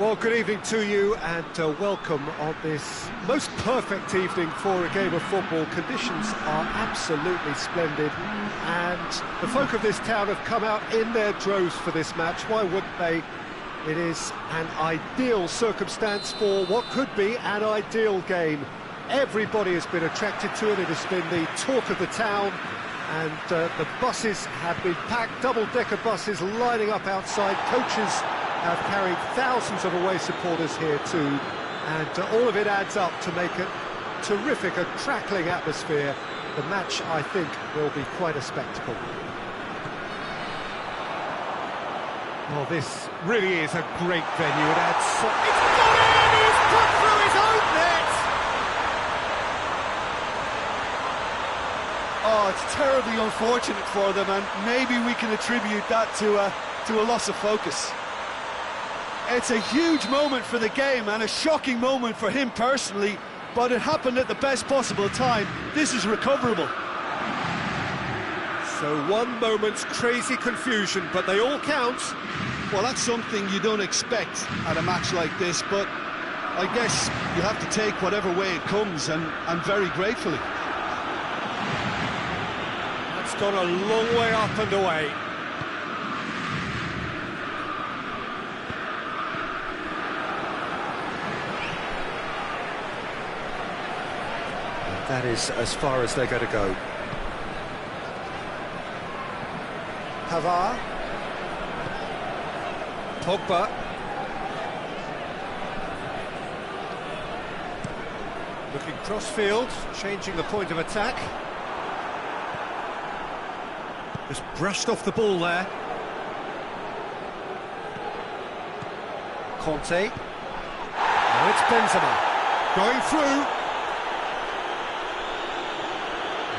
Well, good evening to you and welcome on this most perfect evening for a game of football. Conditions are absolutely splendid and the folk of this town have come out in their droves for this match. Why wouldn't they? It is an ideal circumstance for what could be an ideal game. Everybody has been attracted to it. It has been the talk of the town, and the buses have been packed, double-decker buses lining up outside. Coaches have carried thousands of away supporters here too, and all of it adds up to make it terrific, a crackling atmosphere. The match, I think, will be quite a spectacle. Well, this really is a great venue. It adds it's got in! He's put through his own net! Oh, it's terribly unfortunate for them, and maybe we can attribute that to a loss of focus. It's a huge moment for the game and a shocking moment for him personally, but it happened at the best possible time. This is recoverable. So one moment's crazy confusion, but they all count. Well, that's something you don't expect at a match like this, but I guess you have to take whatever way it comes, and very gratefully. That's gone a long way up and away. That is as far as they're going to go. Pavard. Pogba. Looking cross-field, changing the point of attack. Just brushed off the ball there. Conte. Now it's Benzema. Going through.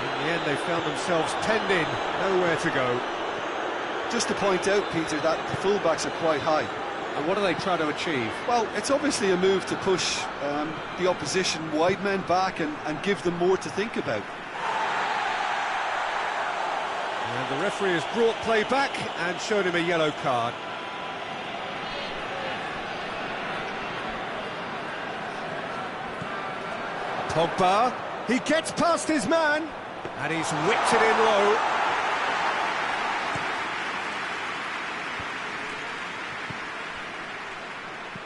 In the end, they found themselves penned in, nowhere to go. Just to point out, Peter, that the fullbacks are quite high. And what are they trying to achieve? Well, it's obviously a move to push the opposition wide men back and give them more to think about. And the referee has brought play back and showed him a yellow card. Pogba, he gets past his man. And he's whipped it in low.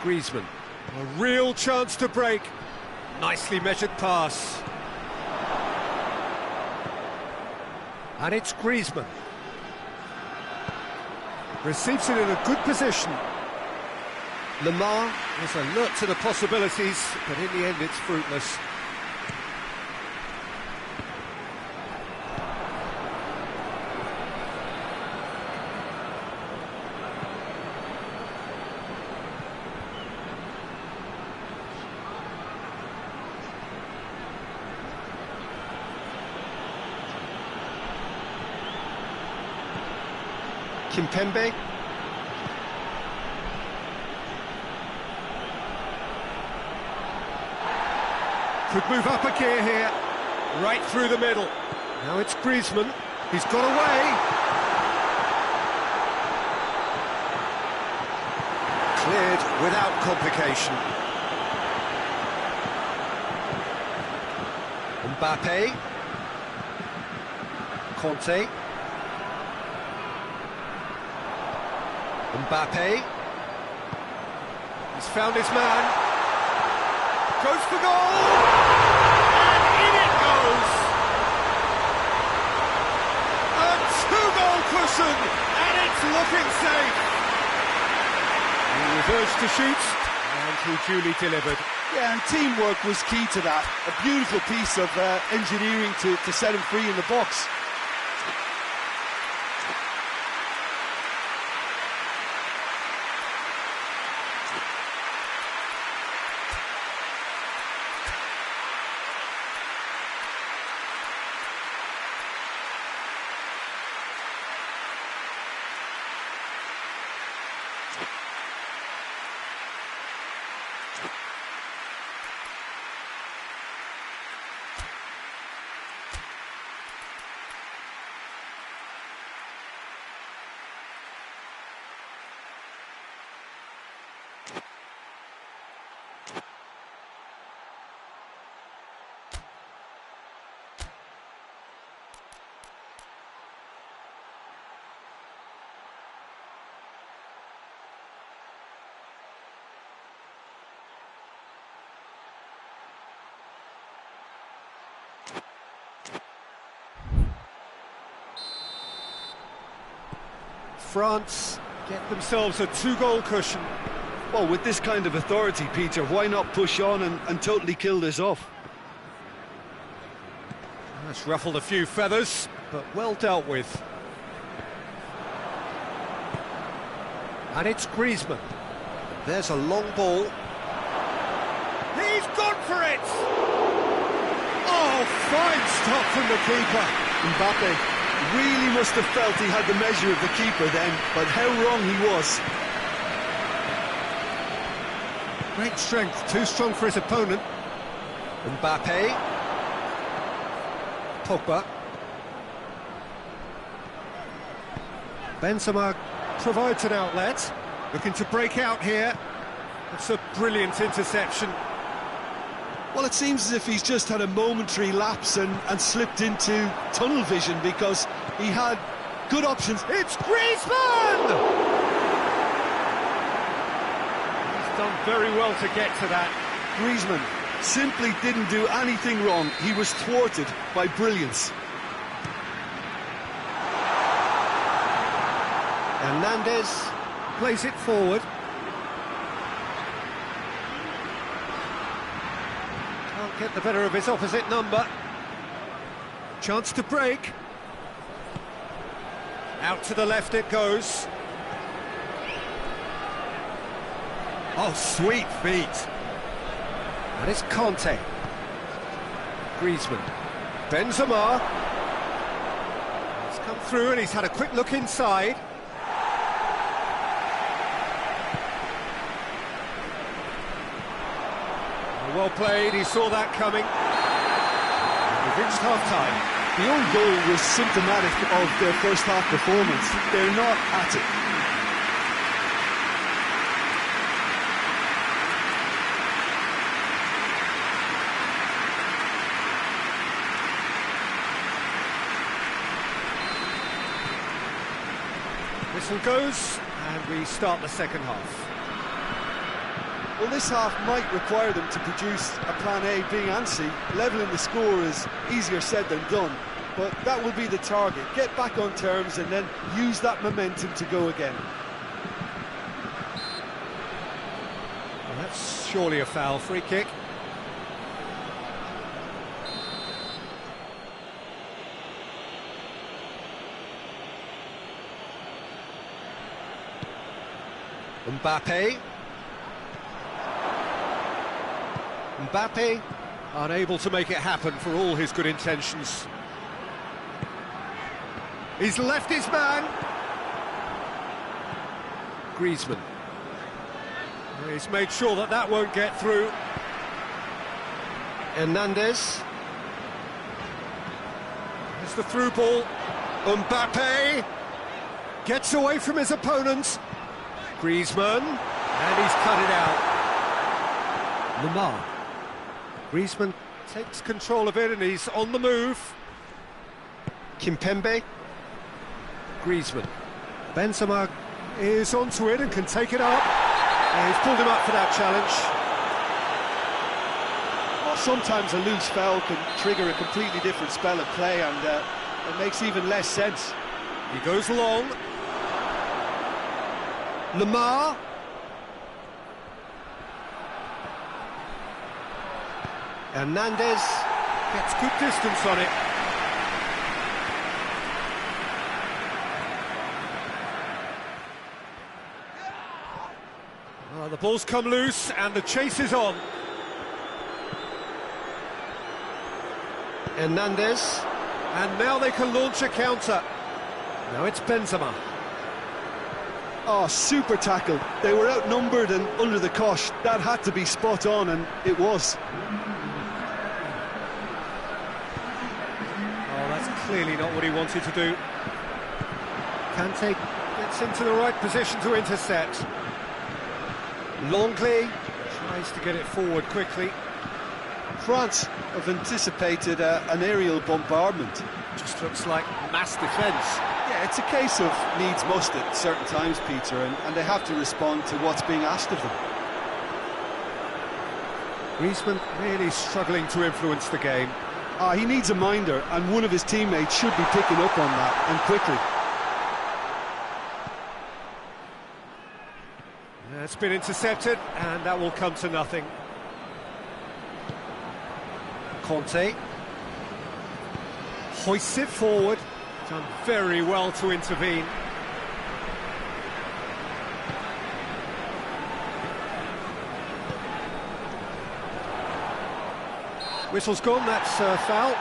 Griezmann, a real chance to break. Nicely measured pass. And it's Griezmann. Receives it in a good position. Lemar is alert to the possibilities, but in the end it's fruitless. Kimpembe. Could move up a gear here, right through the middle. Now it's Griezmann, he's got away. Cleared without complication. Mbappe. Conte. Mbappe, he's found his man, goes for goal, and in it goes! A two-goal cushion, and it's looking safe! He reversed to shoot, and he duly delivered. Yeah, and teamwork was key to that. A beautiful piece of engineering to set him free in the box. France get themselves a 2-goal cushion. Well, with this kind of authority, Peter, why not push on and totally kill this off? That's ruffled a few feathers, but well dealt with. And it's Griezmann. There's a long ball. He's gone for it! Oh, fine stop from the keeper. Mbappe really must have felt he had the measure of the keeper then, but how wrong he was. Great strength, too strong for his opponent. Mbappe. Pogba. Benzema provides an outlet. Looking to break out here. It's a brilliant interception. Well, it seems as if he's just had a momentary lapse and slipped into tunnel vision, because he had good options. It's Griezmann! He's done very well to get to that. Griezmann simply didn't do anything wrong. He was thwarted by brilliance. Hernandez plays it forward. Can't get the better of his opposite number. Chance to break. Out to the left it goes. Oh, sweet feet. And it's Conte. Griezmann. Benzema. He's come through and he's had a quick look inside. Well played, he saw that coming. We've reached half-time. The own goal was symptomatic of their first half performance. They're not at it. Whistle goes, and we start the second half. Well, this half might require them to produce a plan A, B and C. Levelling the score is easier said than done, but that will be the target. Get back on terms and then use that momentum to go again. Well, that's surely a foul. Free kick. Mbappe. Mbappe unable to make it happen for all his good intentions. He's left his man. Griezmann. He's made sure that that won't get through. Hernandez. There's the through ball. Mbappe gets away from his opponent. Griezmann, and he's cut it out. Lamar. Griezmann takes control of it and he's on the move. Kimpembe. Griezmann. Benzema is onto it and can take it up. And he's pulled him up for that challenge. Well, sometimes a loose foul can trigger a completely different spell of play, and it makes even less sense. He goes long. Lamar. Hernandez gets good distance on it. Oh, the ball's come loose and the chase is on. Hernandez. And now they can launch a counter. Now it's Benzema. Oh, super tackle. They were outnumbered and under the cosh. That had to be spot on, and it was. Oh, that's clearly not what he wanted to do. Kante gets into the right position to intercept. Longley tries to get it forward quickly. France have anticipated an aerial bombardment. Just looks like mass defence. Yeah, it's a case of needs must at certain times, Peter, and they have to respond to what's being asked of them. Griezmann really struggling to influence the game. He needs a minder, and one of his teammates should be picking up on that, and quickly. That's been intercepted, and that will come to nothing. Conte hoists it forward. Done very well to intervene. Whistle's gone, that's a foul.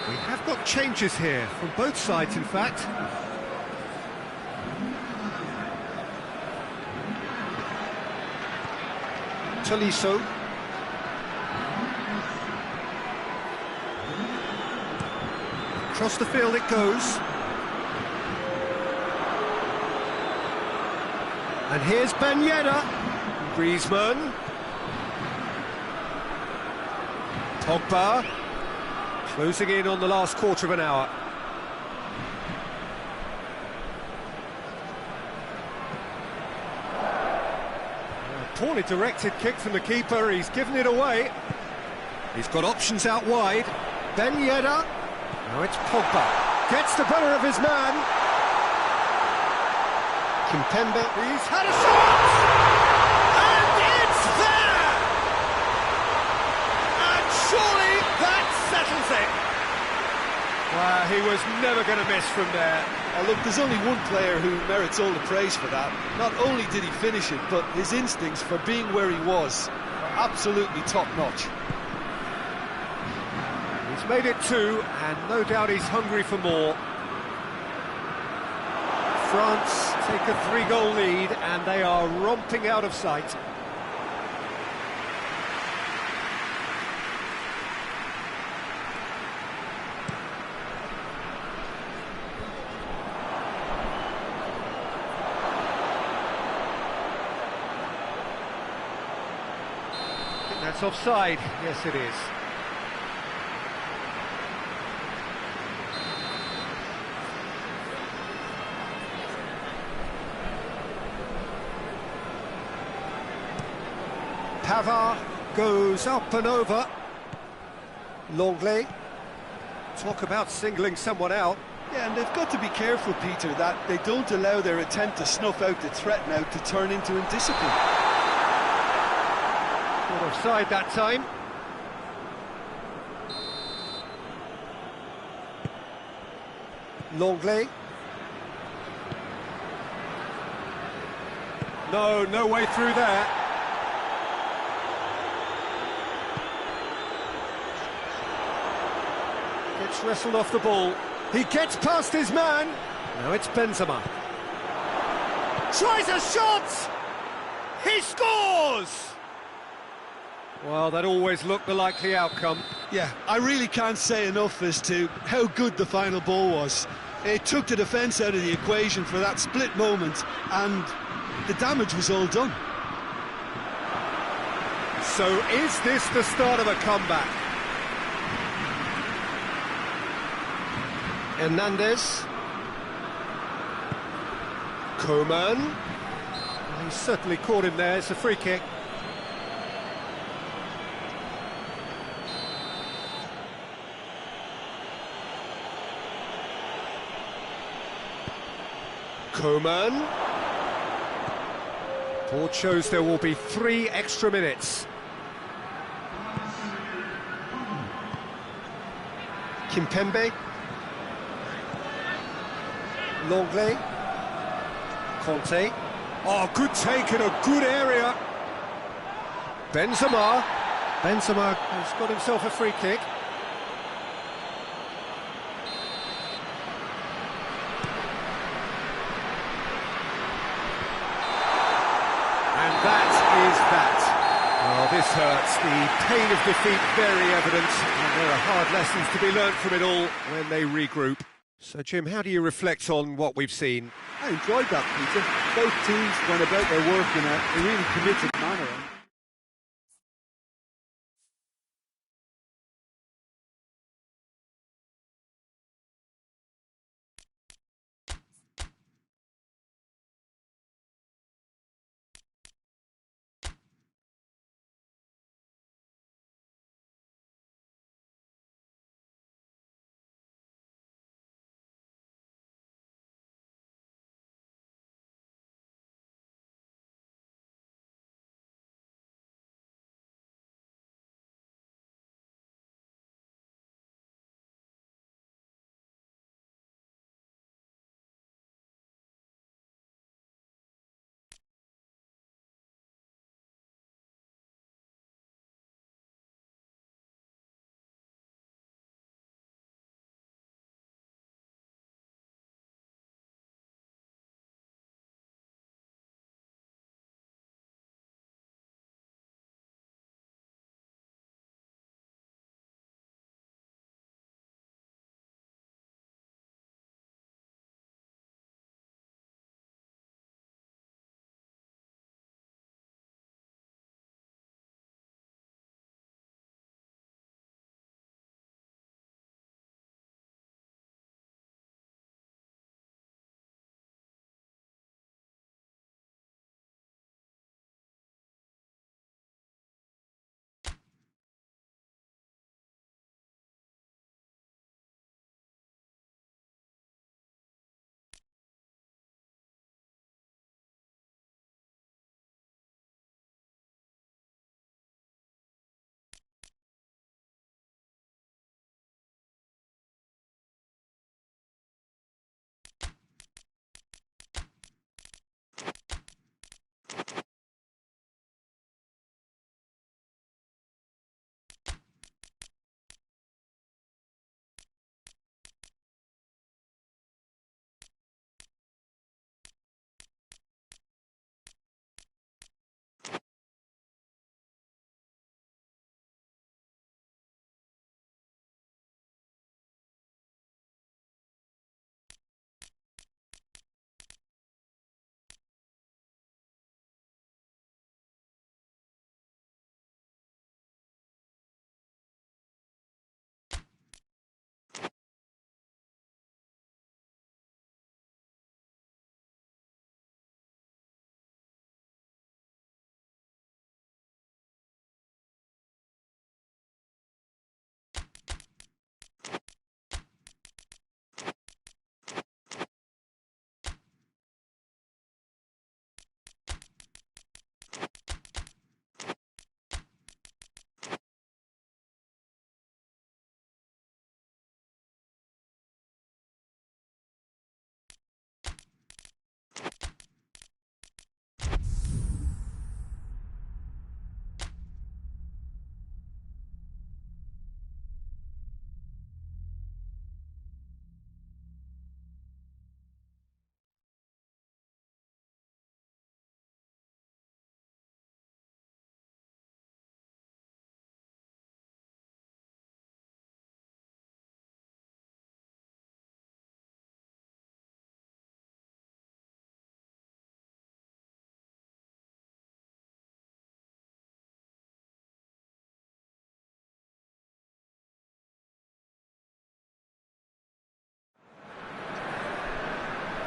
We have got changes here, from both sides in fact. Tolisso. Across the field it goes. And here's Ben Yedder. Griezmann. Pogba. Closing in on the last quarter of an hour. A poorly directed kick from the keeper, he's given it away. He's got options out wide. Ben Yedder. Now it's Pogba. Gets the better of his man. Kimpembe. He's had a shot! And it's there! And surely that settles it. Wow, he was never going to miss from there. Oh, look, there's only one player who merits all the praise for that. Not only did he finish it, but his instincts for being where he was are absolutely top-notch. He's made it two, and no doubt he's hungry for more. France take a 3-goal lead, and they are romping out of sight. That's offside. Yes, it is. Pavard goes up and over. Longley. Talk about singling someone out. Yeah, and they've got to be careful, Peter, that they don't allow their attempt to snuff out the threat now to turn into indiscipline. Not offside that time. Longley. No way through there. Gets wrestled off the ball. He gets past his man. Now it's Benzema. Tries a shot! He scores! Well, that always looked the likely outcome. Yeah, I really can't say enough as to how good the final ball was. It took the defence out of the equation for that split moment, and the damage was all done. So is this the start of a comeback? Hernandez. Coman. Well, he's certainly caught him there, it's a free kick. Coman. Board shows there will be 3 extra minutes. Kimpembe. Longley. Conte. Oh, good take in a good area. Benzema. Benzema has got himself a free kick. And that is that. Oh, this hurts. The pain of defeat very evident, and there are hard lessons to be learnt from it all when they regroup. So, Jim, how do you reflect on what we've seen? I enjoyed that, Peter. Both teams went about their work in a really committed manner.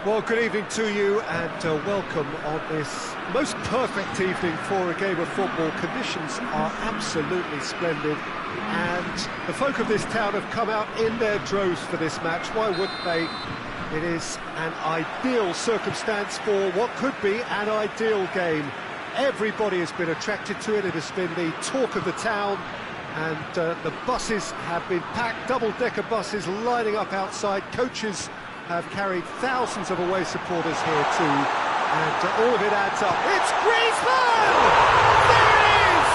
Well, good evening to you and welcome on this most perfect evening for a game of football. Conditions are absolutely splendid and the folk of this town have come out in their droves for this match. Why wouldn't they? It is an ideal circumstance for what could be an ideal game. Everybody has been attracted to it. It has been the talk of the town. And the buses have been packed, double-decker buses lining up outside. Coaches have carried thousands of away supporters here too, and all of it adds up. It's Griezmann! There it is!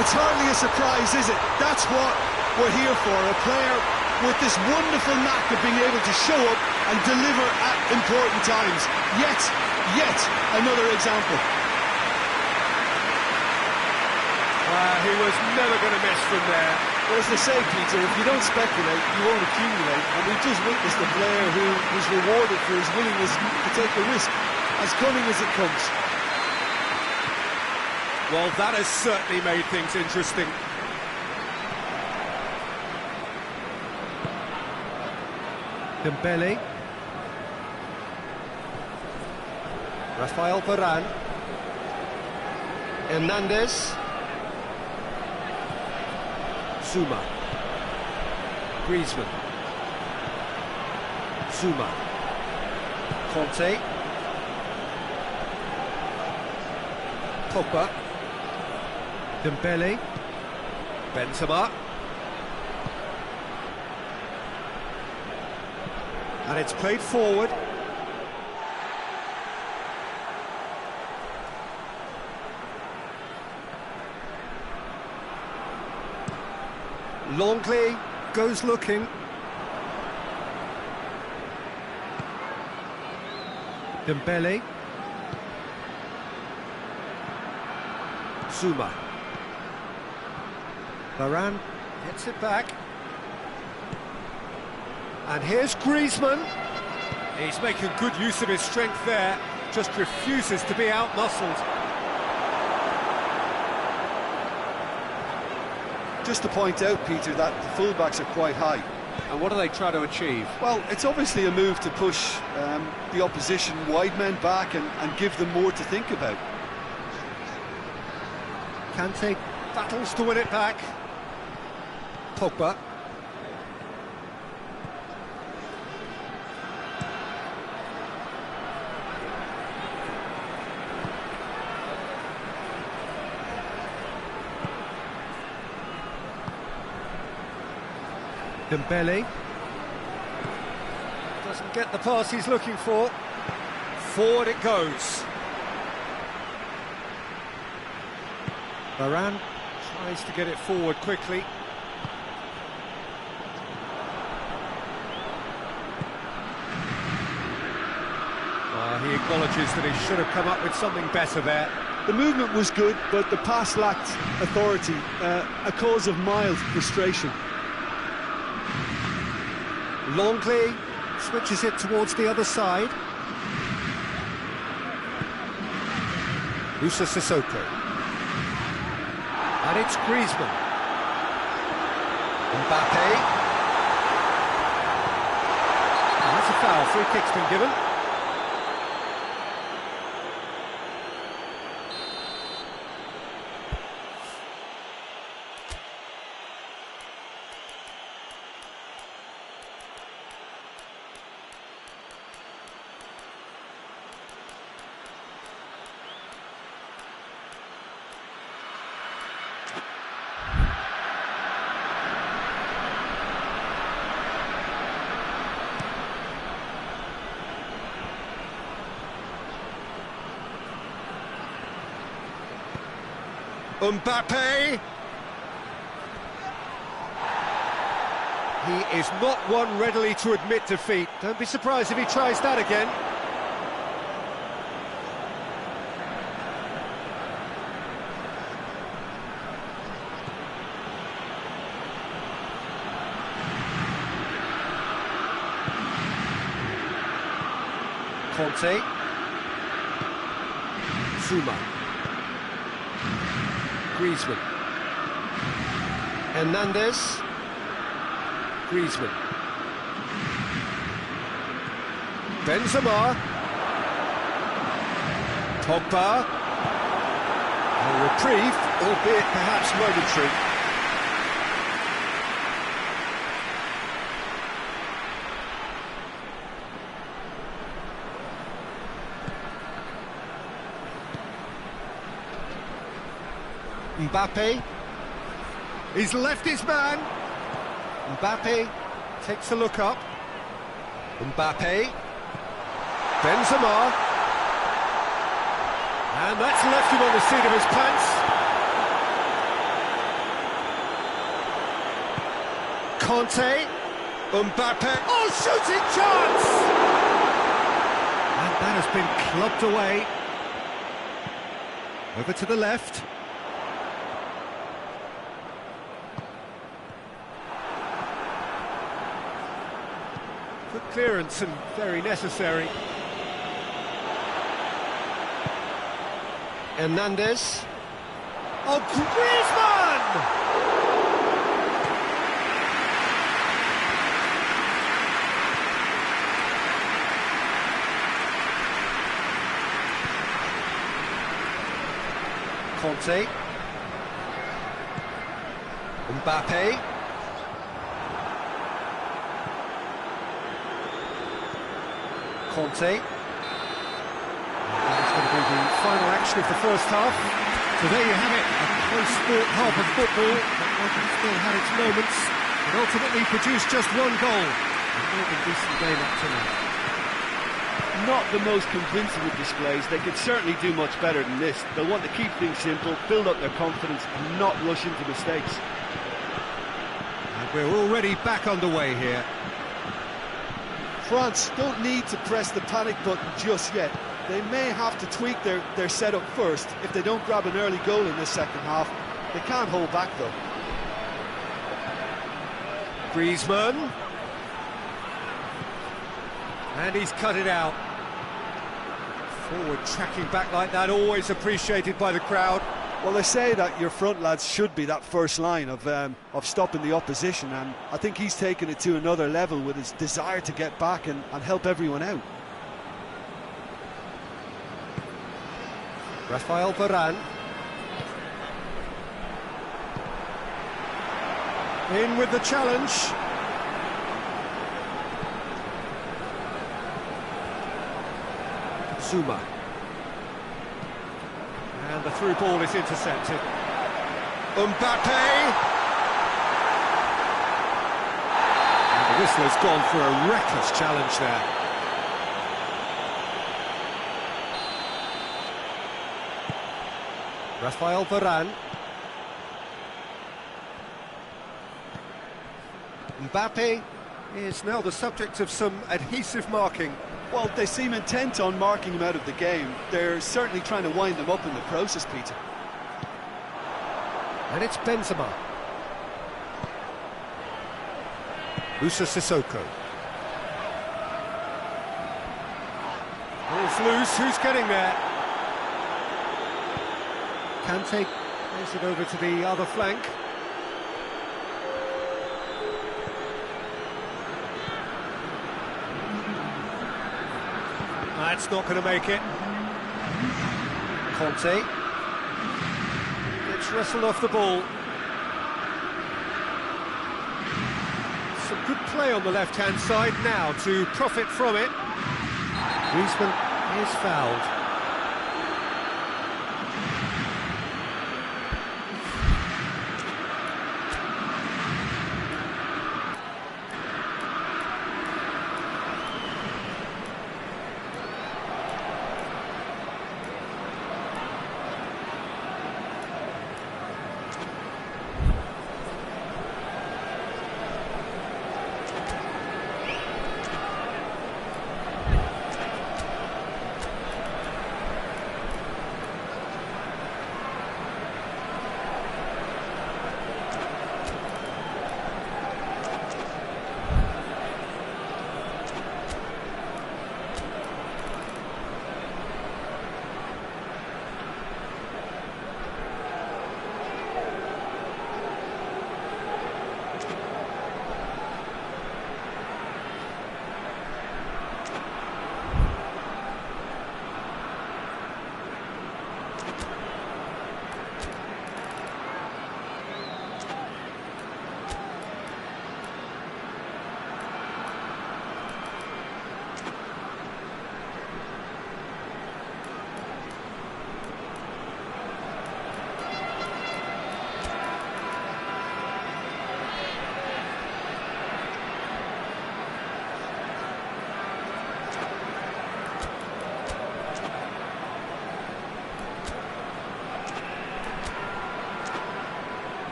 It's hardly a surprise, is it? That's what we're here for, a player with this wonderful knack of being able to show up and deliver at important times. Yet another example. He was never going to miss from there. Well, as they say, Peter, if you don't speculate, you won't accumulate. And we've just witnessed a player who was rewarded for his willingness to take the risk, as cunning as it comes. Well, that has certainly made things interesting. Dembele. Rafael Varane. Hernandez. Zuma. Griezmann. Zuma. Conte. Pogba. Dembele. Benzema. And it's played forward. Longley goes looking. Dembele. Zuma. Varane gets it back. And here's Griezmann. He's making good use of his strength there. Just refuses to be outmuscled. Just to point out, Peter, that the fullbacks are quite high. And what do they try to achieve? Well, it's obviously a move to push the opposition wide men back and give them more to think about. Kante battles to win it back. Pogba. Dembele doesn't get the pass he's looking for. Forward it goes. Varane tries to get it forward quickly. He acknowledges that he should have come up with something better there. The movement was good, but the pass lacked authority, a cause of mild frustration. Longley switches it towards the other side. Musa Sissoko. And it's Griezmann. Mbappe. Oh, that's a foul. Free kick's been given. Mbappe. He is not one readily to admit defeat. Don't be surprised if he tries that again. Conte. Zuma. Griezmann. Hernandez. Griezmann. Benzema. Pogba. A reprieve, albeit perhaps momentary. Mbappe. He's left his man. Mbappe takes a look up. Mbappe. Benzema. And that's left him on the seat of his pants. Conte. Mbappe. Oh, shooting chance! And that has been clubbed away. Over to the left. Good clearance and very necessary. Hernandez. Oh, Griezmann! Conte. Mbappe. Conte. That's going to be the final action of the first half. So there you have it, a close sport half of football, but still had its moments, and ultimately produced just one goal. A more than decent game up to now. Not the most convincing of displays. They could certainly do much better than this. They'll want to keep things simple, build up their confidence, and not rush into mistakes. And we're already back underway here. France don't need to press the panic button just yet. They may have to tweak their setup first if they don't grab an early goal in this second half. They can't hold back though. Griezmann. And he's cut it out. Forward tracking back like that, always appreciated by the crowd. Well, they say that your front lads should be that first line of stopping the opposition, and I think he's taken it to another level with his desire to get back and help everyone out. Rafael Varane. In with the challenge. Zuma. And the through ball is intercepted. Mbappe! And the whistle has gone for a reckless challenge there. Rafael Varane. Mbappe is now the subject of some adhesive marking. Well, they seem intent on marking him out of the game. They're certainly trying to wind him up in the process, Peter. And it's Benzema. Moussa Sissoko. Ball's loose, who's getting there? Kante plays it over to the other flank. That's not going to make it. Conte gets wrestled off the ball. Some good play on the left-hand side now to profit from it. Griezmann is fouled.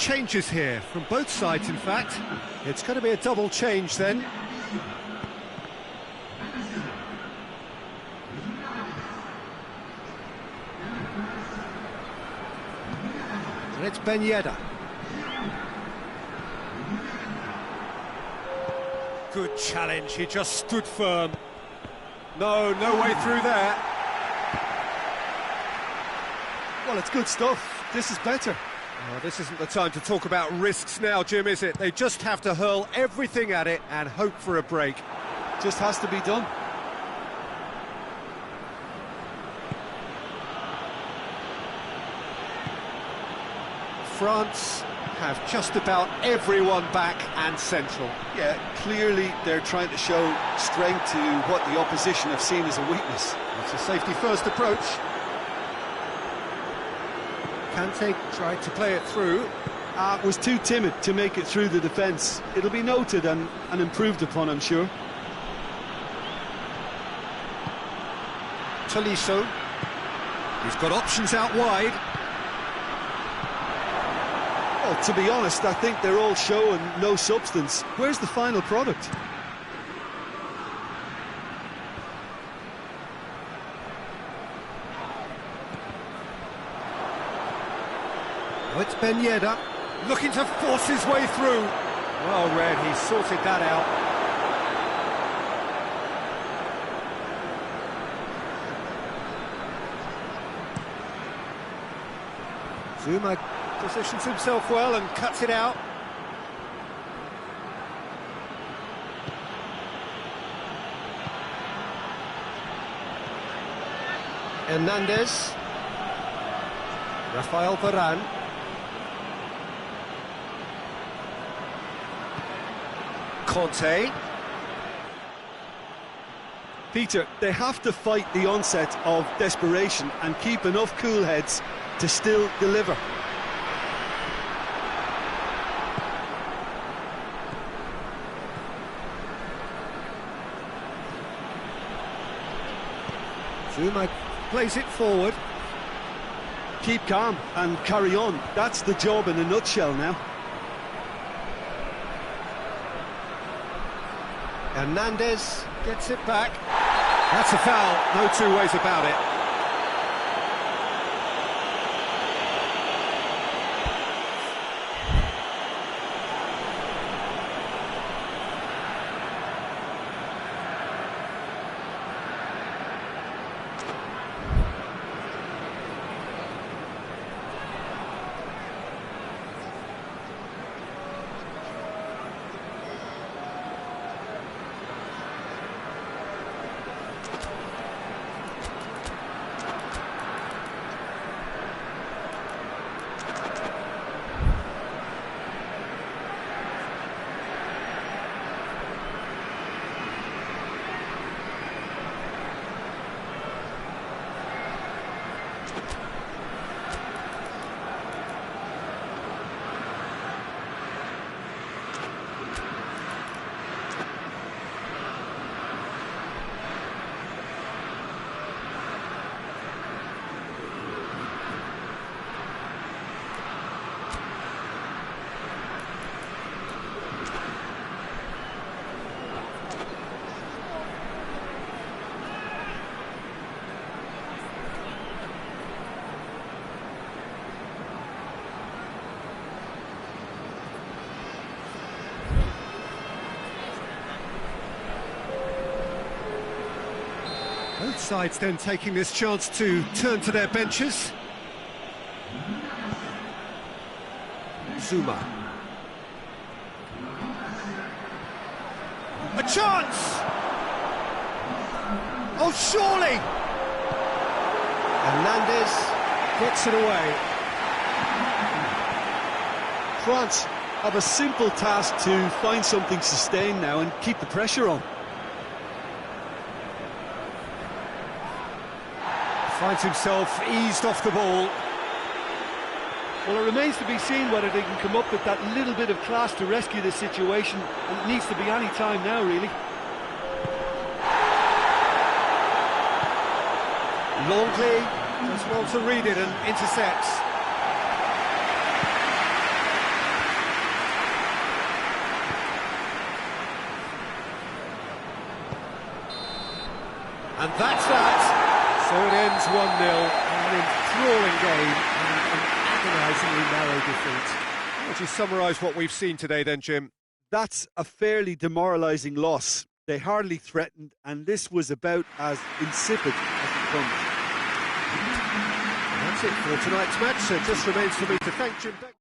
changes here, from both sides in fact. It's going to be a double change then. And it's Ben Yedder. Good challenge, he just stood firm. No way through there. Well, it's good stuff. This is better. Oh, this isn't the time to talk about risks now, Jim, is it? They just have to hurl everything at it and hope for a break. Just has to be done. France have just about everyone back and central. Yeah, clearly they're trying to show strength to what the opposition have seen as a weakness. It's a safety-first approach. Kante tried to play it through. Was too timid to make it through the defence. It'll be noted and improved upon, I'm sure. Tolisso. He's got options out wide. Well, to be honest, I think they're all show and no substance. Where's the final product? Oh, it's Ben Yedder, looking to force his way through. Well read, he sorted that out. Zuma positions himself well and cuts it out. Hernandez. Rafael Varane. Conte. Peter, they have to fight the onset of desperation and keep enough cool heads to still deliver. Zuma plays it forward. Keep calm and carry on. That's the job in a nutshell now. Hernandez gets it back. That's a foul, no two ways about it. Both sides then taking this chance to turn to their benches. Zuma. A chance! Oh, surely! Hernandez gets it away. France have a simple task to find something sustained now and keep the pressure on. Finds himself eased off the ball. Well, it remains to be seen whether they can come up with that little bit of class to rescue this situation, and it needs to be any time now, really. Longley does well to read it and intercepts. And that's that. So it ends 1-0, an enthralling game and an agonisingly narrow defeat. How would you summarise what we've seen today then, Jim? That's a fairly demoralising loss. They hardly threatened, and this was about as insipid as it comes. That's it for tonight's match, so it just remains for me to thank Jim Beck.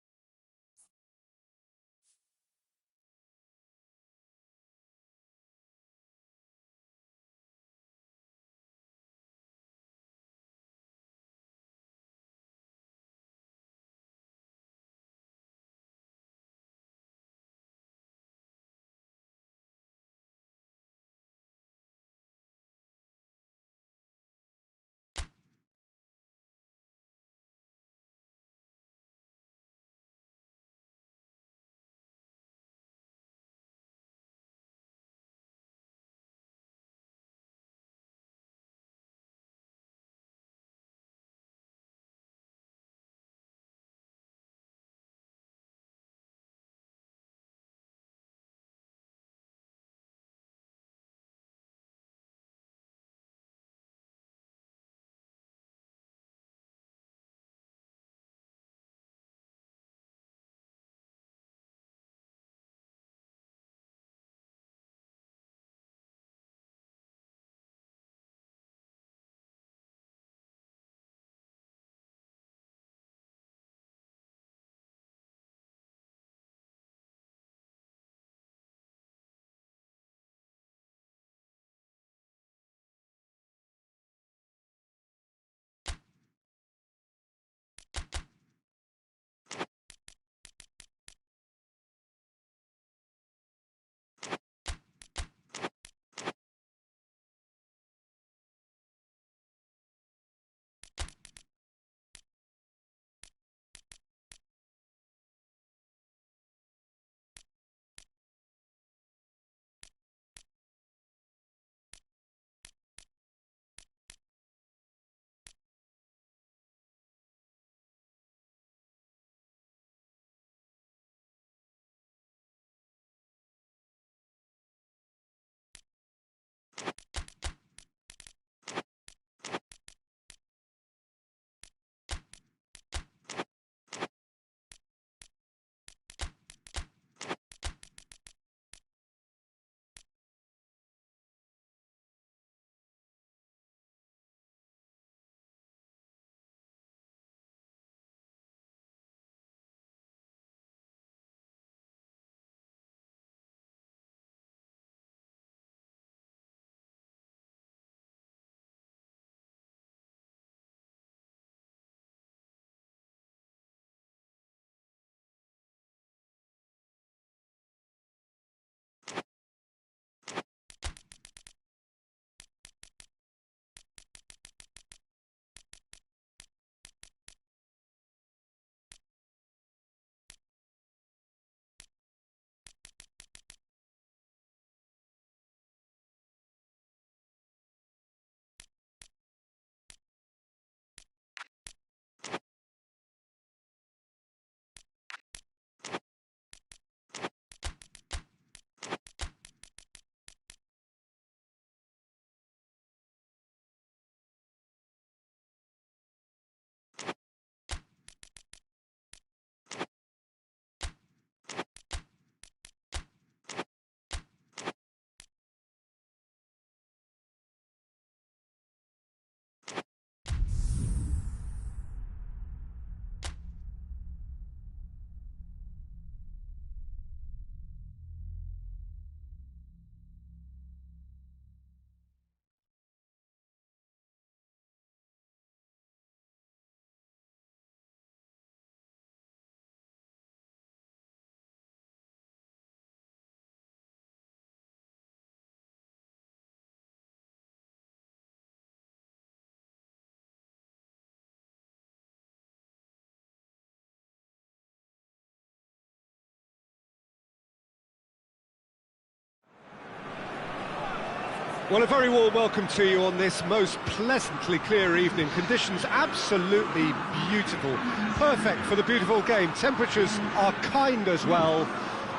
Well, a very warm welcome to you on this most pleasantly clear evening. Conditions absolutely beautiful. Perfect for the beautiful game. Temperatures are kind as well.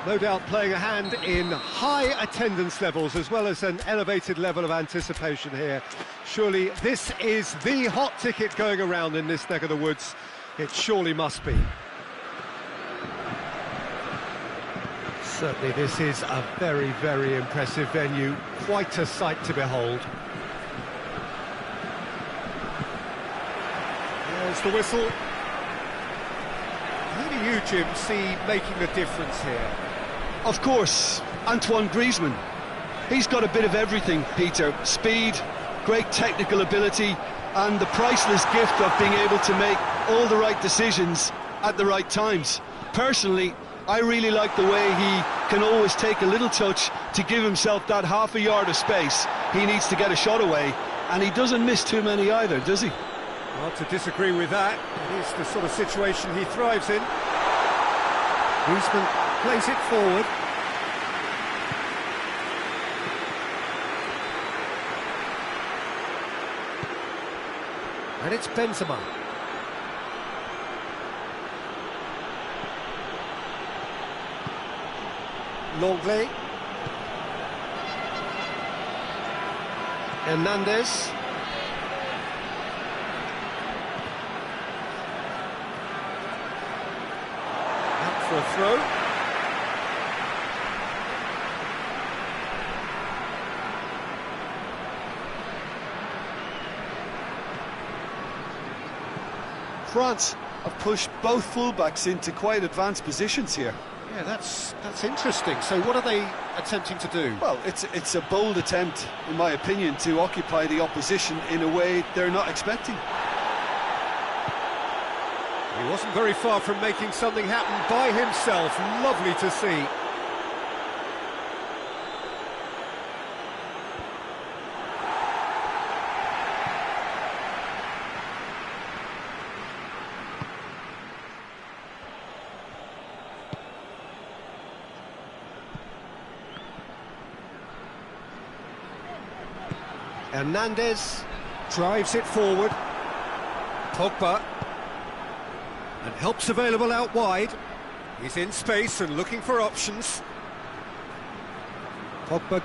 No doubt playing a hand in high attendance levels as well as an elevated level of anticipation here. Surely this is the hot ticket going around in this neck of the woods. It surely must be. Certainly this is a very, very impressive venue. Quite a sight to behold. There's the whistle. Who do you, Jim, see making the difference here? Of course, Antoine Griezmann. He's got a bit of everything, Peter. Speed, great technical ability, and the priceless gift of being able to make all the right decisions at the right times. Personally, I really like the way he can always take a little touch to give himself that half a yard of space he needs to get a shot away, and he doesn't miss too many either, does he? Hard to disagree with that. It is the sort of situation he thrives in. Griezmann plays it forward. And it's Benzema. Longley. Hernandez. Out for a throw. France have pushed both fullbacks into quite advanced positions here. Yeah, that's interesting. So what are they attempting to do? Well, it's a bold attempt, in my opinion, to occupy the opposition in a way they're not expecting. He wasn't very far from making something happen by himself. Lovely to see. Hernandez drives it forward. Pogba. And help's available out wide. He's in space and looking for options. Pogba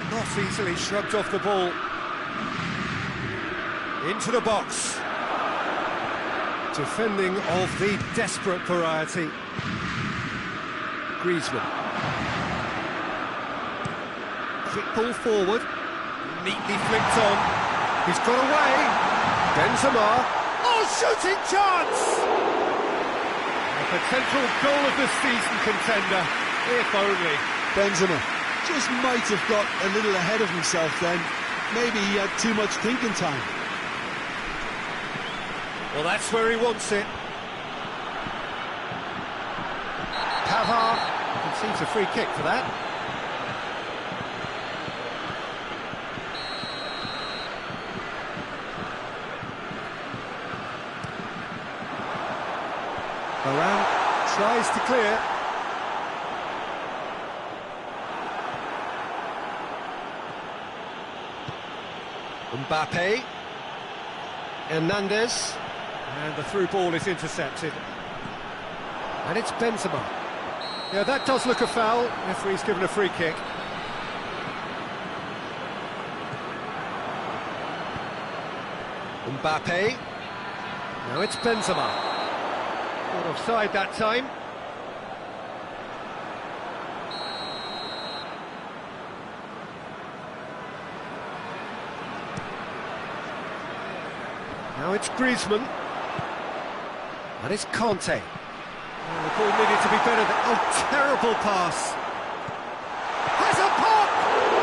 not easily shrugged off the ball. Into the box. Defending of the desperate variety. Griezmann. Quick ball forward. Neatly flicked on. He's got away. Benzema. Oh, shooting chance! A potential goal of the season contender, if only. Benzema just might have got a little ahead of himself then. Maybe he had too much thinking time. Well, that's where he wants it. Pavard conceives a free kick for that. Varane tries to clear. Mbappe. Hernandez. And the through ball is intercepted. And it's Benzema. Yeah, that does look a foul. Referee's given a free kick. Mbappe. Now it's Benzema. Not offside that time. Now it's Griezmann. And it's Conte. Oh, the ball needed to be better than... Oh, terrible pass. Has a pop!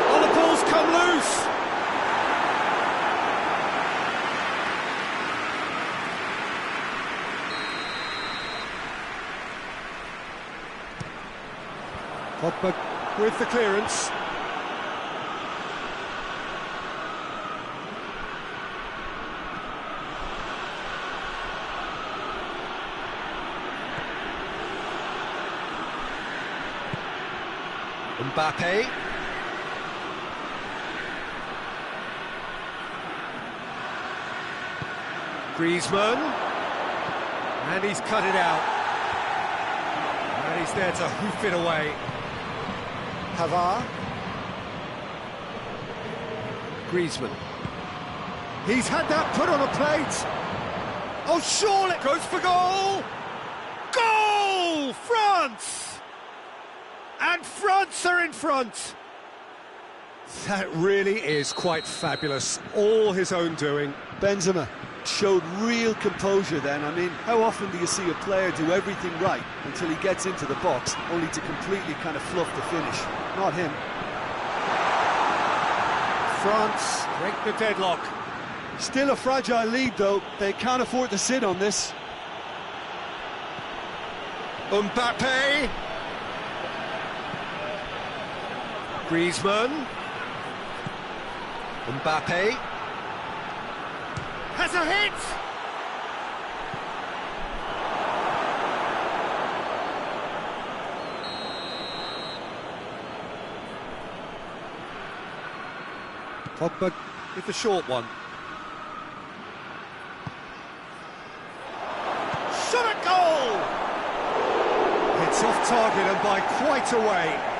Oh, the ball's come loose. Pogba with the clearance. Mbappe. Griezmann. And he's cut it out. And he's there to hoof it away. Pavard. Griezmann. He's had that put on a plate. Oh, surely goes for goal! Goal! France! And France are in front. That really is quite fabulous. All his own doing. Benzema showed real composure then. I mean, how often do you see a player do everything right until he gets into the box, only to completely kind of fluff the finish? Not him. France break the deadlock. Still a fragile lead, though. They can't afford to sit on this. Mbappe. Griezmann. Mbappe. Has a hit! Pogba with the short one. Shot at goal! It's off target and by quite a way.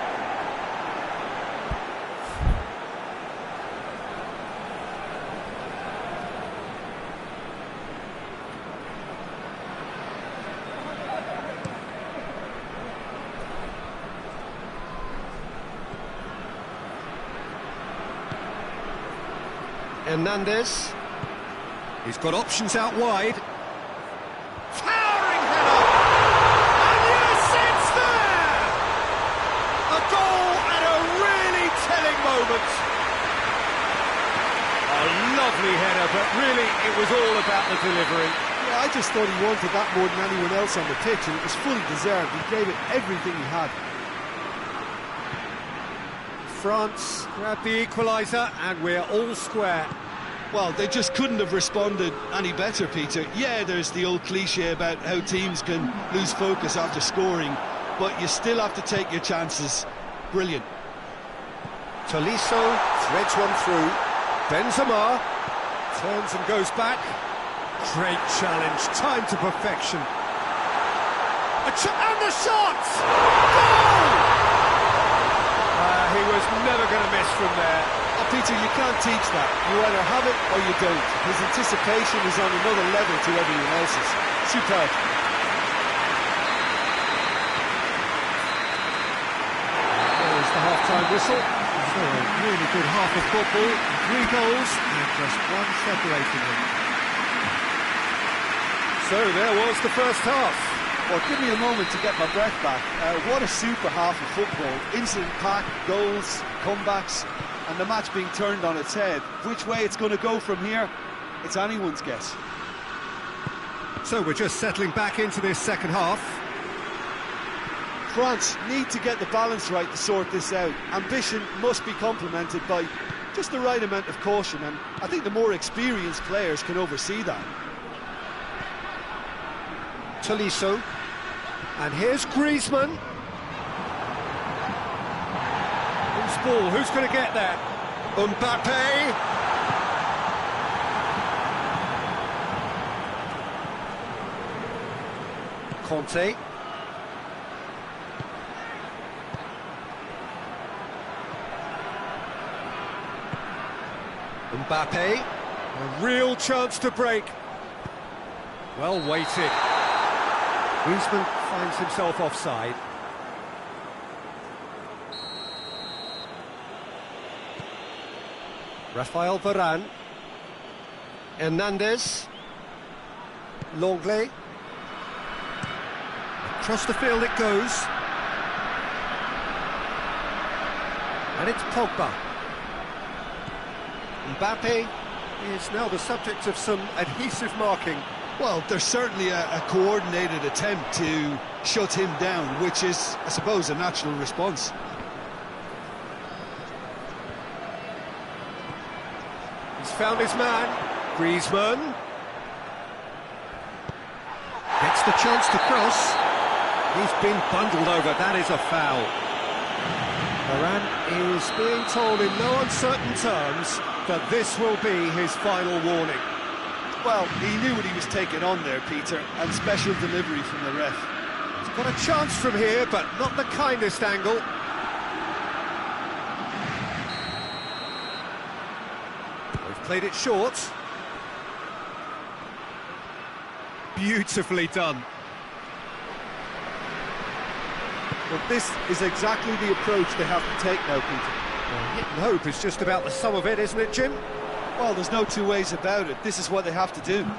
Hernandez. He's got options out wide. Towering header! And yes, it's there! A goal at a really telling moment. A lovely header, but really it was all about the delivery. Yeah, I just thought he wanted that more than anyone else on the pitch, and it was fully deserved. He gave it everything he had. France grab the equaliser and we're all square. Well, they just couldn't have responded any better, Peter. Yeah, there's the old cliche about how teams can lose focus after scoring, but you still have to take your chances. Brilliant. Tolisso threads one through. Benzema turns and goes back. Great challenge, time to perfection. And the shot! Goal! He was never going to miss from there. Oh, Peter, you can't teach that. You either have it or you don't. His anticipation is on another level to everyone else's. Superb. There's the half-time whistle. So a really good half of football. 3 goals and just one separating them. So there was the first half. Well, give me a moment to get my breath back. What a super half of football. Instant pack, goals, comebacks, and the match being turned on its head. Which way it's going to go from here, it's anyone's guess. So we're just settling back into this second half. France need to get the balance right to sort this out. Ambition must be complemented by just the right amount of caution, and I think the more experienced players can oversee that. Tolisso. And here's Griezmann. Who's ball? Who's going to get that? Mbappe. Conte. Mbappe. A real chance to break. Well weighted. Griezmann finds himself offside. Rafael Varane. Hernandez. Longley. Across the field it goes. And it's Pogba. Mbappe is now the subject of some adhesive marking. Well, there's certainly a coordinated attempt to shut him down, which is, I suppose, a natural response. He's found his man. Griezmann. Gets the chance to cross. He's been bundled over. That is a foul. Varane is being told in no uncertain terms that this will be his final warning. Well, he knew what he was taking on there, Peter, and special delivery from the ref. He's got a chance from here, but not the kindest angle. Played it short. Beautifully done. Well, this is exactly the approach they have to take now, Peter. Well, hit and hope is just about the sum of it, isn't it, Jim? Well, there's no two ways about it. This is what they have to do. I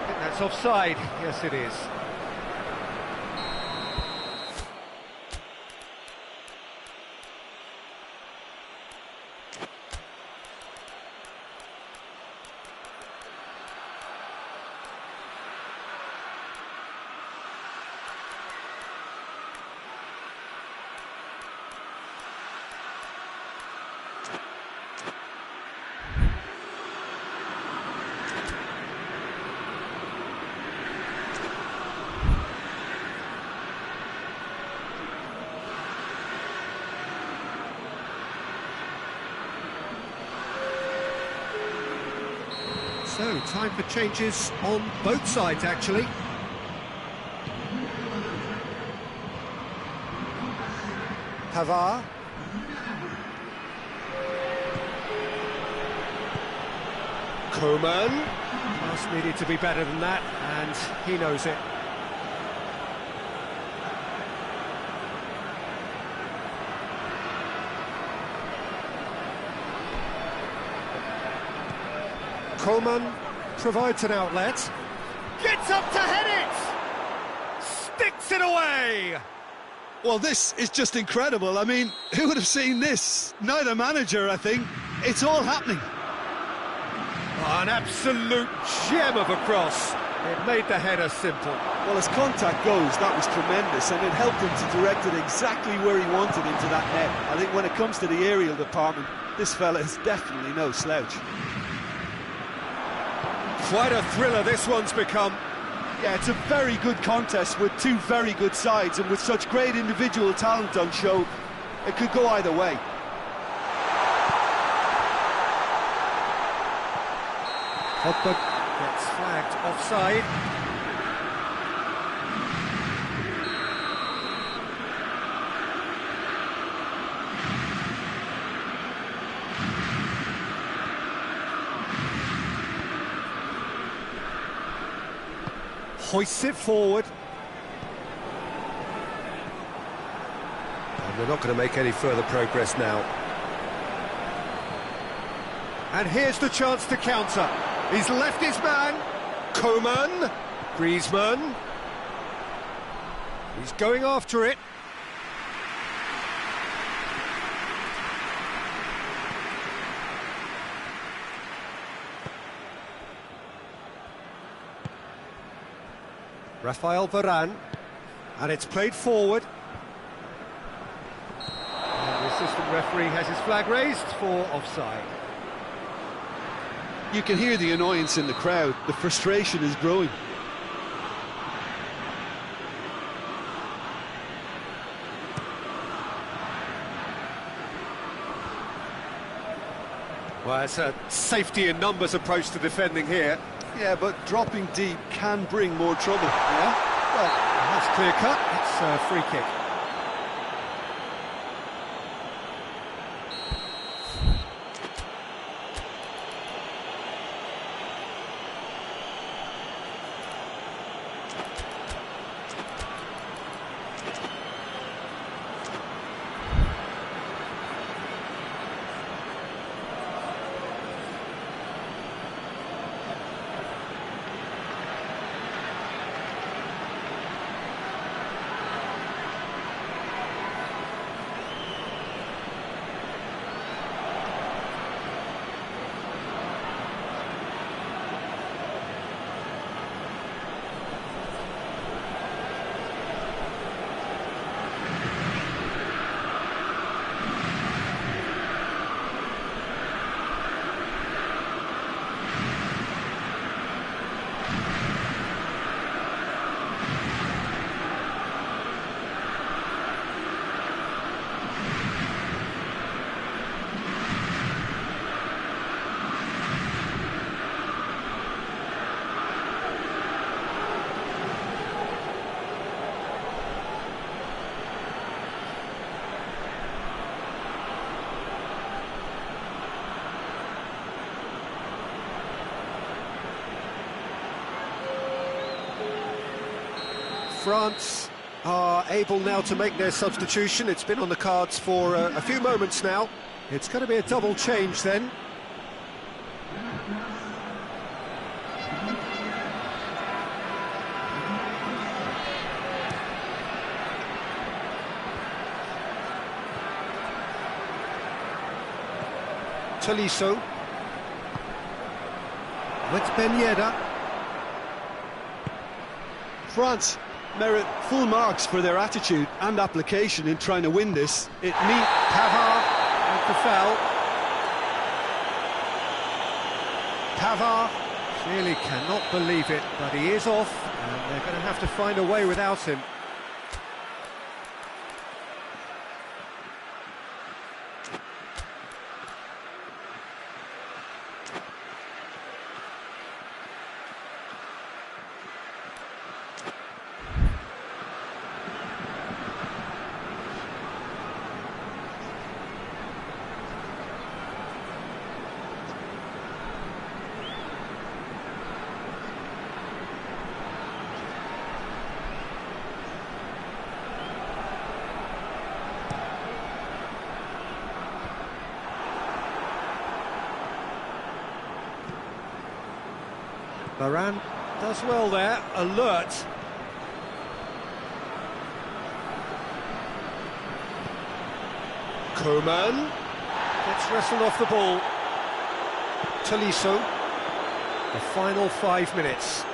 think that's offside. Yes, it is. So, time for changes on both sides, actually. Pavard. Koeman. Pass needed to be better than that, and he knows it. Koeman provides an outlet. Gets up to head it! Sticks it away! Well, this is just incredible. I mean, who would have seen this? Neither manager, I think. It's all happening. Oh, an absolute gem of a cross. It made the header simple. Well, as contact goes, that was tremendous, and it helped him to direct it exactly where he wanted into that net. I think when it comes to the aerial department, this fella is definitely no slouch. Quite a thriller this one's become. Yeah, it's a very good contest with two very good sides, and with such great individual talent on show, it could go either way. Hotberg gets flagged offside. Hoists it forward. And they're not going to make any further progress now. And here's the chance to counter. He's left his man. Koeman. Griezmann. He's going after it. Rafael Varane, and it's played forward. And the assistant referee has his flag raised for offside. You can hear the annoyance in the crowd. The frustration is growing. Well, it's a safety in numbers approach to defending here. Yeah, but dropping deep can bring more trouble. Yeah? Well, that's clear cut. It's a free kick. France are able now to make their substitution. It's been on the cards for a few moments now. It's going to be a double change then. Tolisso with Ben Yedder. France merit full marks for their attitude and application in trying to win this. It needs Pavard with the foul. Pavard clearly cannot believe it, but he is off, and they're going to have to find a way without him. Varane does well there, alert. Coman gets wrestled off the ball. Tolisso, the final 5 minutes.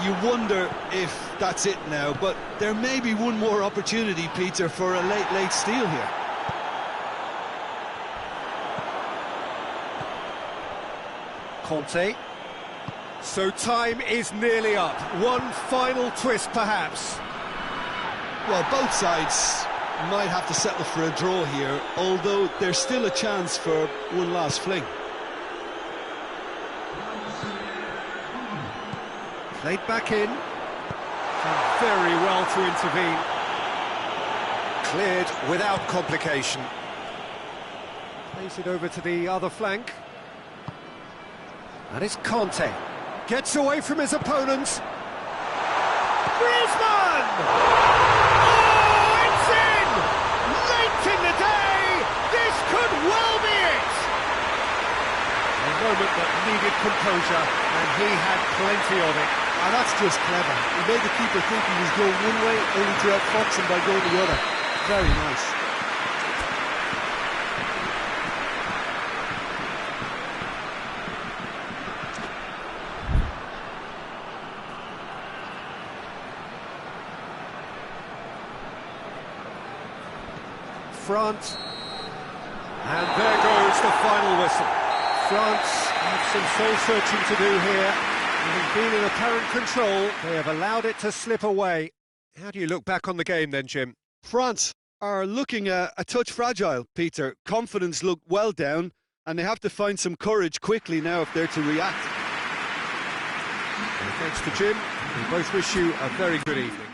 You wonder if that's it now, but there may be one more opportunity, Peter, for a late steal here. Conte. So time is nearly up. One final twist, perhaps. Well, both sides might have to settle for a draw here, although there's still a chance for one last fling. Played back in. Done very well to intervene. Cleared without complication. Plays it over to the other flank. And it's Conte. Gets away from his opponents. Griezmann! Oh, it's in! Late in the day! This could well be it! A moment that needed composure, and he had plenty of it. And that's just clever. He made the keeper think he was going one way, only to outfox him by going the other. Very nice. France, and there goes the final whistle. France have some soul-searching to do here. Having been in apparent control, they have allowed it to slip away. How do you look back on the game then, Jim? France are looking a touch fragile, Peter. Confidence looked well down, and they have to find some courage quickly now if they're to react. And thanks to Jim, we both wish you a very good evening.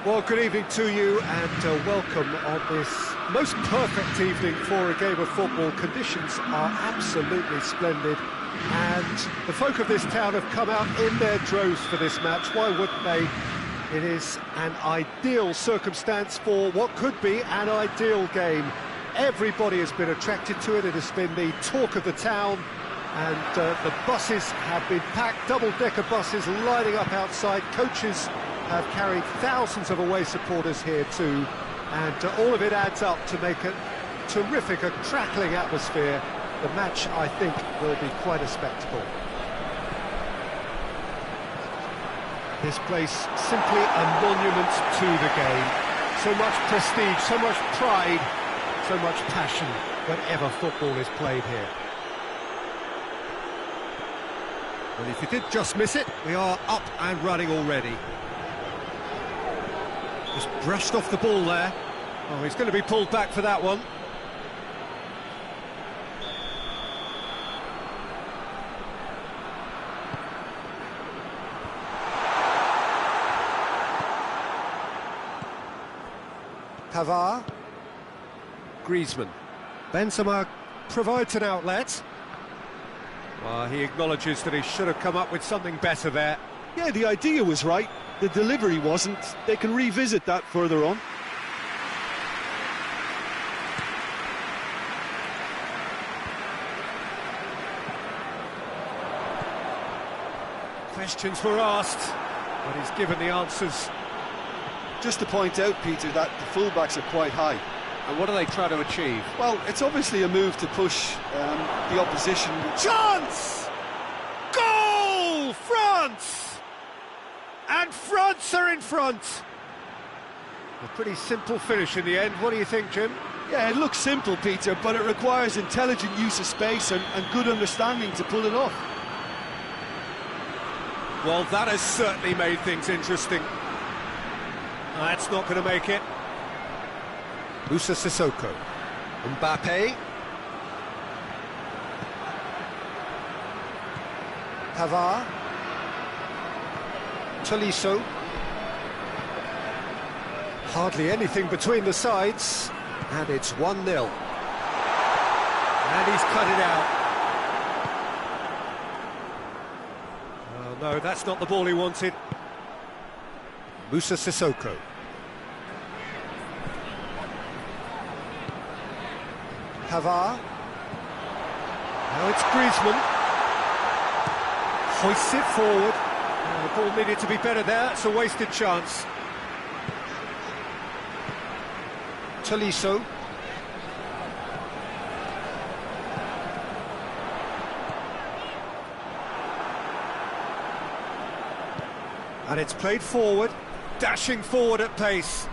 Well, good evening to you and welcome on this most perfect evening for a game of football. Conditions are absolutely splendid and the folk of this town have come out in their droves for this match. Why wouldn't they? It is an ideal circumstance for what could be an ideal game. Everybody has been attracted to it. It has been the talk of the town, and the buses have been packed, double-decker buses lining up outside. Coaches have carried thousands of away supporters here too, and all of it adds up to make a terrific, a crackling atmosphere. The match, I think, will be quite a spectacle. This place simply a monument to the game. So much prestige, so much pride, so much passion whenever football is played here. Well, if you did just miss it, we are up and running already. Just brushed off the ball there. Oh, he's going to be pulled back for that one. Pavard. Griezmann. Benzema provides an outlet. Well, he acknowledges that he should have come up with something better there. Yeah, the idea was right, the delivery wasn't. They can revisit that further on. Questions were asked, but he's given the answers. Just to point out, Peter, that the fullbacks are quite high. And what do they try to achieve? Well, it's obviously a move to push the opposition. Chance! Goal! France! And France are in front. A pretty simple finish in the end. What do you think, Jim? Yeah, it looks simple, Peter, but it requires intelligent use of space and good understanding to pull it off. Well, that has certainly made things interesting. That's not going to make it. Moussa Sissoko. Mbappe. Pavard. Tolisso. Hardly anything between the sides. And it's 1-0. And he's cut it out. Oh, no, that's not the ball he wanted. Moussa Sissoko. Pavard. Now it's Griezmann. Hoists it forward. Oh, the ball needed to be better there. It's a wasted chance. Tolisso. And it's played forward. Dashing forward at pace.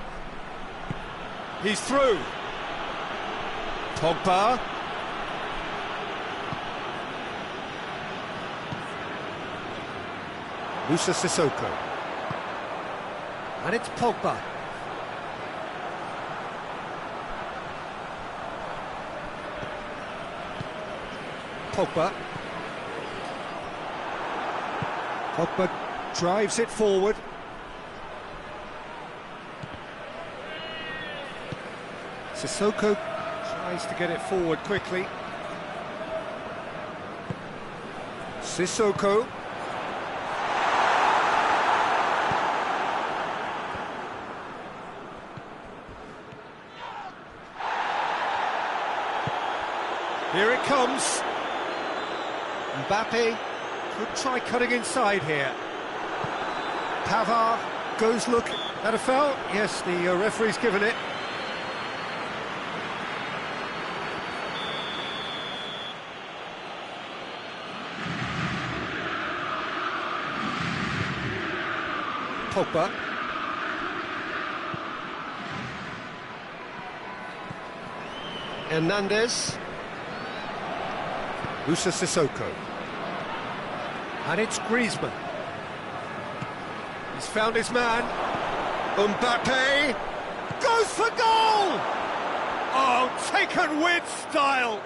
He's through. Pogba. Moussa Sissoko. And it's Pogba. Pogba. Pogba drives it forward. Sissoko tries to get it forward quickly. Sissoko. Here it comes. Mbappe could try cutting inside here. Pavard goes look at a foul. Yes, the referee's given it. Pogba. Hernandez. Moussa Sissoko. And it's Griezmann. He's found his man. Mbappe goes for goal! Oh, taken with style!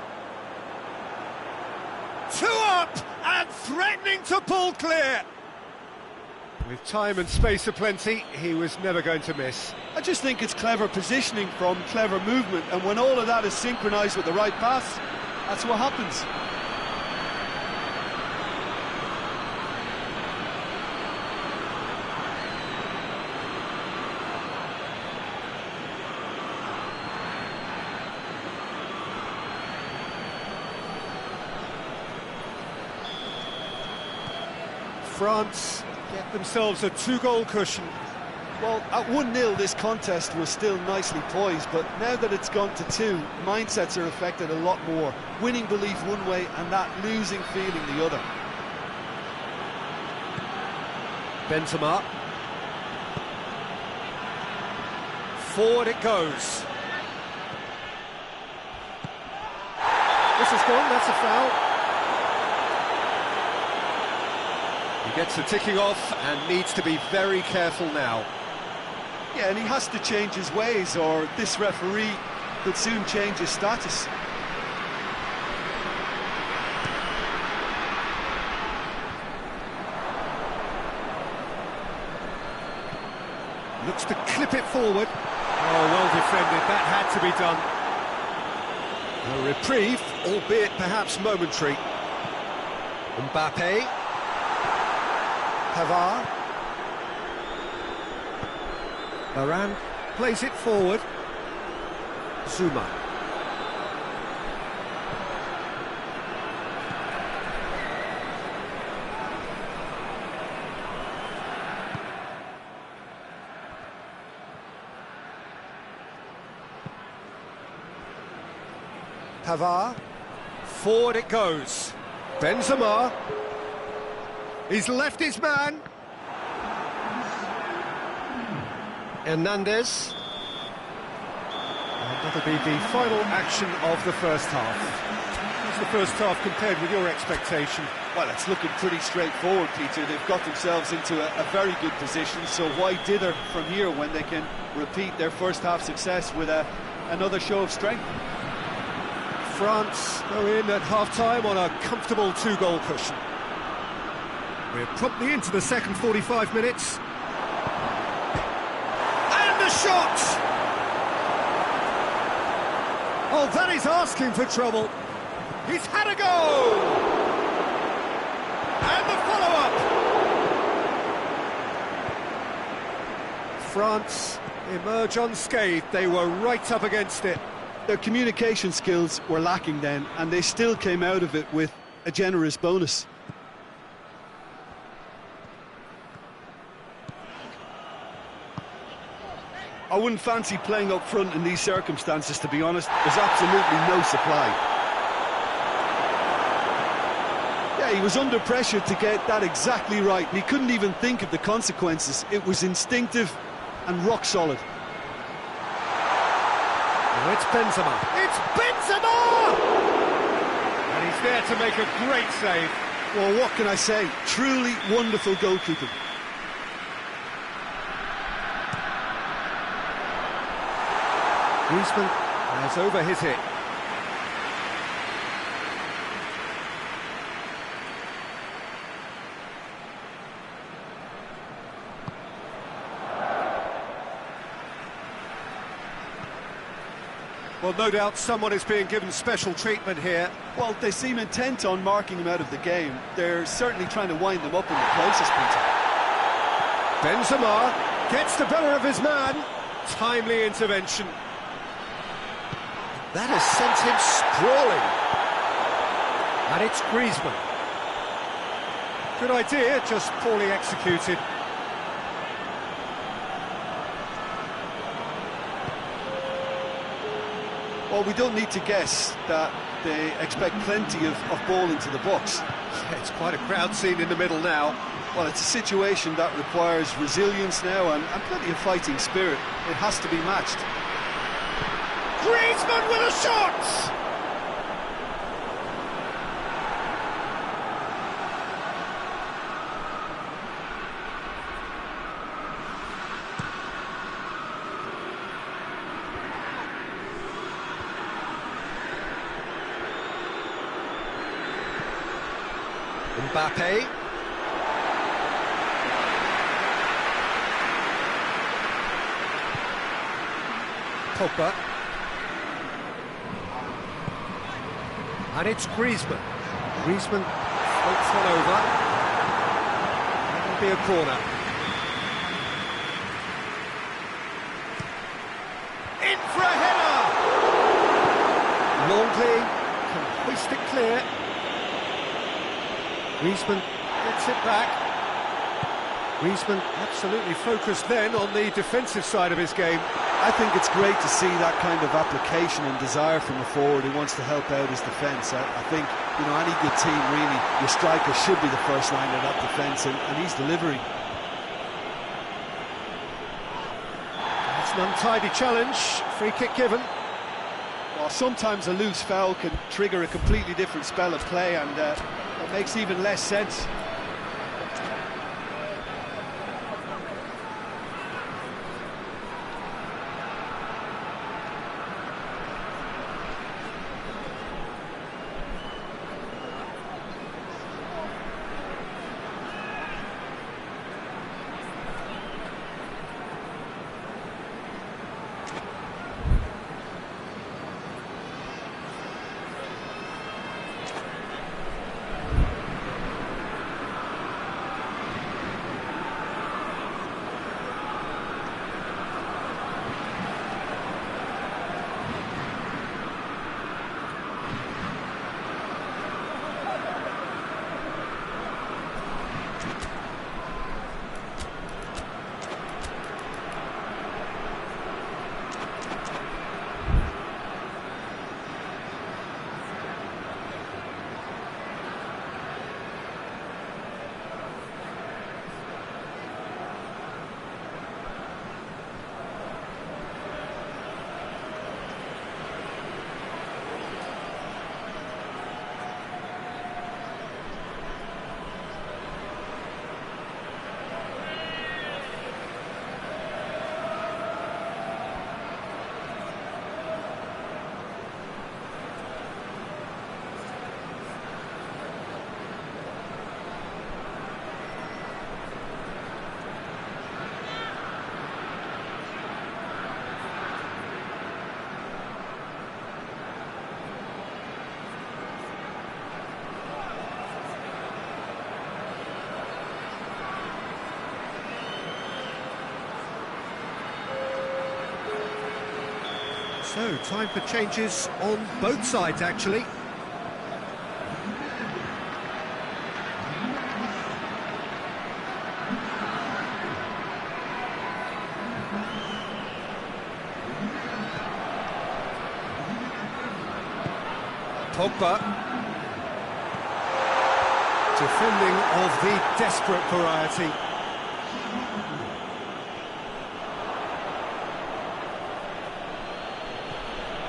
2 up and threatening to pull clear. With time and space aplenty, he was never going to miss. I just think it's clever positioning from clever movement, and when all of that is synchronised with the right pass, that's what happens. France get themselves a 2-goal cushion. Well, at 1-0 this contest was still nicely poised, but now that it's gone to 2, mindsets are affected a lot more. Winning belief one way and that losing feeling the other. Benzema. Forward it goes. This is gone, that's a foul. He gets the ticking off and needs to be very careful now. Yeah, and he has to change his ways, or this referee could soon change his status. Looks to clip it forward. Oh, well defended, that had to be done. A reprieve, albeit perhaps momentary. Mbappe. Pavard. Varane plays it forward. Zuma. Pavard. Forward it goes. Benzema. He's left his man. Hernandez. And that'll be the final action of the first half. How's the first half compared with your expectation? Well, it's looking pretty straightforward, Peter. They've got themselves into a very good position, so why dither from here when they can repeat their first half success with another show of strength? France go in at half-time on a comfortable 2-goal cushion. We're promptly into the second 45 minutes. And the shot! Oh, that is asking for trouble. He's had a go! And the follow-up! France emerge unscathed. They were right up against it. Their communication skills were lacking then, and they still came out of it with a generous bonus. I wouldn't fancy playing up front in these circumstances, to be honest. There's absolutely no supply. Yeah, he was under pressure to get that exactly right, and he couldn't even think of the consequences. It was instinctive and rock solid. Oh, it's Benzema. It's Benzema! And he's there to make a great save. Well, what can I say? Truly wonderful goalkeeping. Griezmann has over his hit. Well, no doubt someone is being given special treatment here. Well, they seem intent on marking him out of the game. They're certainly trying to wind them up in the process, Peter. Benzema gets the better of his man. Timely intervention. That has sent him sprawling. And it's Griezmann. Good idea, just poorly executed. Well, we don't need to guess that they expect plenty of ball into the box. Yeah, it's quite a crowd scene in the middle now. Well, it's a situation that requires resilience now and plenty of fighting spirit. It has to be matched. Griezmann with a shot! Mbappe. Pogba. And it's Griezmann. Griezmann floats one over. That'll be a corner. In for a header! Longley can hoist it clear. Griezmann gets it back. Griezmann absolutely focused then on the defensive side of his game. I think it's great to see that kind of application and desire from a forward who wants to help out his defence. I think, you know, any good team, really, your striker should be the first line of that defence, and he's delivering. It's an untidy challenge, free kick given. Well, sometimes a loose foul can trigger a completely different spell of play, and it makes even less sense. So, time for changes on both sides, actually. Pogba. Defending of the desperate variety.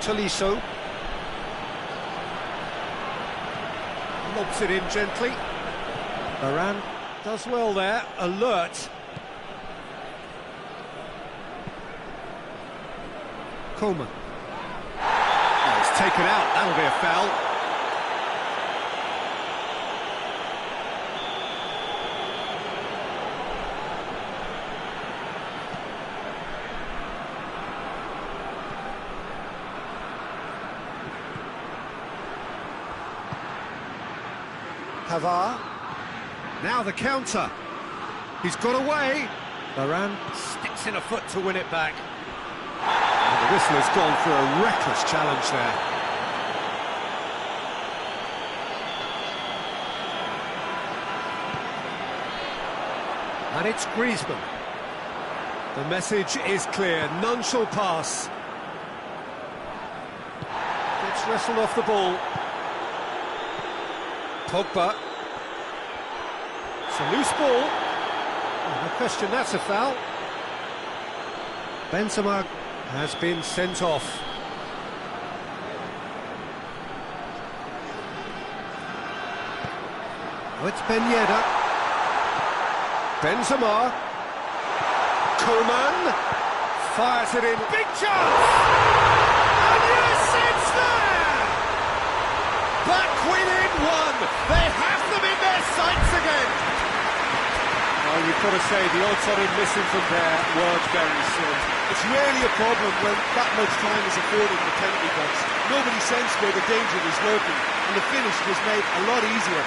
Tolisso lobs it in gently. Varane does well there, alert. Coleman. Oh, it's taken out, that'll be a foul. Pavard. Now the counter. He's got away. Varane sticks in a foot to win it back. And the whistle has gone for a reckless challenge there. And it's Griezmann. The message is clear. None shall pass. Gets wrestled off the ball. Pogba. It's a loose ball. No question, that's a foul. Benzema has been sent off. Oh, it's Ben Yedder. Benzema. Coman. Fires it in. Big chance! And yes, it's there! Back within one. They have them in their sights again. Well, you've got to say the odds on him missing from there were very slim. It's rarely a problem when that much time is afforded in the penalty box. Nobody sensed where the danger was lurking, and the finish was made a lot easier.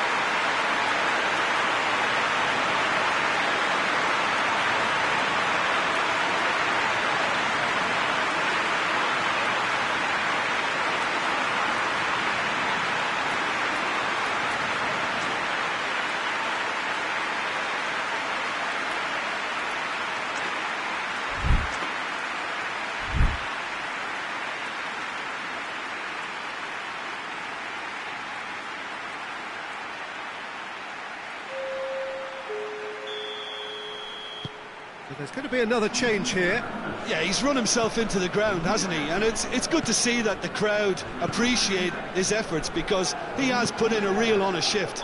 But there's going to be another change here. Yeah, he's run himself into the ground, hasn't he? And it's good to see that the crowd appreciate his efforts, because he has put in a real honest shift.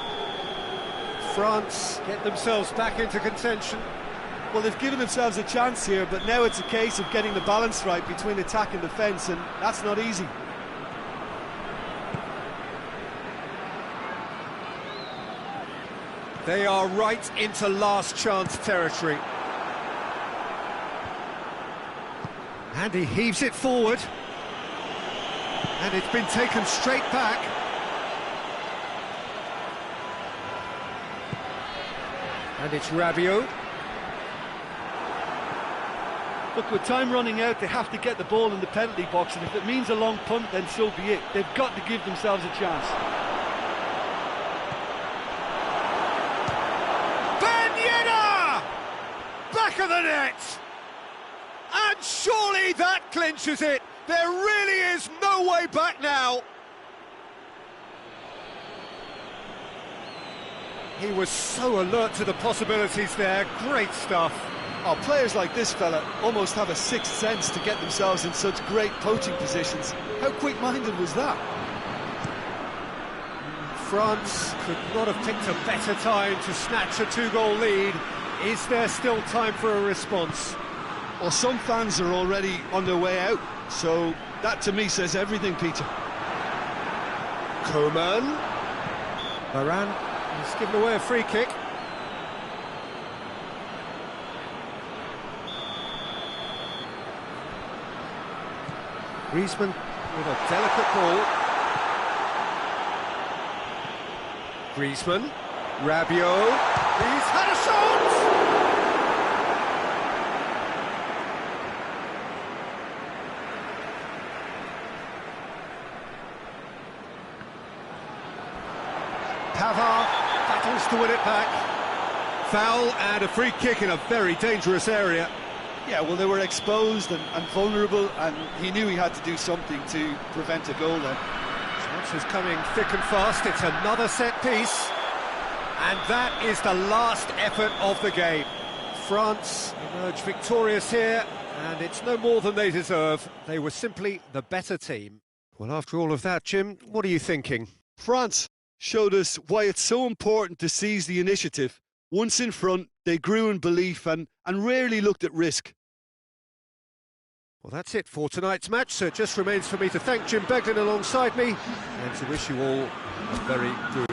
France get themselves back into contention. Well, they've given themselves a chance here, but now it's a case of getting the balance right between attack and defence, and that's not easy. They are right into last chance territory. And he heaves it forward. And it's been taken straight back. And it's Rabiot. Look, with time running out, they have to get the ball in the penalty box, and if it means a long punt, then so be it. They've got to give themselves a chance. Back of the net! And surely that clinches it! There really is no way back now! He was so alert to the possibilities there, great stuff. Oh, players like this fella almost have a sixth sense to get themselves in such great poaching positions. How quick-minded was that? France could not have picked a better time to snatch a two-goal lead. Is there still time for a response? Well, some fans are already on their way out, so that to me says everything, Peter. Coman. Varane has given away a free kick. Griezmann with a delicate ball. Griezmann. Rabiot. He's had a shot! Pavard battles to win it back. Foul and a free kick in a very dangerous area. Yeah, well, they were exposed and vulnerable, and he knew he had to do something to prevent a goal then. Chances coming thick and fast. It's another set piece. And that is the last effort of the game. France emerge victorious here, and it's no more than they deserve. They were simply the better team. Well, after all of that, Jim, what are you thinking? France showed us why it's so important to seize the initiative. Once in front, they grew in belief and rarely looked at risk. Well, that's it for tonight's match, so it just remains for me to thank Jim Beglin alongside me and to wish you all a very good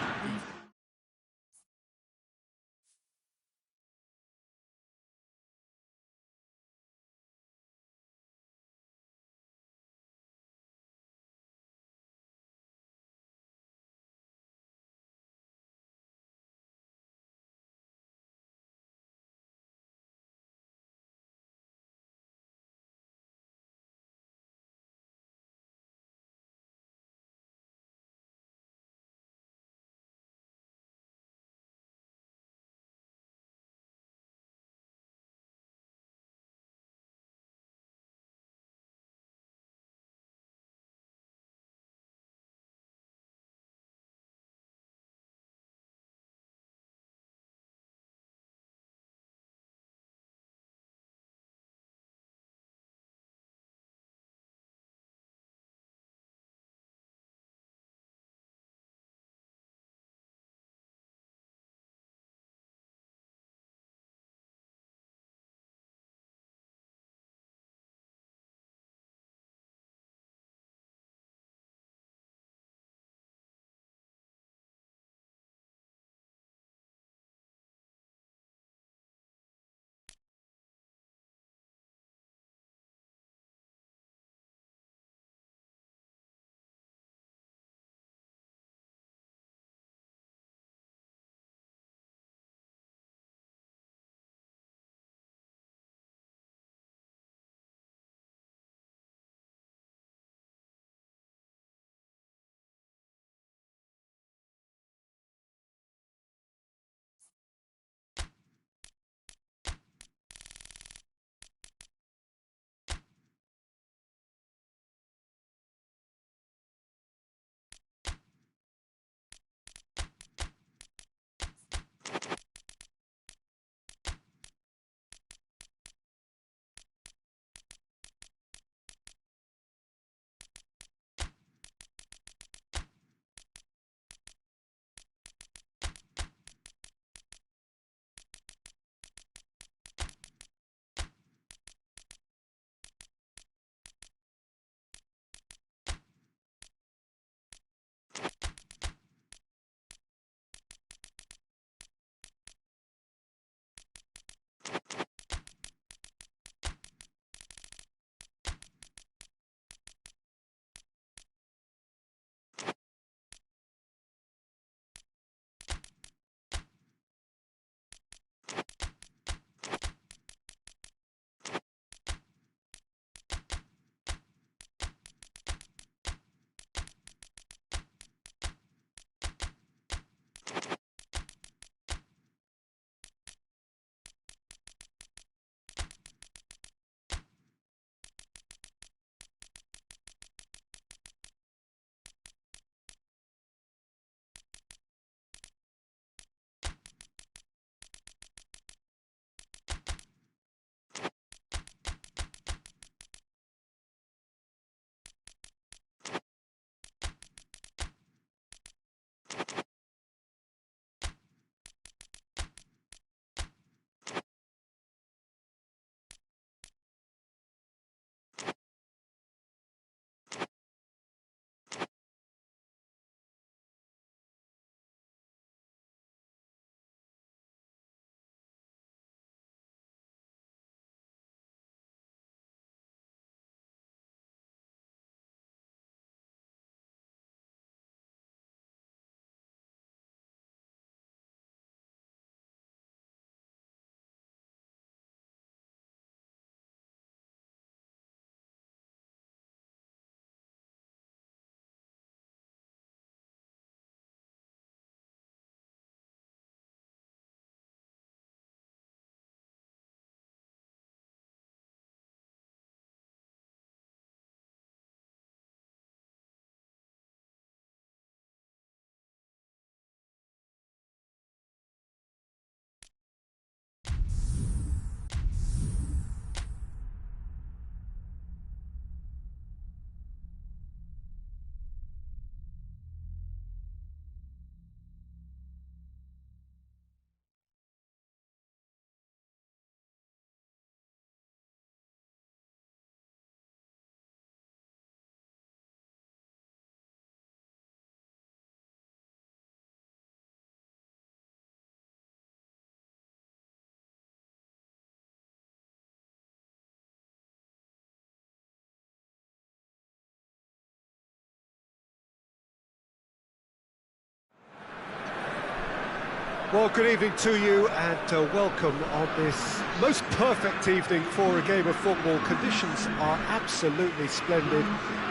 Well, good evening to you and welcome on this most perfect evening for a game of football. Conditions are absolutely splendid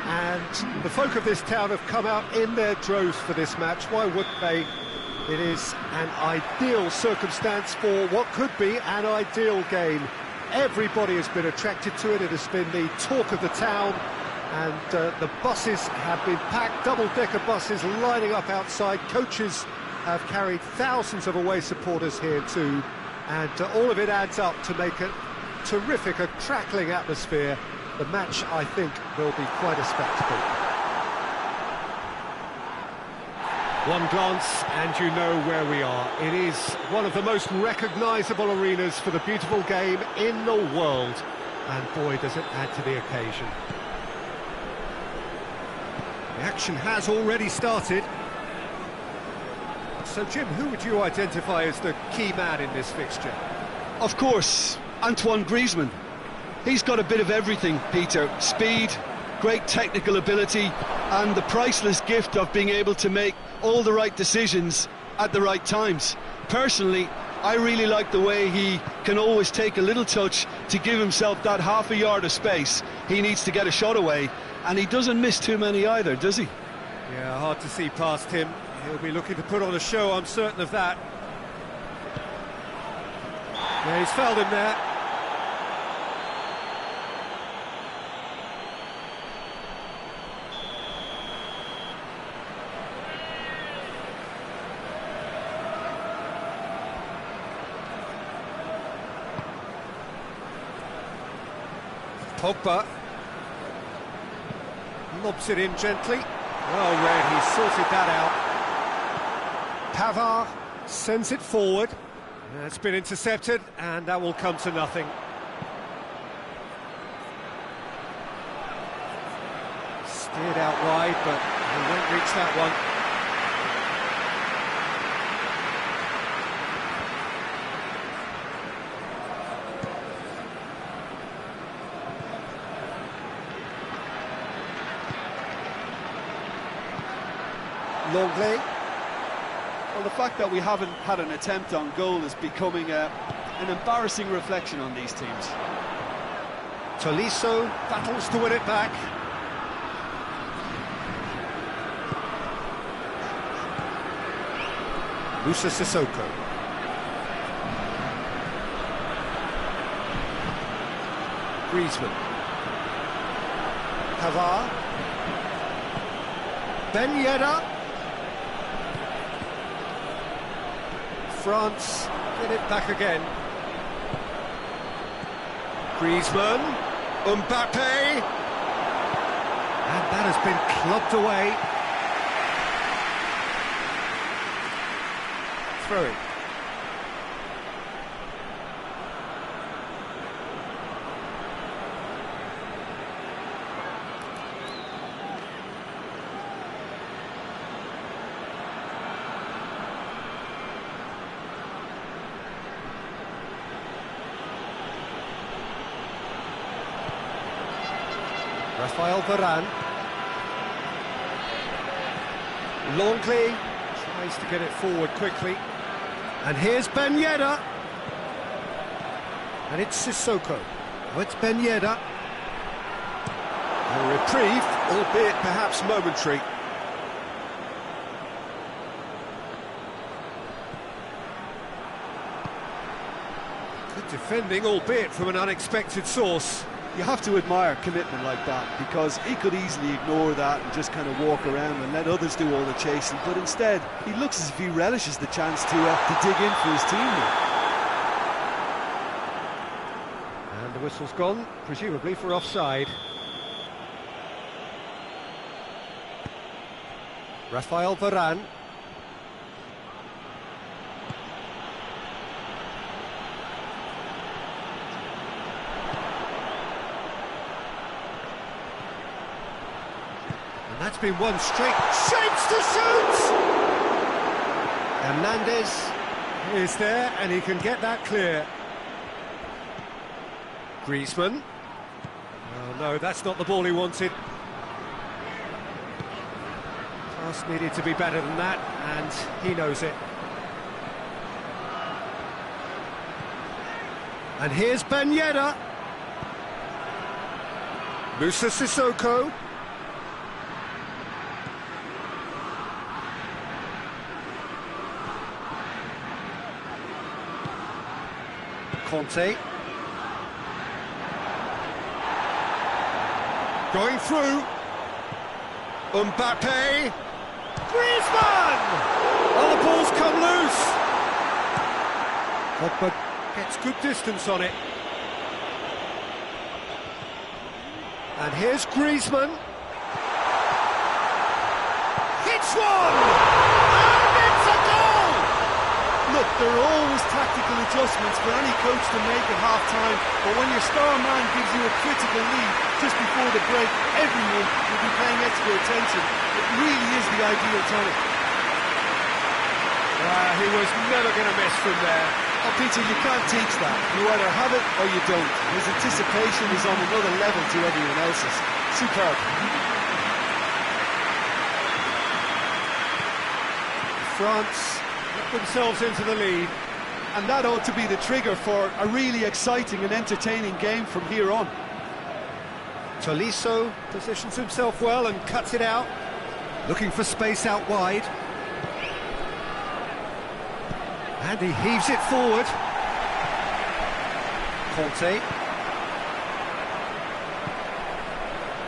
and the folk of this town have come out in their droves for this match. Why wouldn't they? It is an ideal circumstance for what could be an ideal game. Everybody has been attracted to it. It has been the talk of the town and the buses have been packed, double-decker buses lining up outside. Coaches have carried thousands of away supporters here too, and all of it adds up to make a terrific, a crackling atmosphere. The match, I think, will be quite a spectacle. One glance and you know where we are. It is one of the most recognisable arenas for the beautiful game in the world, and boy does it add to the occasion. The action has already started. So, Jim, who would you identify as the key man in this fixture? Of course, Antoine Griezmann. He's got a bit of everything, Peter. Speed, great technical ability, and the priceless gift of being able to make all the right decisions at the right times. Personally, I really like the way he can always take a little touch to give himself that half a yard of space he needs to get a shot away, and he doesn't miss too many either, does he? Yeah, hard to see past him. He'll be looking to put on a show, I'm certain of that. Yeah, he's fouled him there. Pogba lobs it in gently. Well read, he sorted that out. Pavard sends it forward. It's been intercepted, and that will come to nothing. Steered out wide, but he won't reach that one. Longley. Well, the fact that we haven't had an attempt on goal is becoming an embarrassing reflection on these teams. Tolisso battles to win it back. Musa Sissoko. Griezmann. Pavard. Ben Yedder. France get it back again. Griezmann, Mbappe, and that has been clubbed away. Throw-in. Rafael Varane. Longley tries to get it forward quickly. And here's Ben Yedder. And it's Sissoko. Oh, it's Ben Yedder. A reprieve, albeit perhaps momentary. Good defending, albeit from an unexpected source. You have to admire commitment like that, because he could easily ignore that and just kind of walk around and let others do all the chasing, but instead he looks as if he relishes the chance to dig in for his team now. And the whistle's gone, presumably for offside. Rafael Varane. That's been one straight, shapes to shoot! Hernandez is there, and he can get that clear. Griezmann. Oh no, that's not the ball he wanted. Pass needed to be better than that, and he knows it. And here's Ben Yedder. Musa Sissoko. Conte. Going through. Mbappe. Griezmann! Oh, the ball's come loose. Pogba gets good distance on it. And here's Griezmann. Hits one! And it's a goal! Look, there are always tactical adjustments for any coach to make at half-time, but when your star man gives you a critical lead just before the break, everyone will be paying extra attention. It really is the ideal tonic. He was never going to miss from there. Oh, Peter, you can't teach that. You either have it or you don't. His anticipation is on another level to everyone else's. Superb. France get themselves into the lead. And that ought to be the trigger for a really exciting and entertaining game from here on. Tolisso positions himself well and cuts it out. Looking for space out wide. And he heaves it forward. Conte.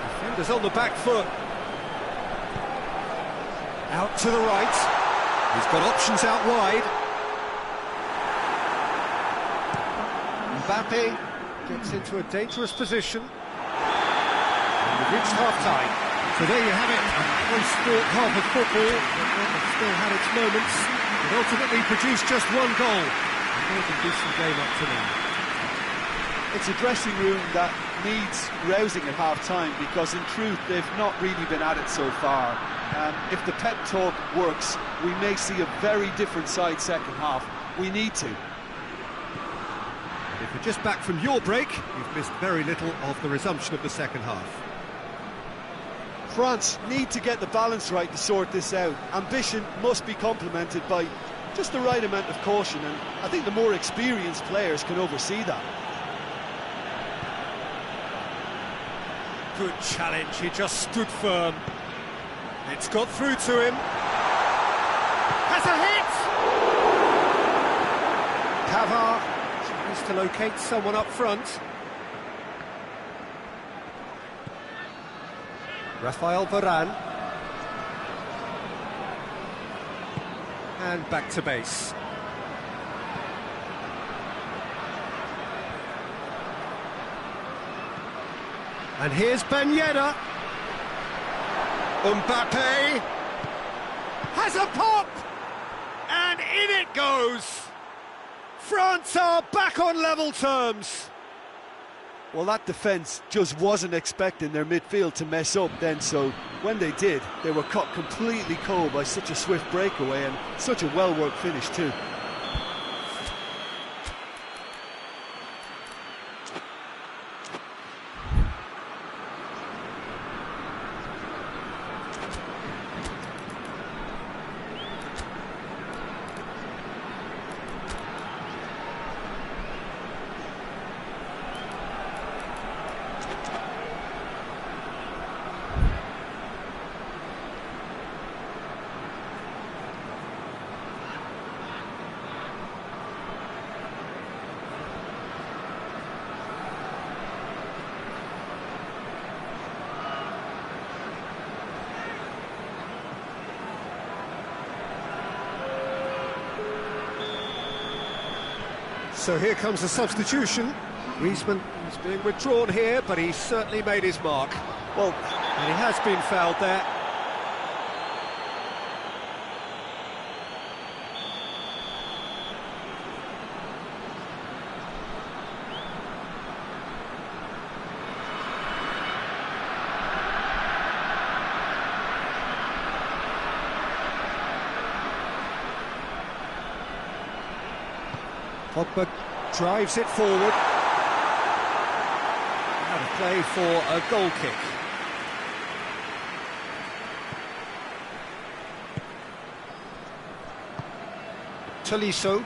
Defenders on the back foot. Out to the right. He's got options out wide. Mbappe gets into a dangerous position. And we've reached half-time. So there you have it. One sport half of football, but still had its moments. It ultimately produced just one goal. A more than decent game up to now. It's a dressing room that needs rousing at half-time because in truth they've not really been at it so far. If the pep talk works, we may see a very different side second half. We need to. If you're just back from your break, you've missed very little of the resumption of the second half. France need to get the balance right to sort this out. Ambition must be complemented by just the right amount of caution, and I think the more experienced players can oversee that. Good challenge, he just stood firm. It's got through to him. Has a hit! Pavard tries to locate someone up front. Rafael Varane. And back to base. And here's Ben Yedder. Mbappe has a pop! And in it goes! France are back on level terms. Well, that defence just wasn't expecting their midfield to mess up then, so when they did, they were caught completely cold by such a swift breakaway and such a well-worked finish too. So here comes the substitution. Griezmann is being withdrawn here, but he's certainly made his mark. Well, and he has been fouled there. Pogba drives it forward. Out of play for a goal kick. Tolisso.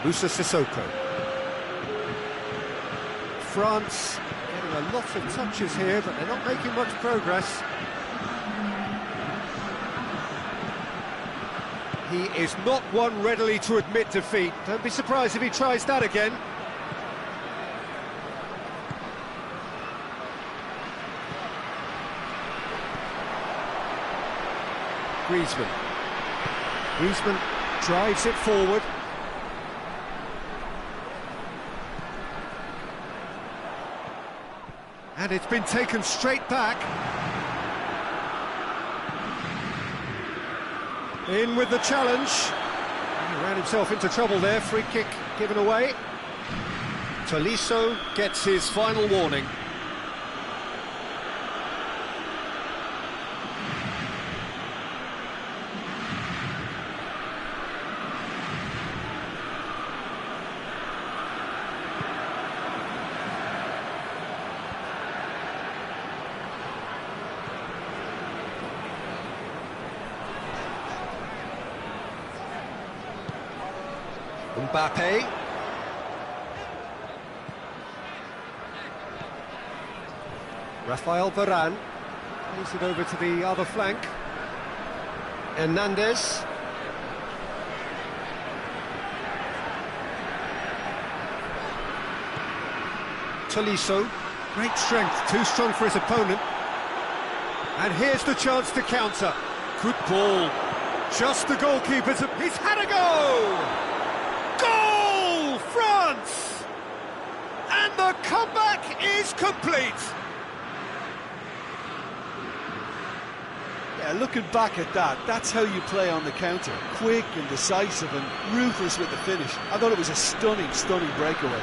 Musa Sissoko. France getting a lot of touches here, but they're not making much progress. He is not one readily to admit defeat. Don't be surprised if he tries that again. Griezmann drives it forward. And it's been taken straight back. In with the challenge. He ran himself into trouble there. Free kick given away. Tolisso gets his final warning. Mbappe. Rafael Varane. Plays it over to the other flank. Hernandez. Tolisso. Great strength, too strong for his opponent. And here's the chance to counter. Good ball. Just the goalkeeper's... He's had a go! Goal! France! And the comeback is complete! Yeah, looking back at that, that's how you play on the counter. Quick and decisive and ruthless with the finish. I thought it was a stunning, stunning breakaway.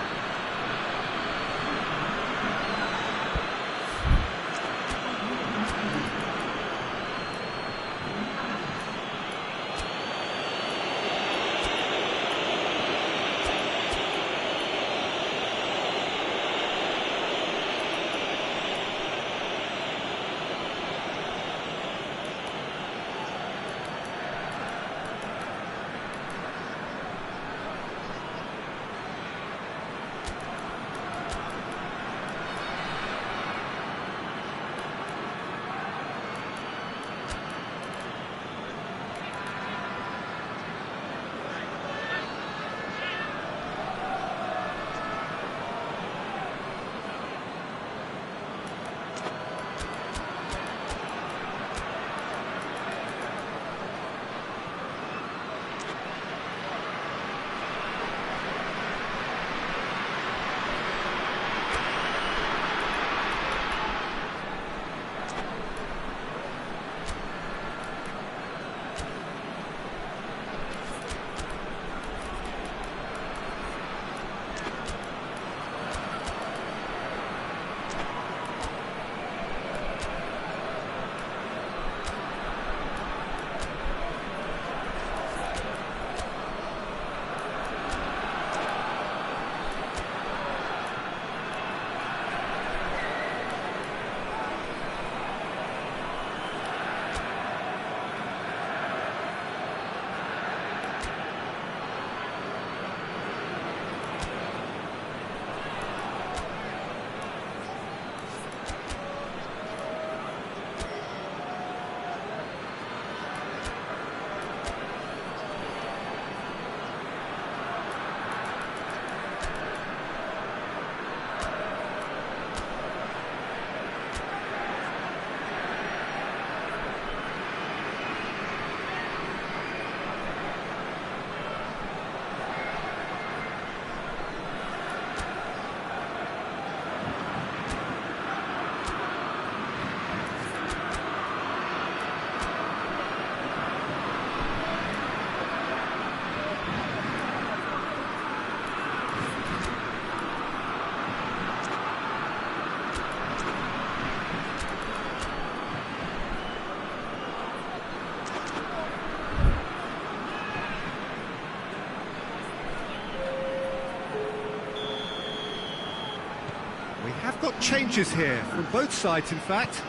We have got changes here, from both sides in fact.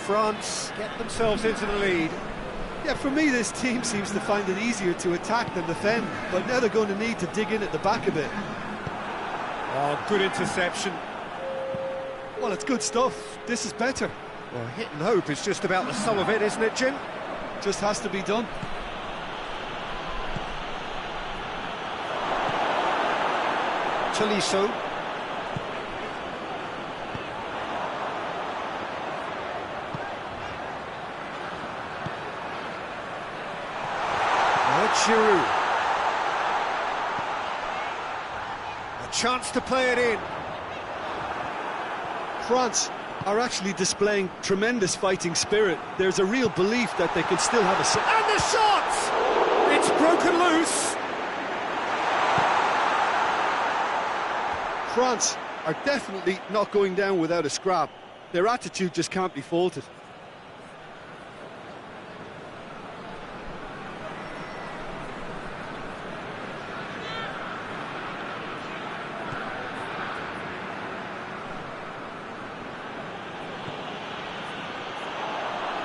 France get themselves into the lead. Yeah, for me, this team seems to find it easier to attack than defend, but now they're going to need to dig in at the back a bit. Oh, good interception. Well, it's good stuff. This is better. Well, hit and hope is just about the sum of it, isn't it, Jim? Just has to be done. Tolisso. Chivu. A chance to play it in. France are actually displaying tremendous fighting spirit. There's a real belief that they can still have a... And the shot! It's broken loose. France are definitely not going down without a scrap. Their attitude just can't be faulted.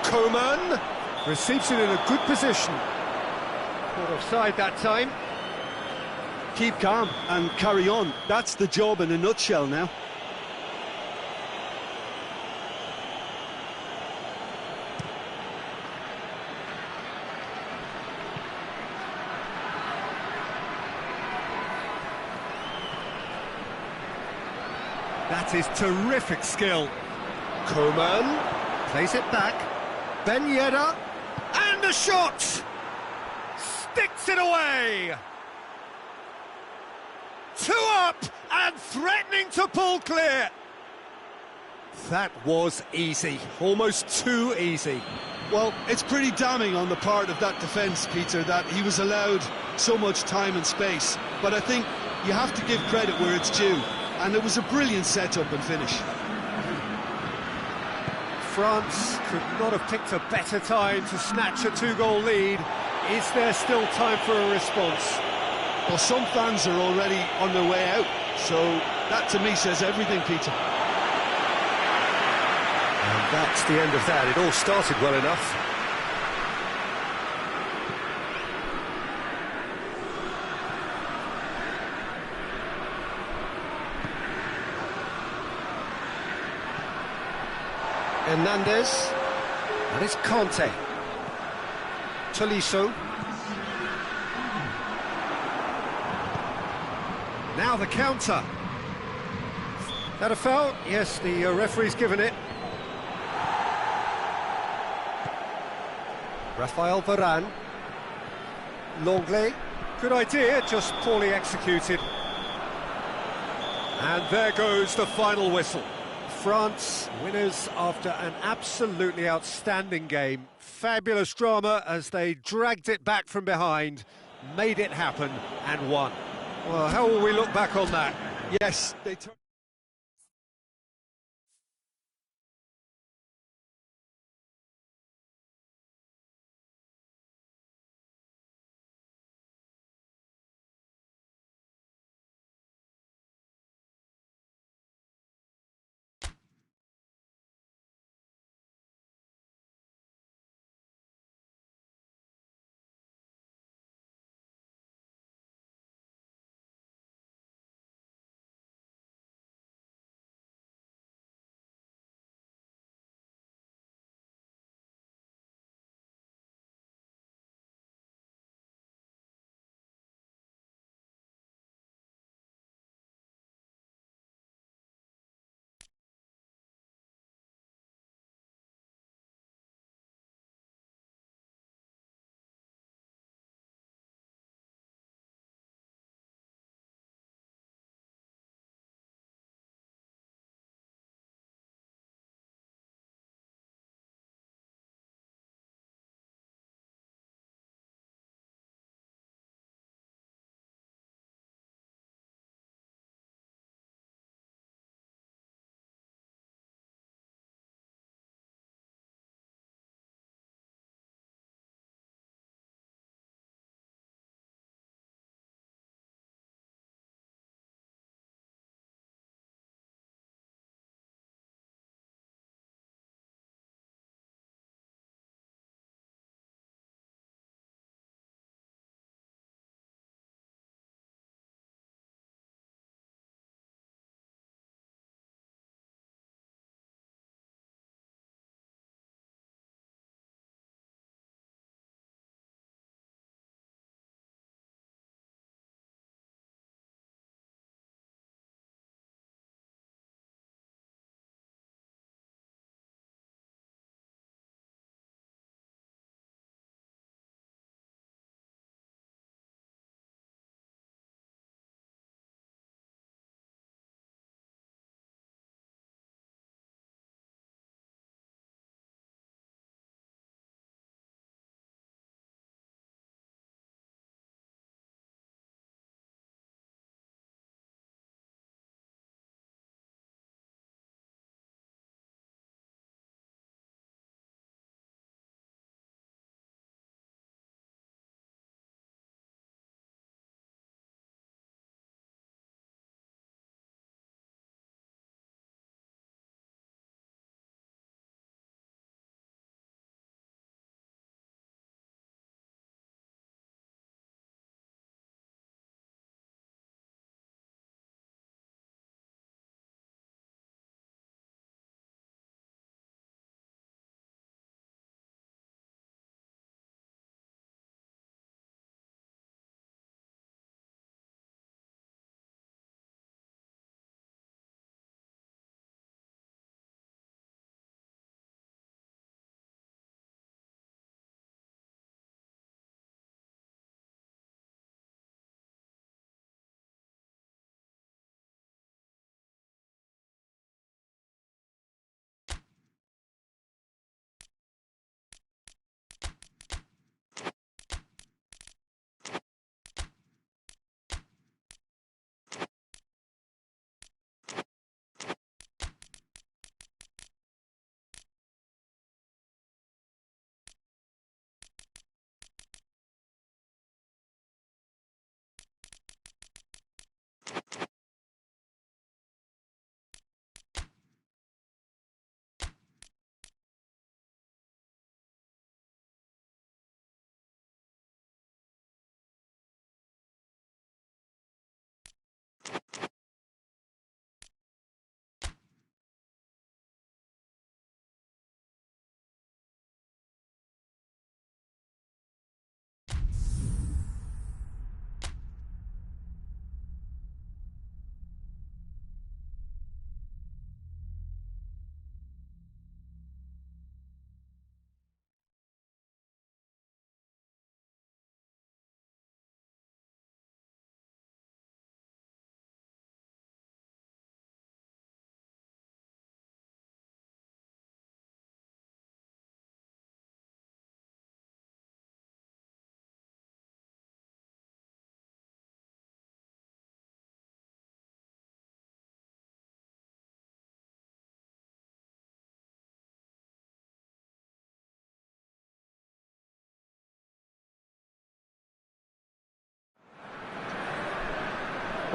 Coman receives it in a good position. Caught offside that time. Keep calm and carry on. That's the job in a nutshell now. That is terrific skill. Coman plays it back. Ben Yedder, and a shot! Sticks it away! 2 up, and threatening to pull clear. That was easy, almost too easy. Well, it's pretty damning on the part of that defence, Peter, that he was allowed so much time and space. But I think you have to give credit where it's due, and it was a brilliant setup and finish. France could not have picked a better time to snatch a 2-goal lead. Is there still time for a response? Well, some fans are already on their way out, so that to me says everything, Peter. And that's the end of that. It all started well enough. Hernandez, and it's Conte. Tolisso. Now the counter. That a foul? Yes, the referee's given it. Raphael Varane. Longley. Good idea, just poorly executed. And there goes the final whistle. France winners after an absolutely outstanding game. Fabulous drama as they dragged it back from behind, made it happen and won. Well, how will we look back on that? Yes, they took...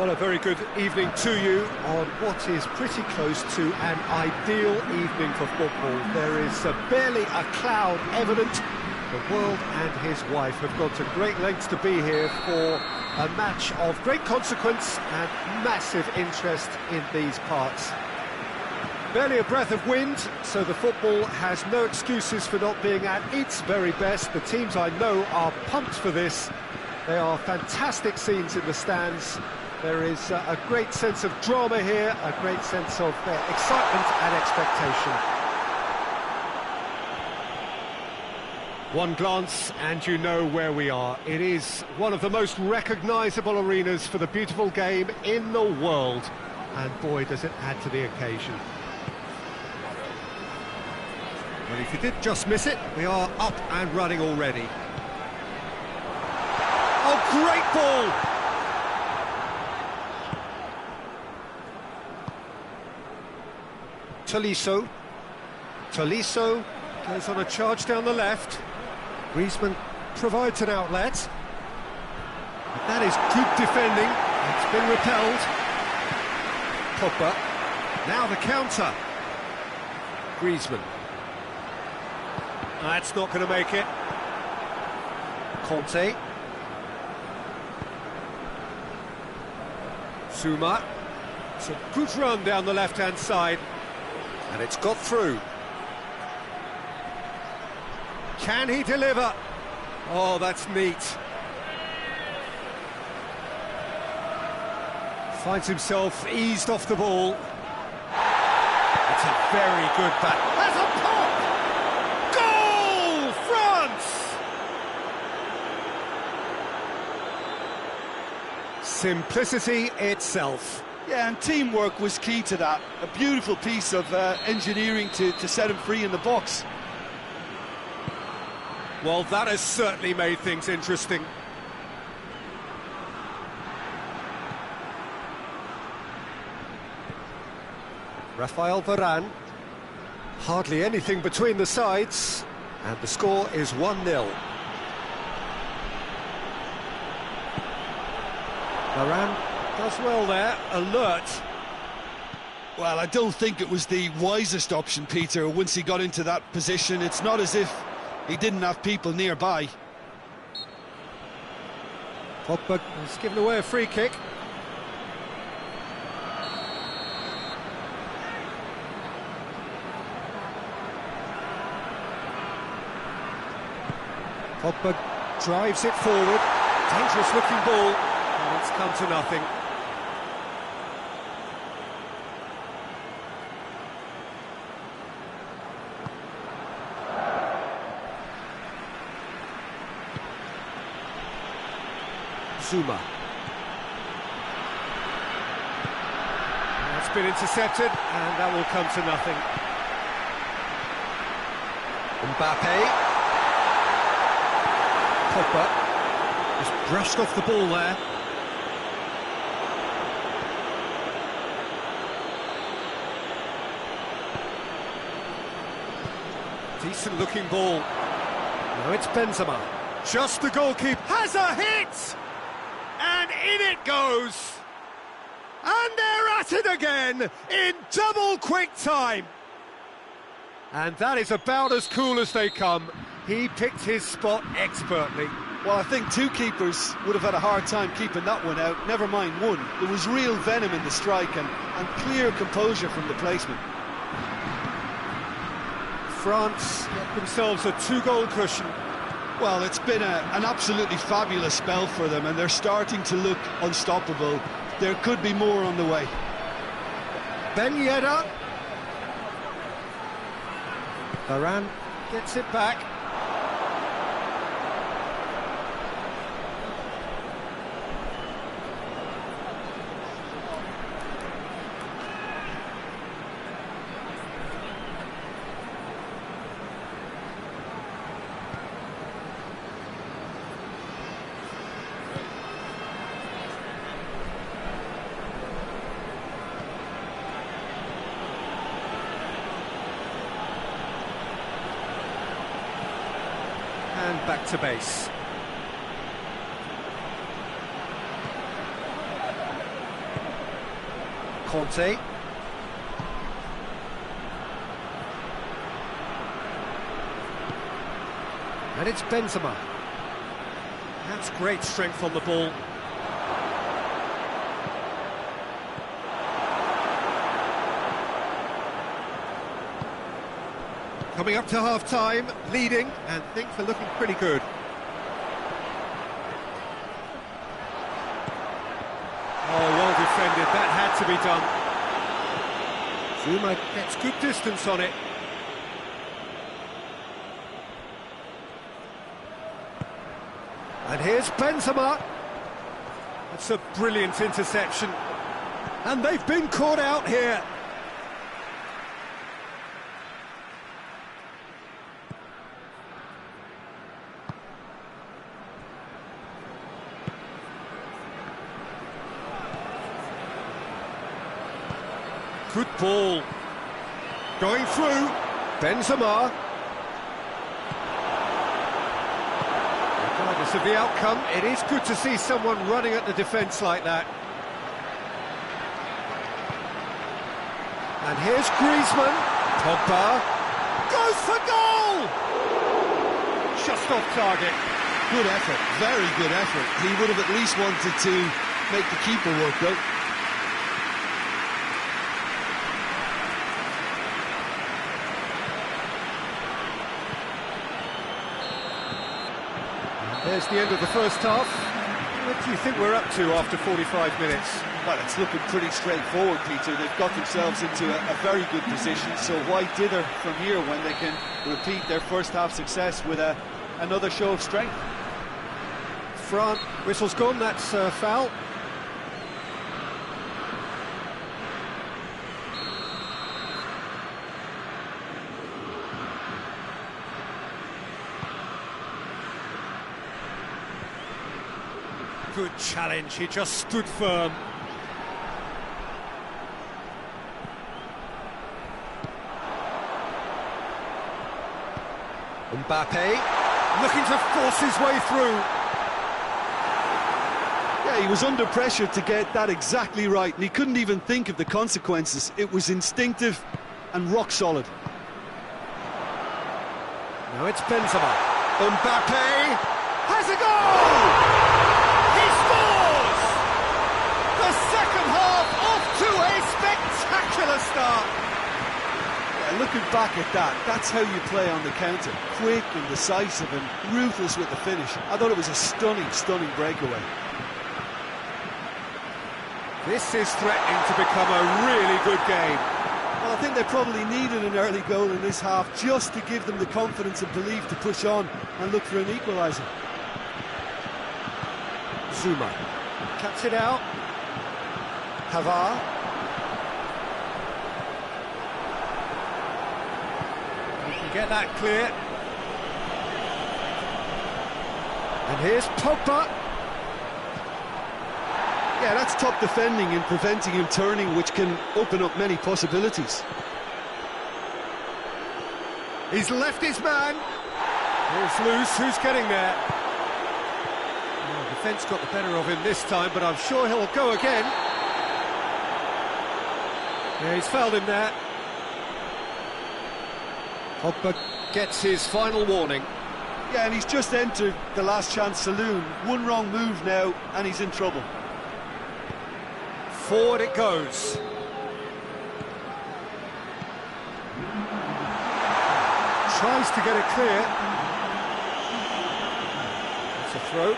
Well, a very good evening to you on what is pretty close to an ideal evening for football. There is barely a cloud evident. The world and his wife have gone to great lengths to be here for a match of great consequence and massive interest in these parts. Barely a breath of wind, so the football has no excuses for not being at its very best. The teams I know are pumped for this. They are fantastic scenes in the stands. There is a great sense of drama here, a great sense of excitement and expectation. One glance and you know where we are. It is one of the most recognisable arenas for the beautiful game in the world. And boy, does it add to the occasion. Well, if you did just miss it, we are up and running already. Oh, great ball! Tolisso goes on a charge down the left. Griezmann provides an outlet. But that is good defending. It's been repelled. Pogba. Now the counter. Griezmann. That's not going to make it. Conte. Zuma. It's a good run down the left-hand side. And it's got through. Can he deliver? Oh, that's neat. Finds himself eased off the ball. It's a very good back. That's a pop! Goal! France! Simplicity itself. Yeah, and teamwork was key to that. A beautiful piece of engineering to set him free in the box. Well, that has certainly made things interesting. Rafael Varane. Hardly anything between the sides, and the score is 1-0. Varane does well there, alert. Well, I don't think it was the wisest option, Peter, once he got into that position. It's not as if he didn't have people nearby. Pogba has given away a free kick. Pogba drives it forward. Dangerous looking ball, and it's come to nothing. Zuma. That's been intercepted, and that will come to nothing. Mbappe. Pogba just brushed off the ball there. Decent looking ball. Now it's Benzema. Just the goalkeeper has a hit! And in it goes! And they're at it again in double quick time! And that is about as cool as they come. He picked his spot expertly. Well, I think two keepers would have had a hard time keeping that one out, never mind one. There was real venom in the strike and clear composure from the placement. France get themselves a two-goal cushion. Well, it's been an absolutely fabulous spell for them, and they're starting to look unstoppable. There could be more on the way. Ben Yedder. Varane gets it back. And back to base. Conte. And it's Benzema. That's great strength on the ball. Coming up to half-time, leading, and things are looking pretty good. Oh, well defended, that had to be done. Zuma gets good distance on it. And here's Benzema. That's a brilliant interception. And they've been caught out here. Good ball. Going through. Benzema. Regardless of the outcome, it is good to see someone running at the defence like that. And here's Griezmann. Pogba. Goes for goal! Just off target. Good effort, very good effort. He would have at least wanted to make the keeper work, though. There's the end of the first half. What do you think we're up to after 45 minutes? Well, it's looking pretty straightforward, Peter. They've got themselves into a very good position, so why dither from here when they can repeat their first half success with another show of strength? France, whistle's gone, that's a foul. Good challenge, he just stood firm. Mbappe, looking to force his way through. Yeah, he was under pressure to get that exactly right, and he couldn't even think of the consequences. It was instinctive and rock solid. Now it's Benzema. Mbappe has a goal! He scores! The second half off to a spectacular start. Yeah, looking back at that, that's how you play on the counter. Quick and decisive and ruthless with the finish. I thought it was a stunning, stunning breakaway. This is threatening to become a really good game. Well, I think they probably needed an early goal in this half just to give them the confidence and belief to push on and look for an equaliser. Zuma cuts it out. Pavard. He can get that clear. And here's Pogba. Yeah, that's top defending and preventing him turning, which can open up many possibilities. He's left his man. Ball's loose, who's getting there? Well, defence got the better of him this time, but I'm sure he'll go again. Yeah, he's fouled him there. Pogba gets his final warning. Yeah, and he's just entered the last chance saloon. One wrong move now, and he's in trouble. Forward it goes. Tries to get it clear. It's a throw.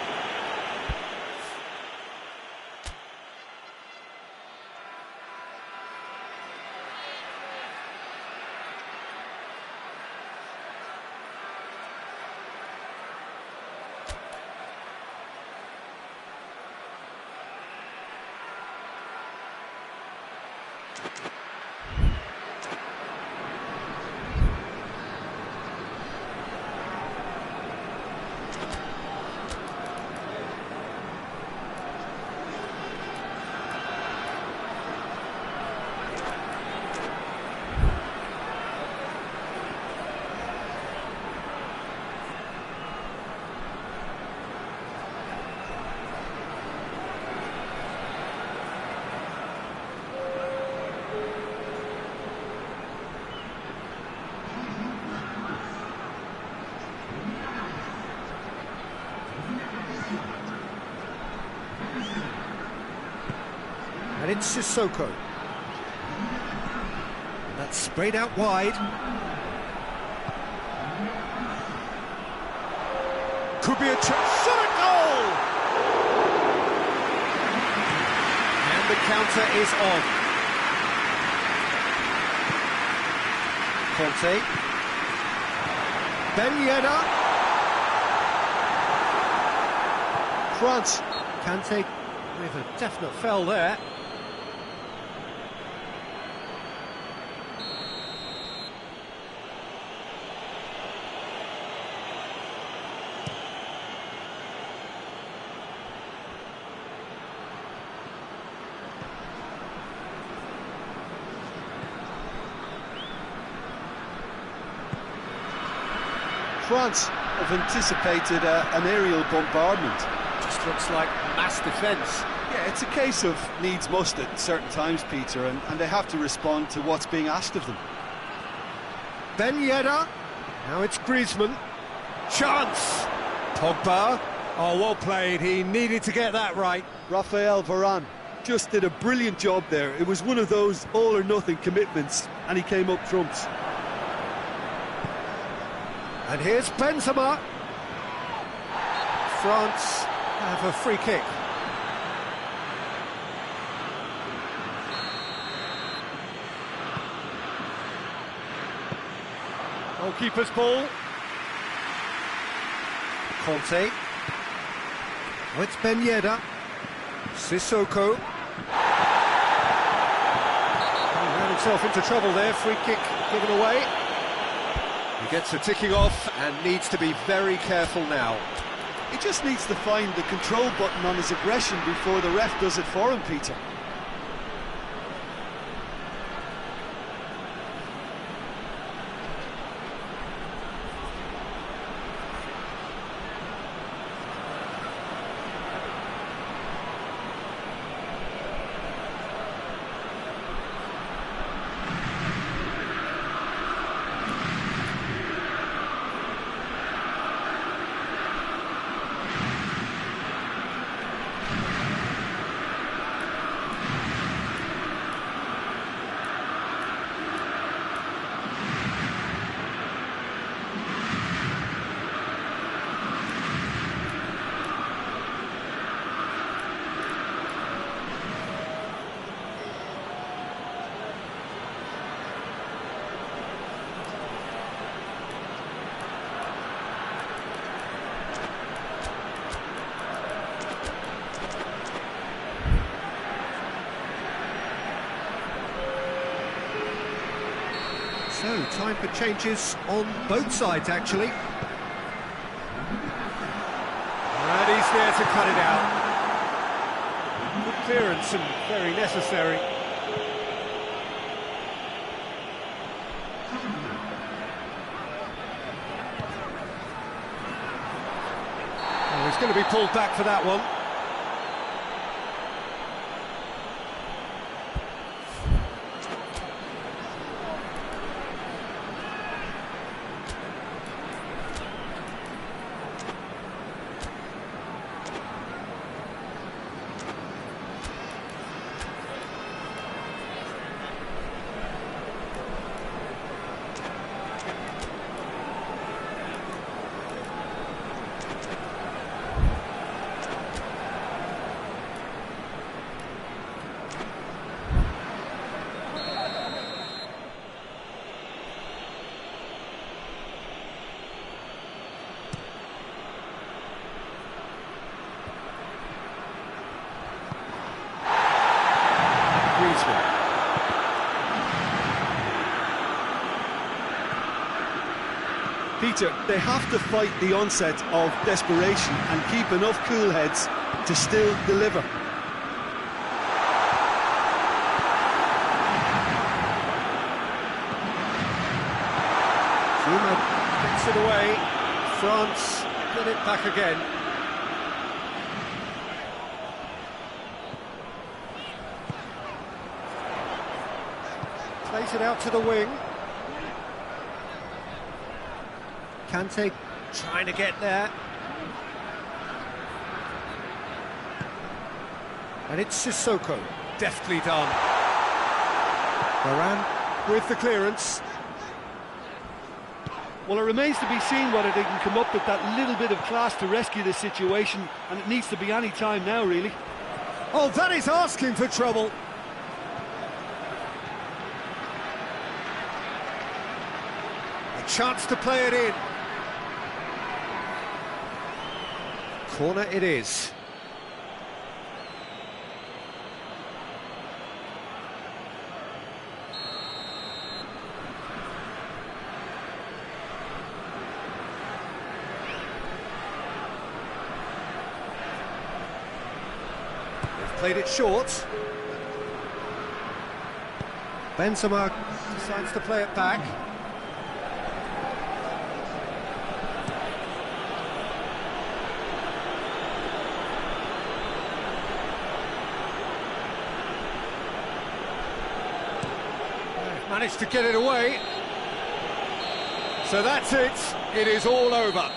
it's Sissoko. That's sprayed out wide. Could be a chance. Shot a goal! And the counter is on. Conte. Ben Yedder. France. Kante with a definite foul there. France have anticipated an aerial bombardment. Just looks like mass defence. Yeah, it's a case of needs must at certain times, Peter, and they have to respond to what's being asked of them. Ben Yedder. Now it's Griezmann. Chance! Pogba. Oh, well played. He needed to get that right. Raphael Varane just did a brilliant job there. It was one of those all-or-nothing commitments, and he came up trumps. And here's Benzema. France have a free kick. Goalkeeper's ball. Conte. Oh, it's Ben Yedder. Sissoko. He ran himself into trouble there. Free kick given away. He gets a ticking off and needs to be very careful now. He just needs to find the control button on his aggression before the ref does it for him, Peter. So, time for changes on both sides, actually. And he's there to cut it out. Good clearance and very necessary. Oh, he's going to be pulled back for that one. Peter, they have to fight the onset of desperation and keep enough cool heads to still deliver. Zuma gets it away. France get it back again. Plays it out to the wing. Kante trying to get there. And it's Sissoko. Deftly done. Varane with the clearance. Well, it remains to be seen whether they can come up with that little bit of class to rescue the situation, and it needs to be any time now, really. Oh, that is asking for trouble. A chance to play it in. Corner it is. Played it short. Benzema decides to play it back. They've managed to get it away. So that's it. It is all over.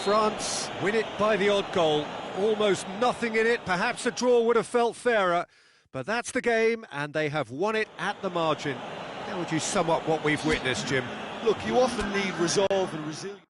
France win it by the odd goal. Almost nothing in it. Perhaps a draw would have felt fairer, but that's the game, and they have won it at the margin. How would you sum up what we've witnessed, Jim? Look, you often need resolve and resilience.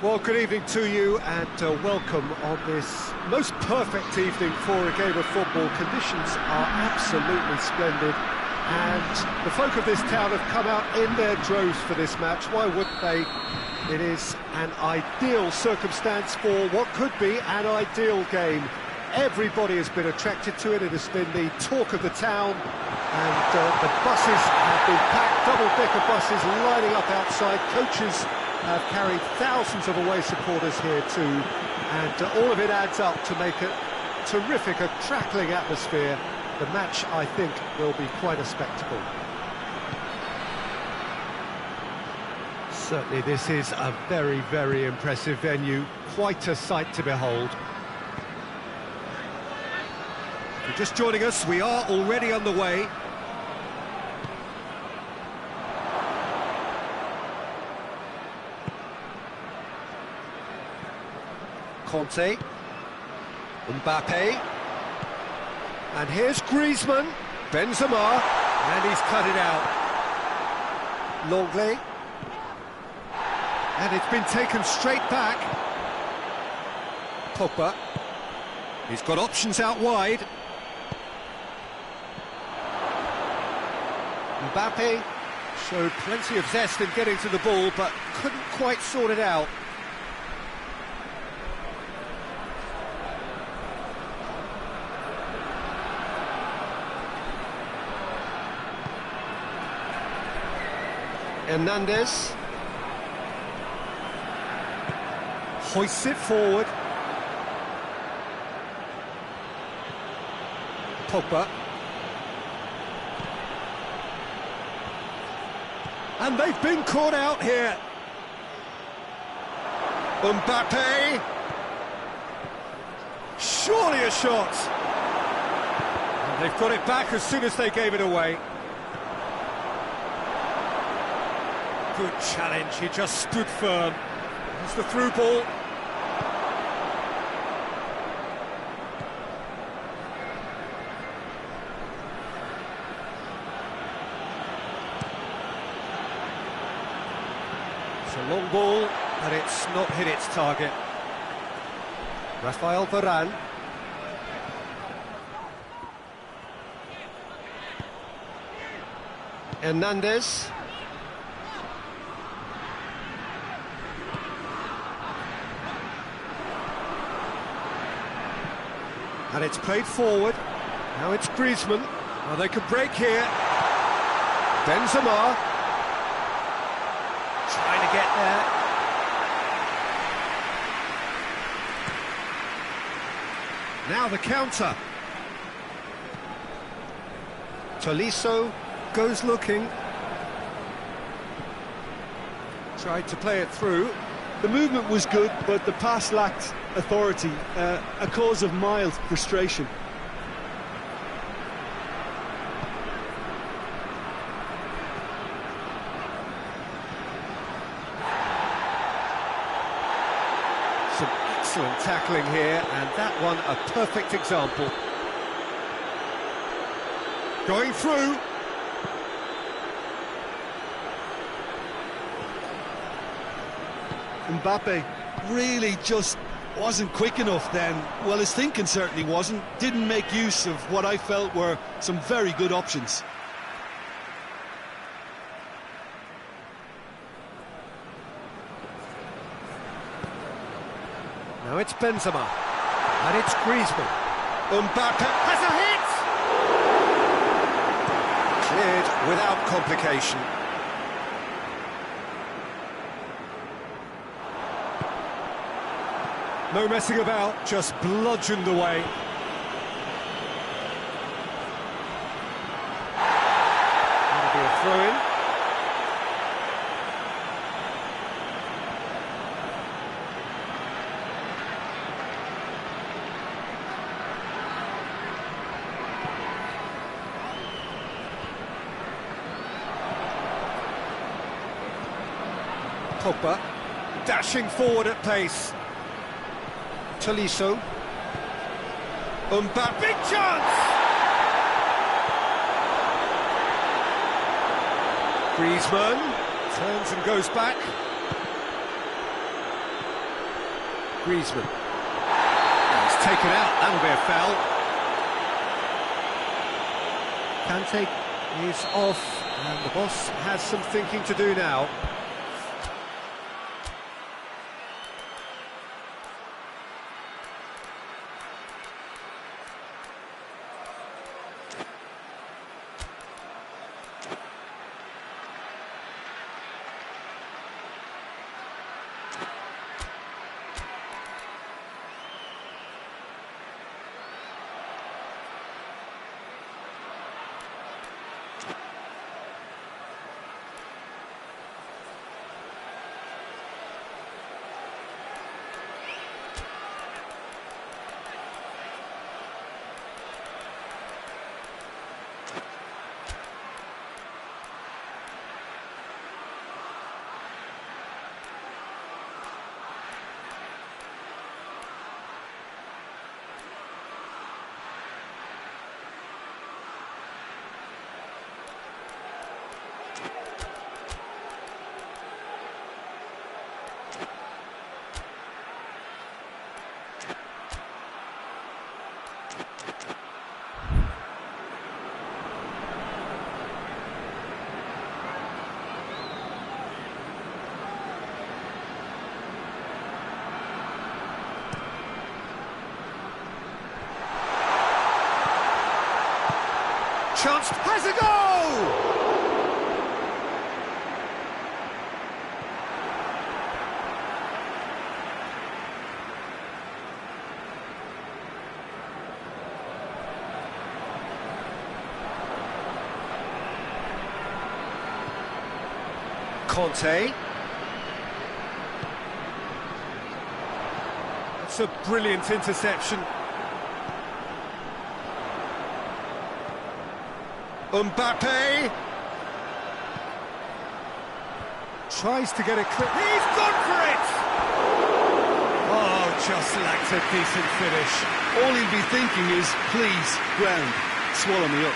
Well, good evening to you and welcome on this most perfect evening for a game of football. Conditions are absolutely splendid and the folk of this town have come out in their droves for this match. Why wouldn't they? It is an ideal circumstance for what could be an ideal game. Everybody has been attracted to it. It has been the talk of the town and the buses have been packed, double-decker buses lining up outside. Coaches have carried thousands of away supporters here too, and all of it adds up to make a terrific, a crackling atmosphere. The match, I think, will be quite a spectacle. Certainly this is a very, very impressive venue, quite a sight to behold. If you're just joining us, we are already underway. Conte, Mbappe, and here's Griezmann, Benzema, and he's cut it out. Longley, and it's been taken straight back. Pogba, he's got options out wide. Mbappe showed plenty of zest in getting to the ball, but couldn't quite sort it out. Hernandez hoists it forward. Pogba. And they've been caught out here. Mbappe. Surely a shot. And they've got it back as soon as they gave it away. Good challenge, he just stood firm. It's the through ball. It's a long ball, but it's not hit its target. Rafael Varane. Hernandez. And it's played forward. Now it's Griezmann. Well, they could break here. Benzema. Trying to get there. Now the counter. Tolisso goes looking. Tried to play it through. The movement was good, but the pass lacked authority, a cause of mild frustration. Some excellent tackling here, and that one a perfect example. Going through. Mbappe really just wasn't quick enough then. Well, his thinking certainly wasn't. Didn't make use of what I felt were some very good options. Now it's Benzema. And it's Griezmann. Mbappe has a hit! Cleared without complication. No messing about, just bludgeoned away. That'll be a throw-in. Pogba, dashing forward at pace. Tolisso. Mbappe, big chance! Griezmann turns and goes back. Griezmann. He's taken out, that'll be a foul. Kante is off, and the boss has some thinking to do now. Chance, has a goal! Conte. That's a brilliant interception. Mbappe tries to get it clear. He's gone for it! Oh, just lacked a decent finish. All he'll be thinking is, please, ground, swallow me up.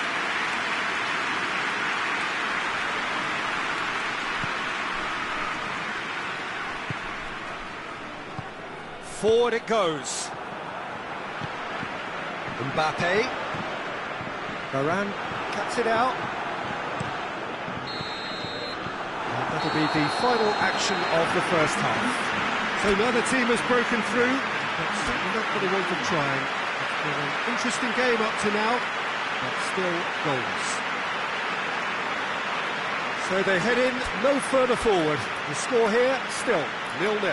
Forward it goes. Mbappe. Varane cuts it out. And that'll be the final action of the first half. So neither team has broken through, but certainly not for the want of trying. It's been an interesting game up to now, but still goals. So they head in no further forward. The score here, still 0-0.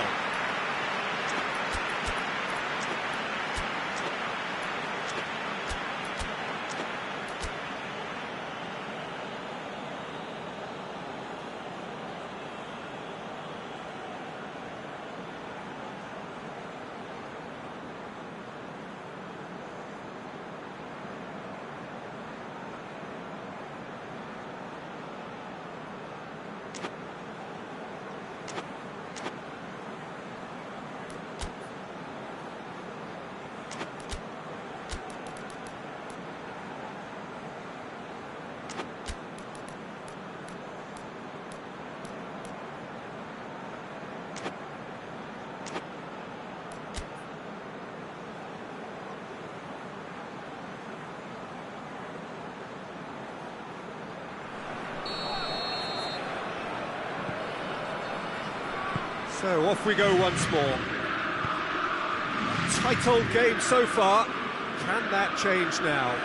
So off we go once more. Tight old game so far. Can that change now?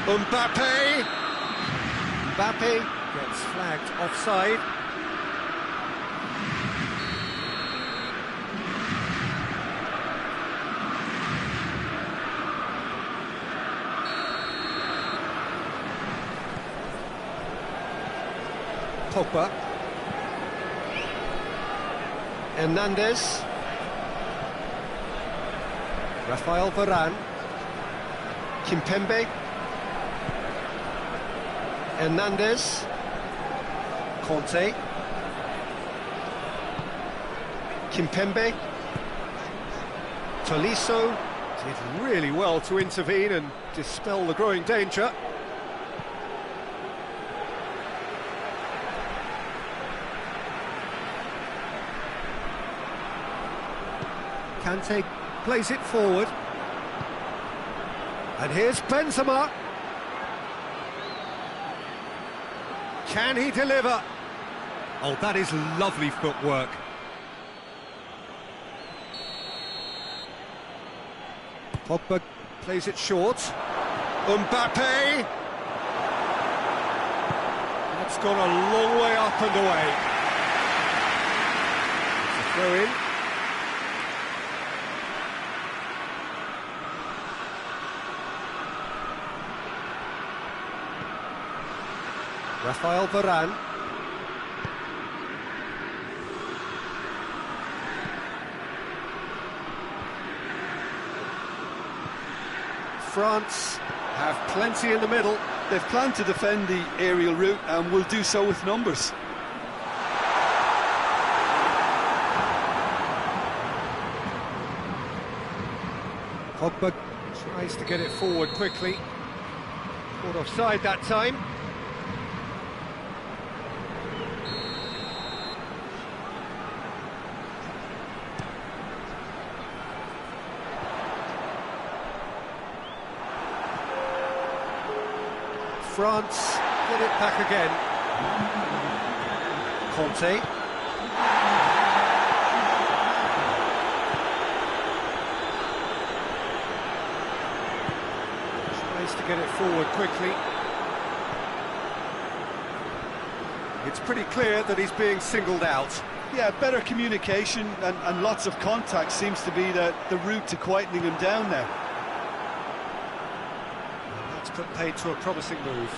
Mbappe! Mbappe gets flagged offside. Pogba. Hernandez. Rafael Varane. Kimpembe. Hernandez. Conte. Kimpembe. Tolisso did really well to intervene and dispel the growing danger. Kante plays it forward. And here's Benzema. Can he deliver? Oh, that is lovely footwork. Pogba plays it short. Mbappe! That's gone a long way up and away. It's a throw in. Rafael Varane. France have plenty in the middle. They've planned to defend the aerial route and will do so with numbers. Pogba tries to get it forward quickly. Caught offside that time. France get it back again. Conte. Tries to get it forward quickly. It's pretty clear that he's being singled out. Yeah, better communication and lots of contact seems to be the route to quietening him down now. That's put paid to a promising move.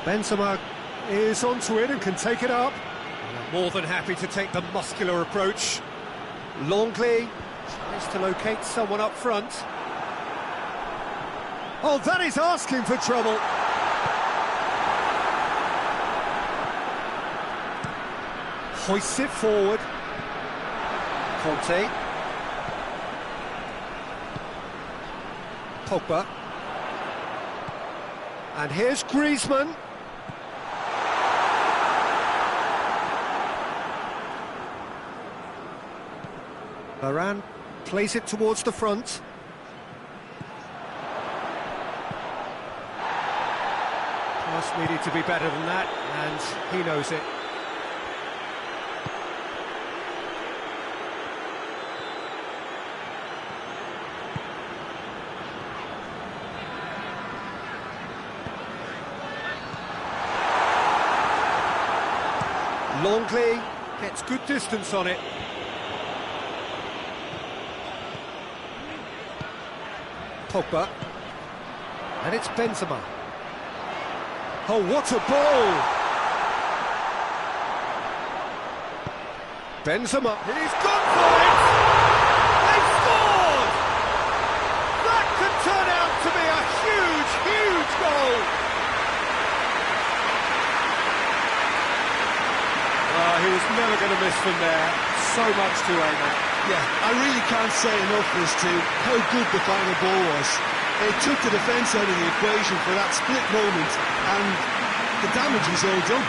Benzema is onto it and can take it up. More than happy to take the muscular approach. Longley tries to locate someone up front. Oh, that is asking for trouble. Hoists it forward. Conte. Pogba. And here's Griezmann. Varane plays it towards the front. Pass needed to be better than that, and he knows it. Longley gets good distance on it. Pogba. And it's Benzema. Oh, what a ball! Benzema. He's gone for it! They've scored! That could turn out to be a huge, huge goal! He was never going to miss from there. So much to aim at. Yeah, I really can't say enough as to how good the final ball was. It took the defence out of the equation for that split moment, and the damage was all done.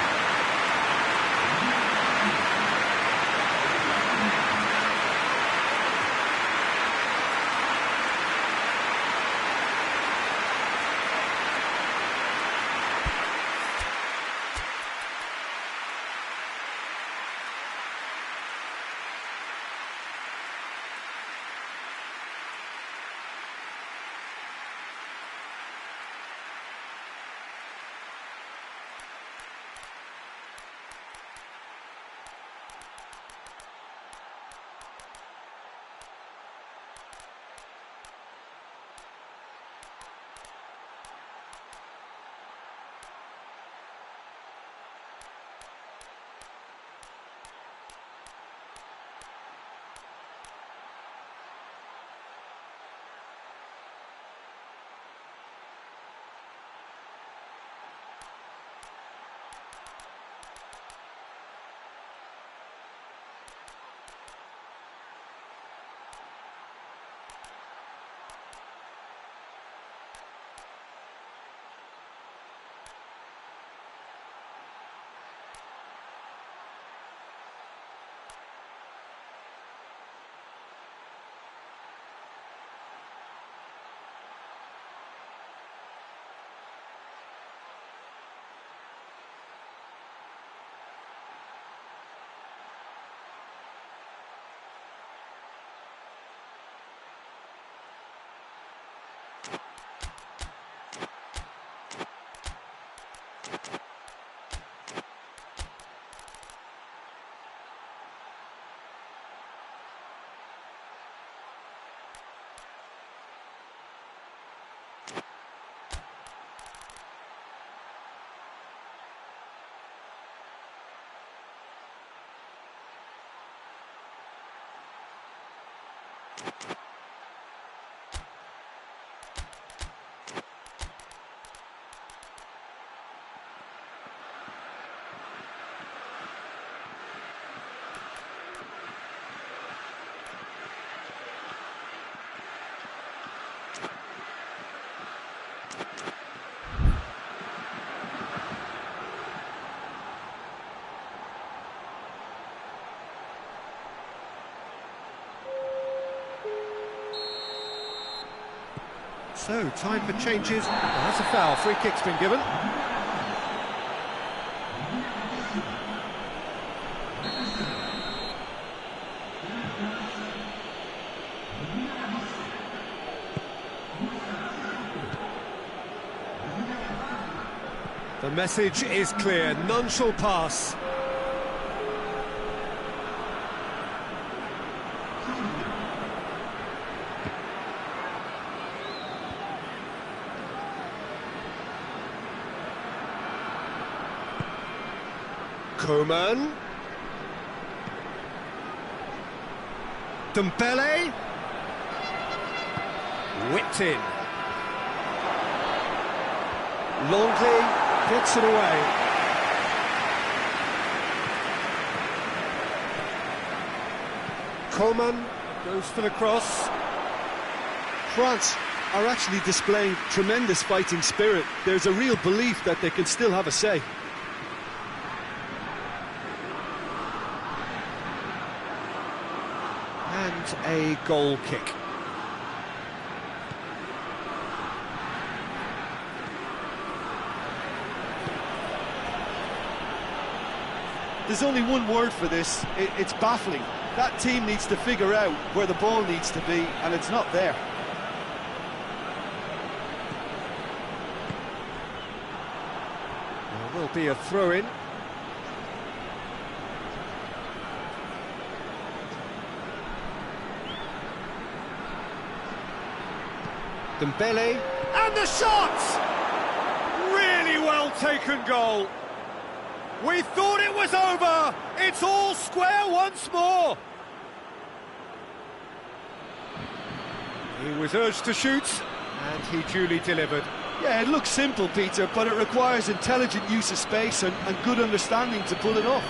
So, time for changes. That's a foul. Free kick's been given. The message is clear. None shall pass. Coman. Dembele. Whipped in. Longley gets it away. Coman goes for the cross. France are actually displaying tremendous fighting spirit. There's a real belief that they can still have a say. And a goal kick. There's only one word for this, it's baffling. That team needs to figure out where the ball needs to be, and it's not there. There will be a throw-in. Dembele, and the shot! Really well taken goal. We thought it was over. It's all square once more. He was urged to shoot, and he duly delivered. Yeah, it looks simple, Peter, but it requires intelligent use of space and good understanding to pull it off.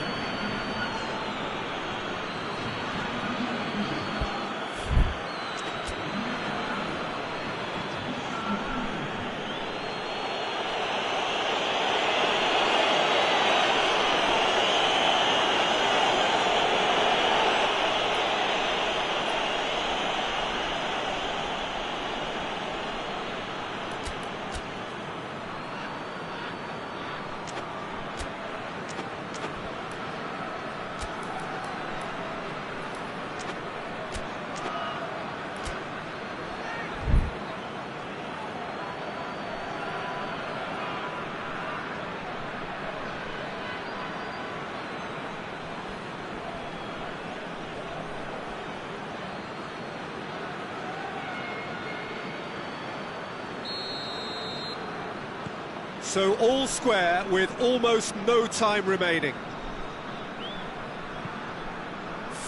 So all square with almost no time remaining.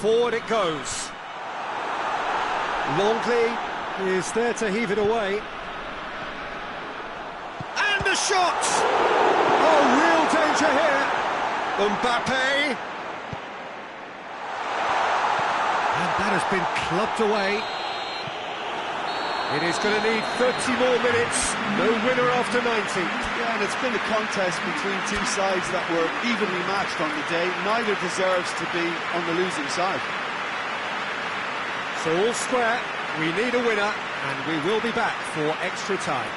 Forward it goes. Longley is there to heave it away. And the shot! Oh, real danger here. Mbappe. And that has been clubbed away. It is going to need 30 more minutes. No winner after 90. Yeah, and it's been a contest between two sides that were evenly matched on the day. Neither deserves to be on the losing side. So all square, we need a winner, and we will be back for extra time.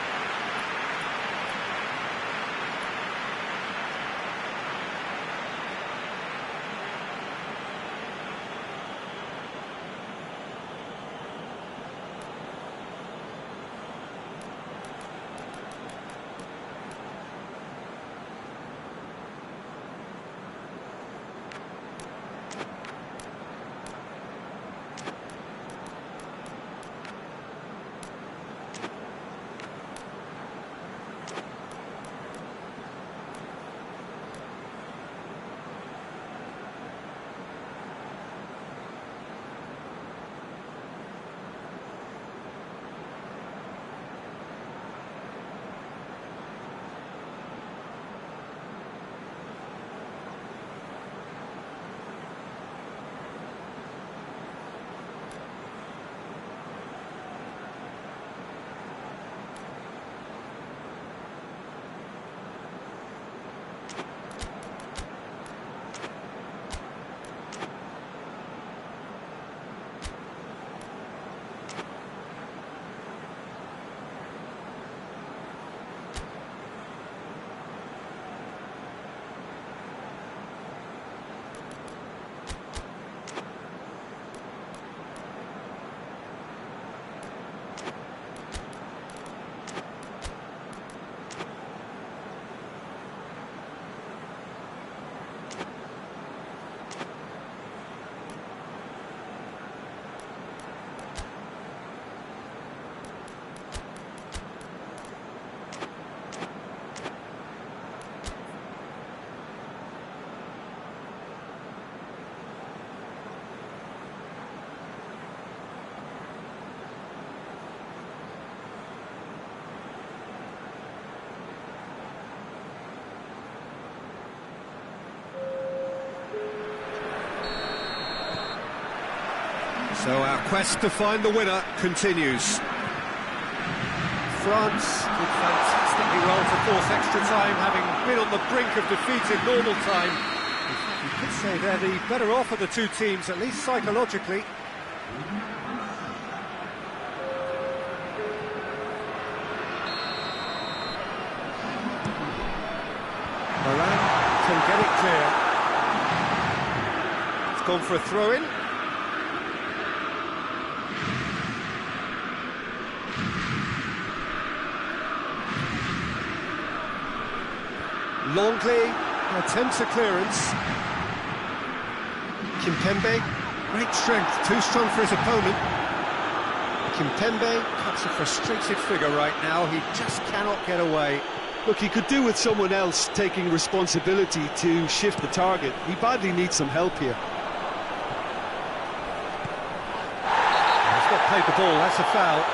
So our quest to find the winner continues. France did fantastically well to force extra time, having been on the brink of defeat in normal time. You could say they're the better off of the two teams, at least psychologically. Moran can get it clear. It's gone for a throw-in. Longley attempts a clearance. Kimpembe, great strength, too strong for his opponent. Kimpembe cuts a frustrated figure right now, he just cannot get away. Look, he could do with someone else taking responsibility to shift the target. He badly needs some help here. He's not played the ball, that's a foul.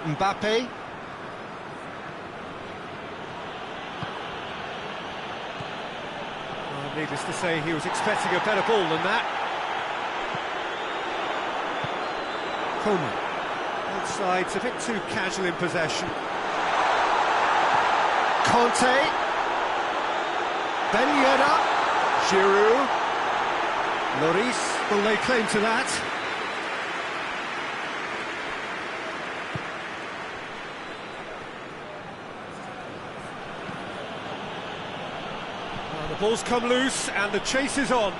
Mbappe. Well, needless to say, he was expecting a better ball than that. Coman. Both sides a bit too casual in possession. Conte. Ben Yedder. Giroud. Lloris will lay claim to that. The ball's come loose and the chase is on.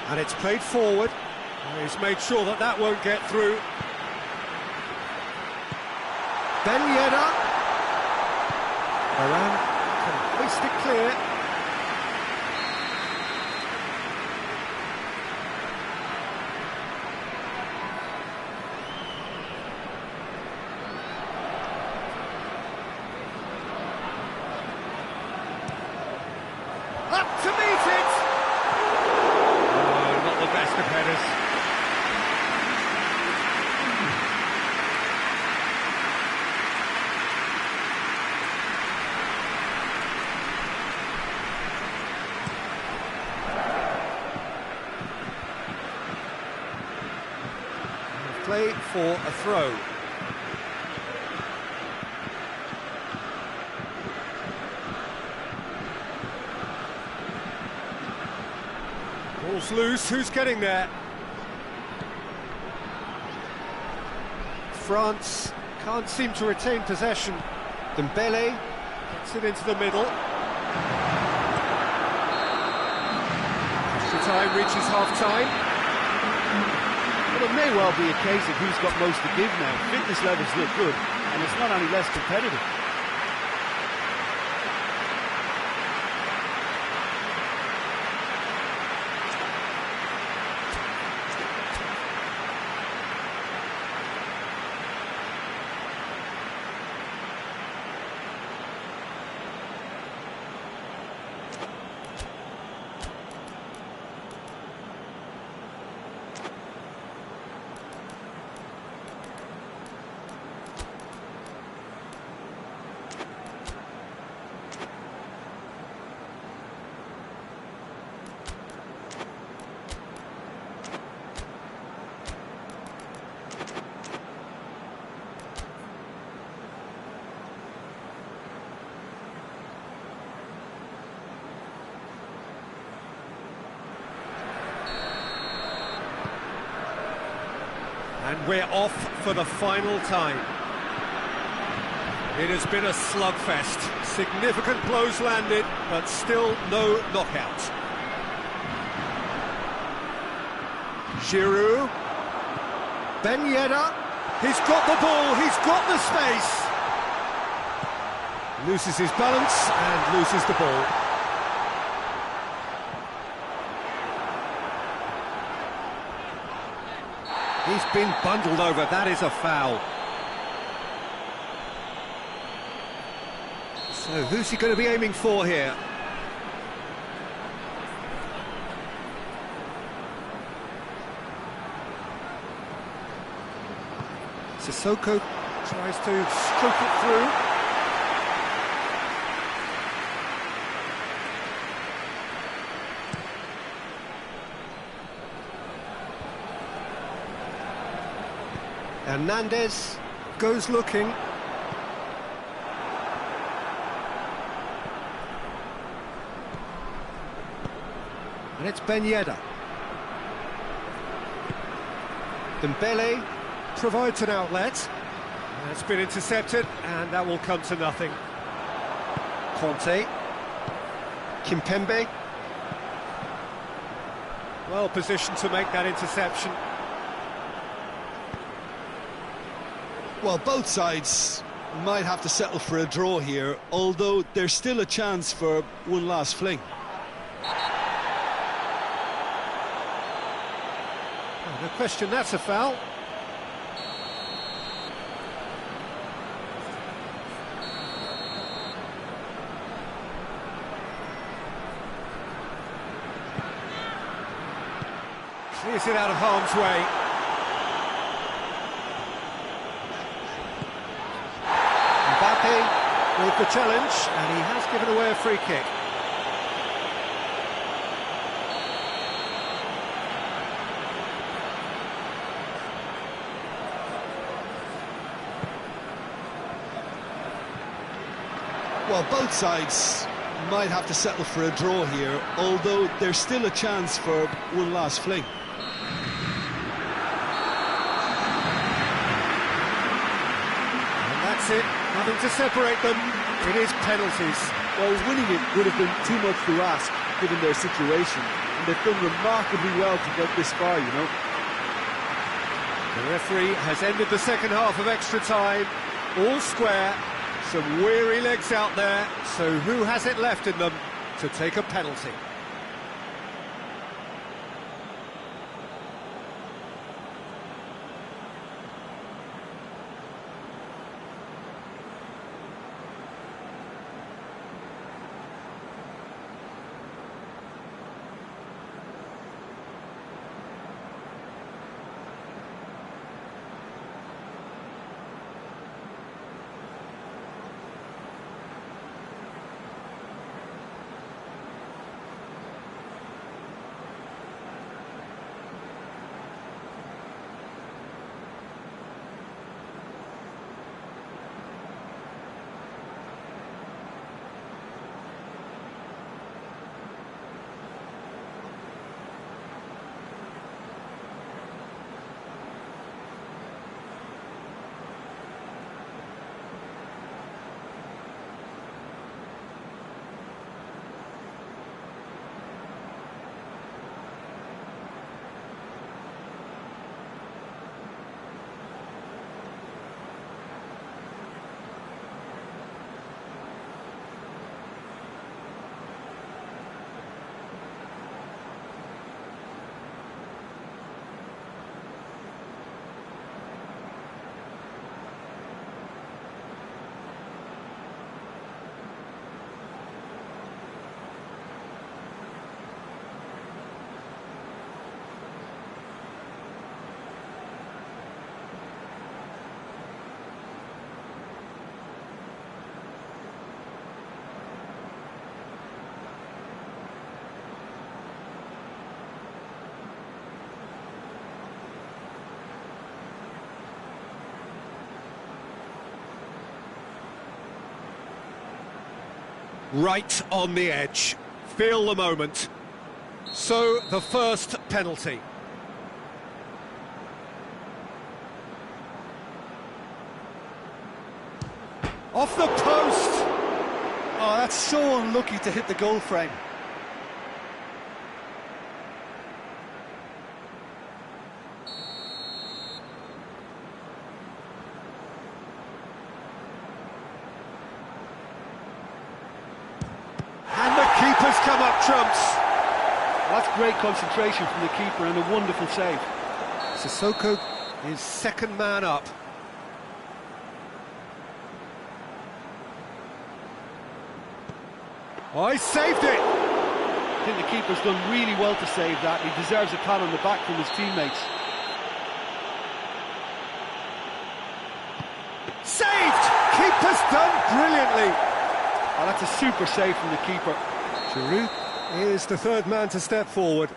And it's played forward. He's made sure that that won't get through. Ben Yedder. Moran can hoist it clear. Up to meet it! Oh, not the best of headers. Play for a throw. Ball's loose, who's getting there? France can't seem to retain possession. Dembele gets it into the middle. Extra time reaches half-time. Well, it may well be a case of who's got most to give now. Fitness levels look good, and it's not any less competitive. And we're off for the final time. It has been a slugfest. Significant blows landed, but still no knockout. Giroud. Ben Yedder. He's got the ball, he's got the space. Loses his balance and loses the ball. He's been bundled over, that is a foul. So who's he going to be aiming for here? Sissoko tries to stroke it through. Hernandez goes looking. And it's Ben Yedder. Dembele provides an outlet. That's been intercepted, and that will come to nothing. Conte. Kimpembe. Well positioned to make that interception. Well, both sides might have to settle for a draw here, although there's still a chance for one last fling. Oh, no question, that's a foul. Clears it out of harm's way. With the challenge, and he has given away a free kick. Well, both sides might have to settle for a draw here, although there's still a chance for one last fling. And that's it. Nothing to separate them. It is penalties. Well, winning it would have been too much to ask, given their situation. And they've done remarkably well to get this far, you know. The referee has ended the second half of extra time. All square. Some weary legs out there. So who has it left in them to take a penalty? Right on the edge. Feel the moment. So, the first penalty. Off the post! Oh, that's so unlucky to hit the goal frame. And the keeper's come up trumps. That's great concentration from the keeper and a wonderful save. Sissoko is second man up. Oh, he saved it! I think the keeper's done really well to save that. He deserves a pat on the back from his teammates. Saved! Keeper's done brilliantly. Oh, that's a super save from the keeper. Chivu is the third man to step forward.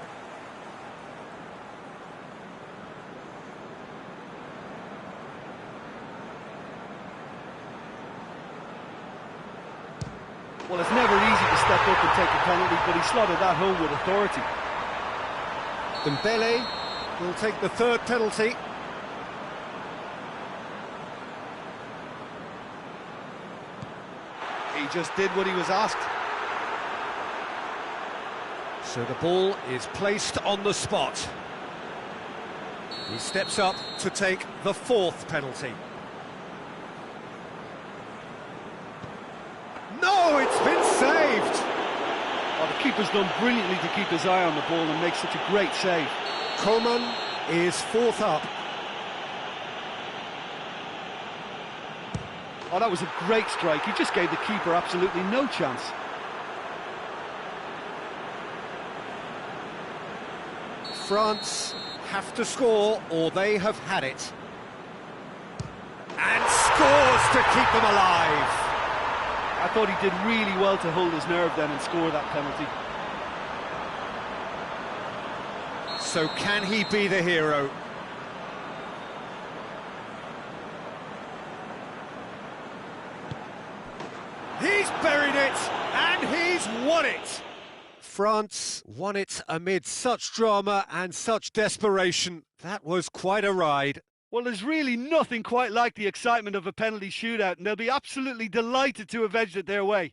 Well, it's never easy to step up and take a penalty, but he slotted that home with authority. Dembele will take the third penalty. He just did what he was asked. So the ball is placed on the spot. He steps up to take the fourth penalty. No, it's been saved! Oh, the keeper's done brilliantly to keep his eye on the ball and make such a great save. Coman is fourth up. Oh, that was a great strike. He just gave the keeper absolutely no chance. France have to score or they have had it. And scores to keep them alive. I thought he did really well to hold his nerve then and score that penalty. So can he be the hero? He's buried it, and he's won it! France won it amid such drama and such desperation. That was quite a ride. Well, there's really nothing quite like the excitement of a penalty shootout, and they'll be absolutely delighted to have edged it their way.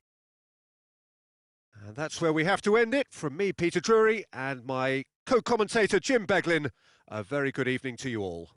And that's where we have to end it. From me, Peter Drury, and my co-commentator, Jim Beglin, a very good evening to you all.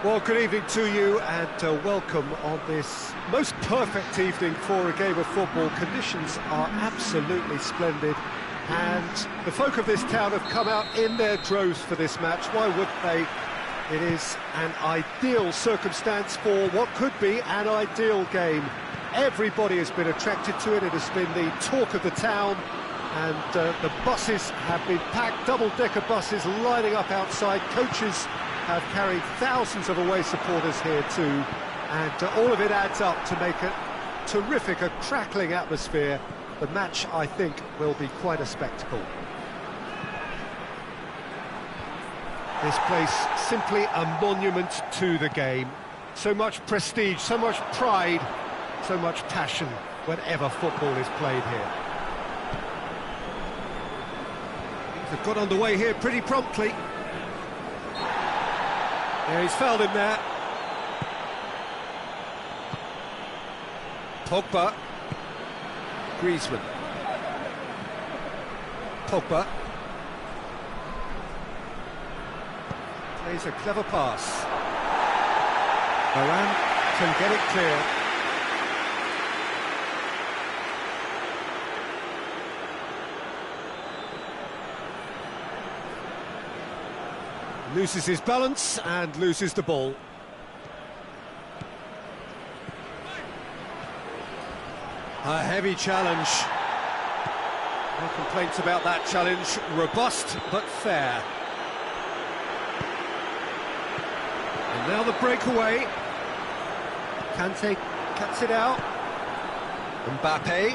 Well, good evening to you and welcome on this most perfect evening for a game of football. Conditions are absolutely splendid and the folk of this town have come out in their droves for this match. Why would they? It is an ideal circumstance for what could be an ideal game. Everybody has been attracted to it. It has been the talk of the town, and the buses have been packed, double-decker buses lining up outside. Coaches have carried thousands of away supporters here too, and all of it adds up to make a terrific, a crackling atmosphere. The match, I think, will be quite a spectacle. This place simply a monument to the game. So much prestige, so much pride, so much passion whenever football is played here. Things have got underway here pretty promptly. Yeah, he's fouled him there. Pogba. Griezmann. Pogba. Plays a clever pass. Varane can get it clear. Loses his balance and loses the ball. A heavy challenge. No complaints about that challenge. Robust but fair. And now the breakaway. Kante cuts it out. Mbappe.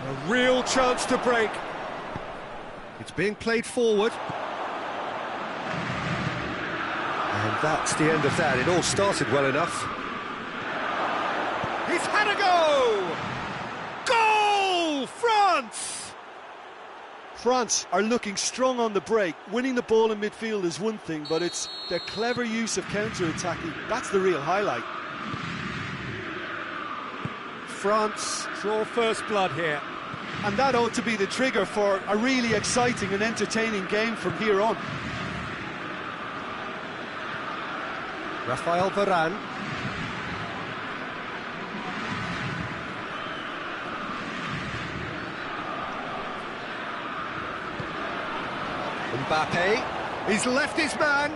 A real chance to break. It's being played forward. And that's the end of that. It all started well enough. He's had a go! Goal! France! France are looking strong on the break. Winning the ball in midfield is one thing, but it's their clever use of counter-attacking. That's the real highlight. France draw first blood here. And that ought to be the trigger for a really exciting and entertaining game from here on. Rafael Varane. Mbappe. He's left his man.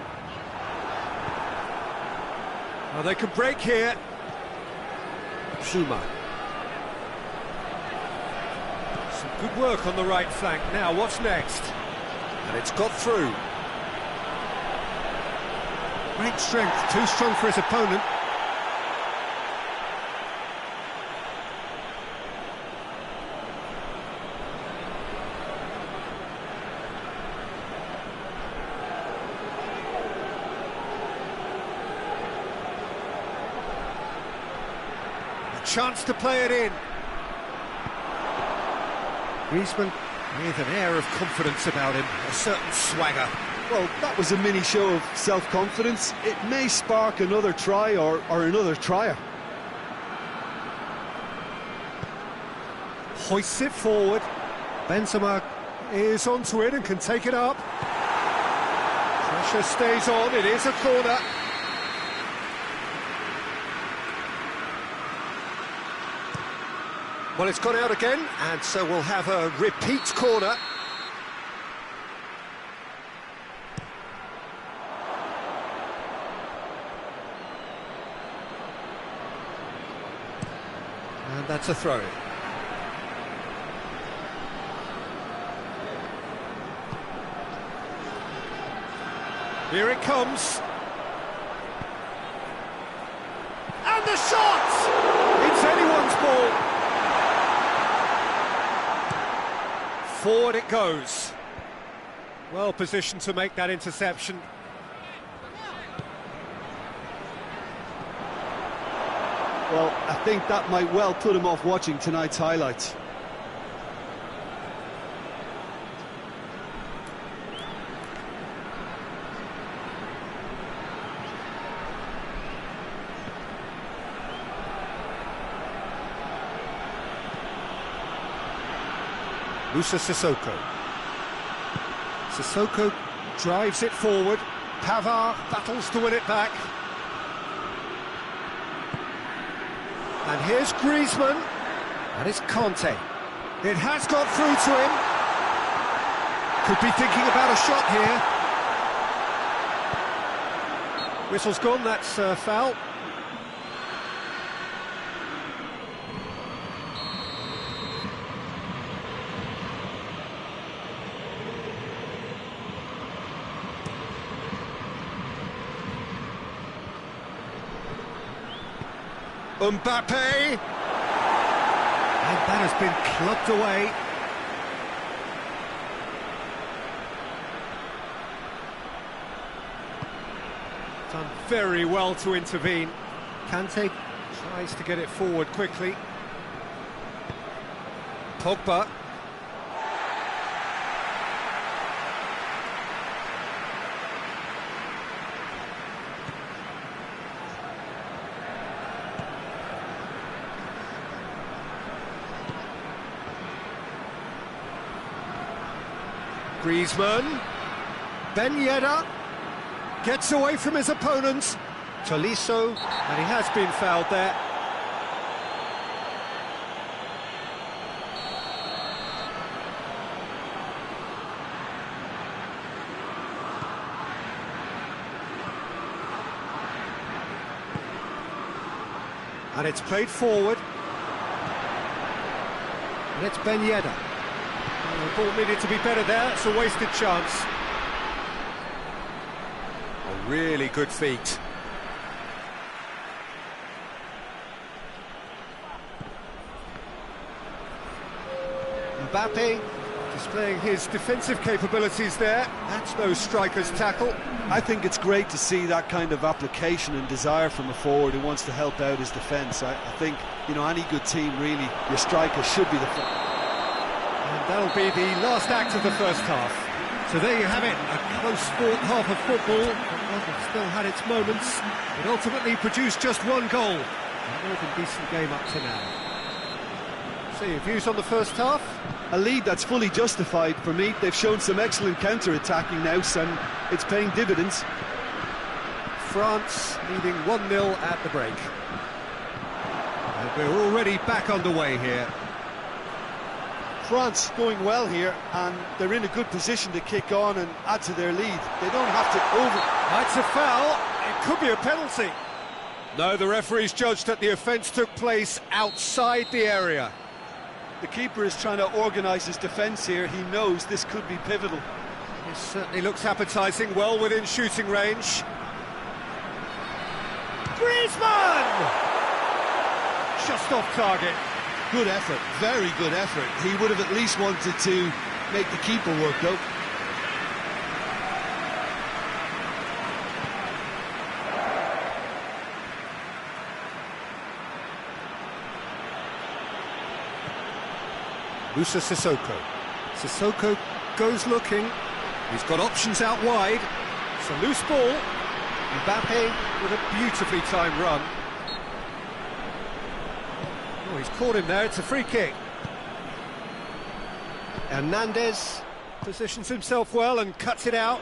Oh, they can break here. Zuma. Good work on the right flank. Now, what's next? And it's got through. Great strength, too strong for his opponent. A chance to play it in. Griezmann with an air of confidence about him, a certain swagger. Well, that was a mini show of self-confidence. It may spark another try or another trier. Hoists it forward. Benzema is onto it and can take it up. Pressure stays on, it is a corner. Well, it's gone out again, and so we'll have a repeat corner. And that's a throw. Here it comes. And the shot! It's anyone's ball. Forward it goes. Well positioned to make that interception. Well, I think that might well put him off watching tonight's highlights. Musa Sissoko. Sissoko drives it forward. Pavard battles to win it back. And here's Griezmann. And it's Conte. It has got through to him. Could be thinking about a shot here. Whistle's gone, that's foul. Mbappe! And that has been clubbed away. Done very well to intervene. Kante tries to get it forward quickly. Pogba. Griezmann, Ben Yedder gets away from his opponents. Tolisso, and he has been fouled there. And it's played forward. And it's Ben Yedder. The ball needed to be better there, it's a wasted chance. A really good feat. Mbappe displaying his defensive capabilities there. That's no striker's tackle. I think it's great to see that kind of application and desire from a forward who wants to help out his defence. I think, you know, any good team, really, your striker should be the... And that'll be the last act of the first half. So there you have it, a close-fought half of football, but one that still had its moments. It ultimately produced just one goal. A more than decent game up to now. So your views on the first half? A lead that's fully justified for me. They've shown some excellent counter-attacking now, and it's paying dividends. France leading 1-0 at the break. And we're already back underway here. France going well here, and they're in a good position to kick on and add to their lead. They don't have to That's a foul. It could be a penalty. No, the referee's judged that the offence took place outside the area. The keeper is trying to organise his defence here. He knows this could be pivotal. It certainly looks appetising, well within shooting range. Griezmann! Just off target. Good effort, very good effort. He would have at least wanted to make the keeper work, though. Musa Sissoko. Sissoko goes looking. He's got options out wide. It's a loose ball. Mbappe with a beautifully timed run. Oh, he's caught him there, it's a free kick. Hernandez positions himself well and cuts it out.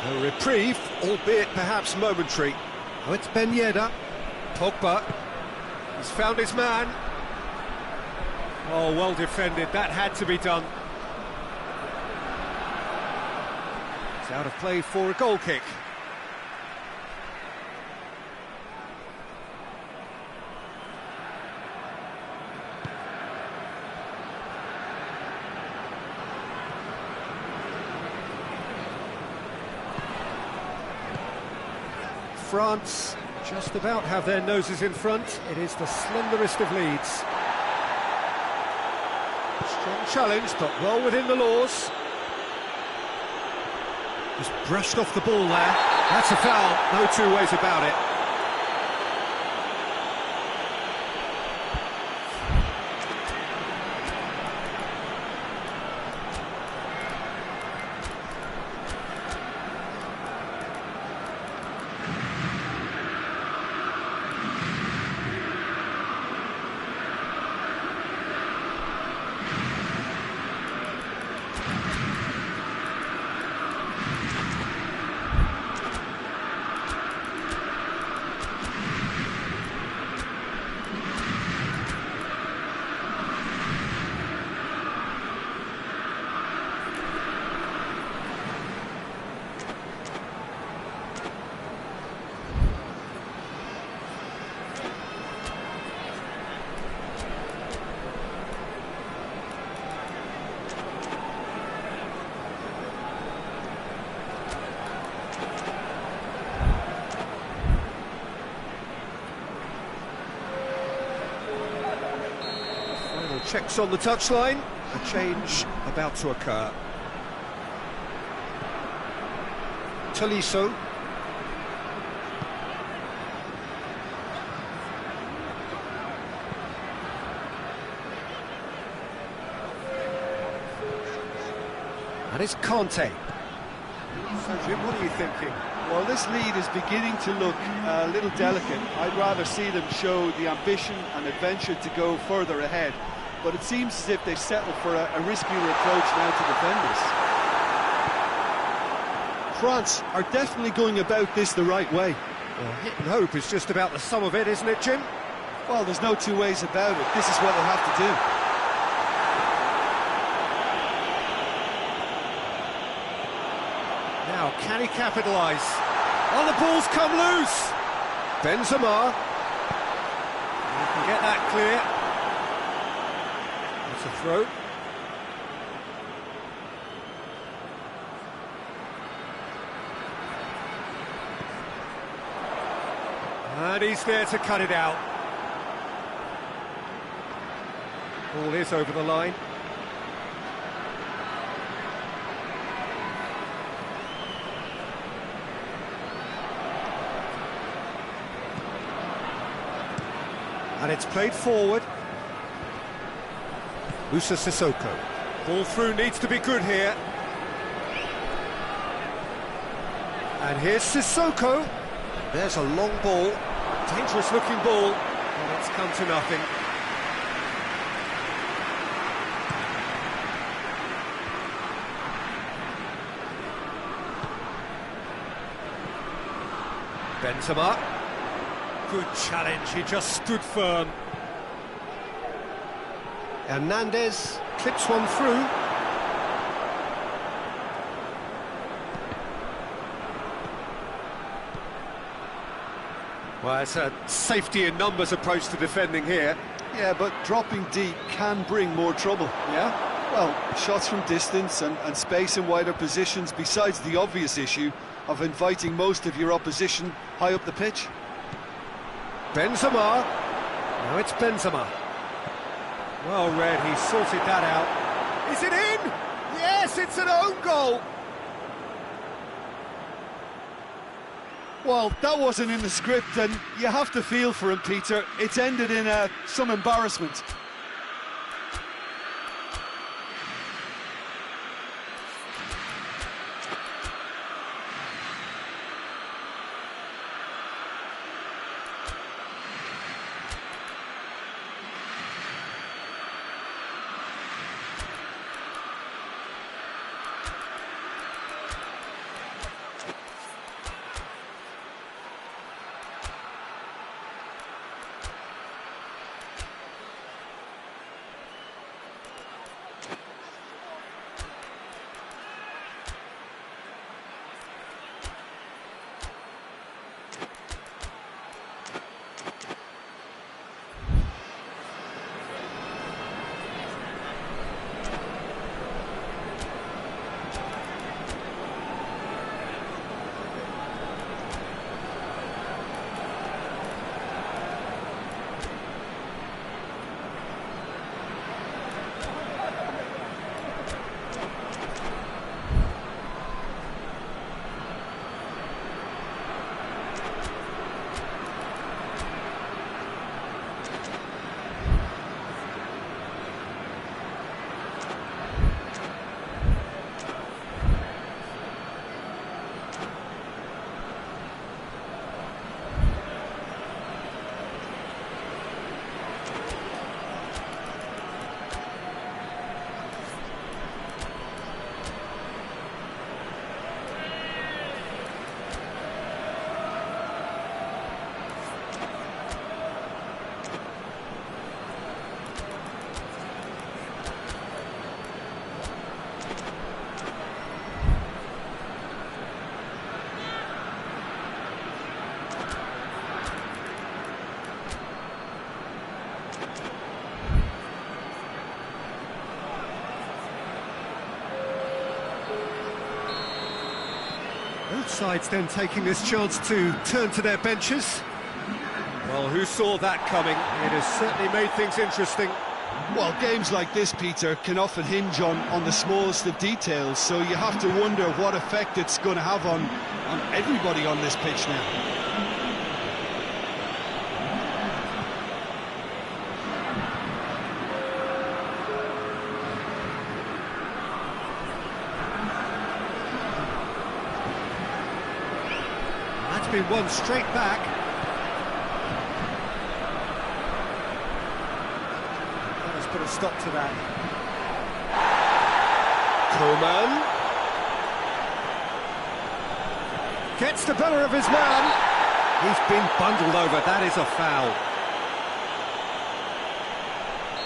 A reprieve, albeit perhaps momentary. Oh, it's Ben Yedder. Pogba. He's found his man. Oh, well defended, that had to be done. It's out of play for a goal kick. France just about have their noses in front. It is the slenderest of leads. Strong challenge, but well within the laws. Just brushed off the ball there. That's a foul, no two ways about it. Checks on the touchline, a change about to occur. Tolisso. And it's Conte. So Jim, what are you thinking? Well, this lead is beginning to look a little delicate. I'd rather see them show the ambition and adventure to go further ahead. But it seems as if they've settled for a riskier approach now to defend this. France are definitely going about this the right way. Well, hit and hope is just about the sum of it, isn't it, Jim? Well, there's no two ways about it. This is what they have to do. Now, can he capitalise? Oh, the ball's come loose! Benzema. He can get that clear. It's a throw. And he's there to cut it out. Ball is over the line. And it's played forward. Musa Sissoko. Ball through needs to be good here. And here's Sissoko. There's a long ball. Dangerous looking ball. And it's come to nothing. Benzema. Good challenge, he just stood firm. Hernandez clips one through. Well, it's a safety in numbers approach to defending here. Yeah, but dropping deep can bring more trouble, yeah? Well, shots from distance and space in wider positions, besides the obvious issue of inviting most of your opposition high up the pitch. Benzema. Now it's Benzema. Well read, he sorted that out. Is it in? Yes, it's an own goal. Well, that wasn't in the script, and you have to feel for him, Peter. It's ended in some embarrassment. Both sides then taking this chance to turn to their benches. Well, who saw that coming? It has certainly made things interesting. Well, games like this, Peter, can often hinge on the smallest of details, so you have to wonder what effect it's going to have on everybody on this pitch now. That's been won straight back. That has put a stop to that. Koeman gets the better of his man. He's been bundled over. That is a foul.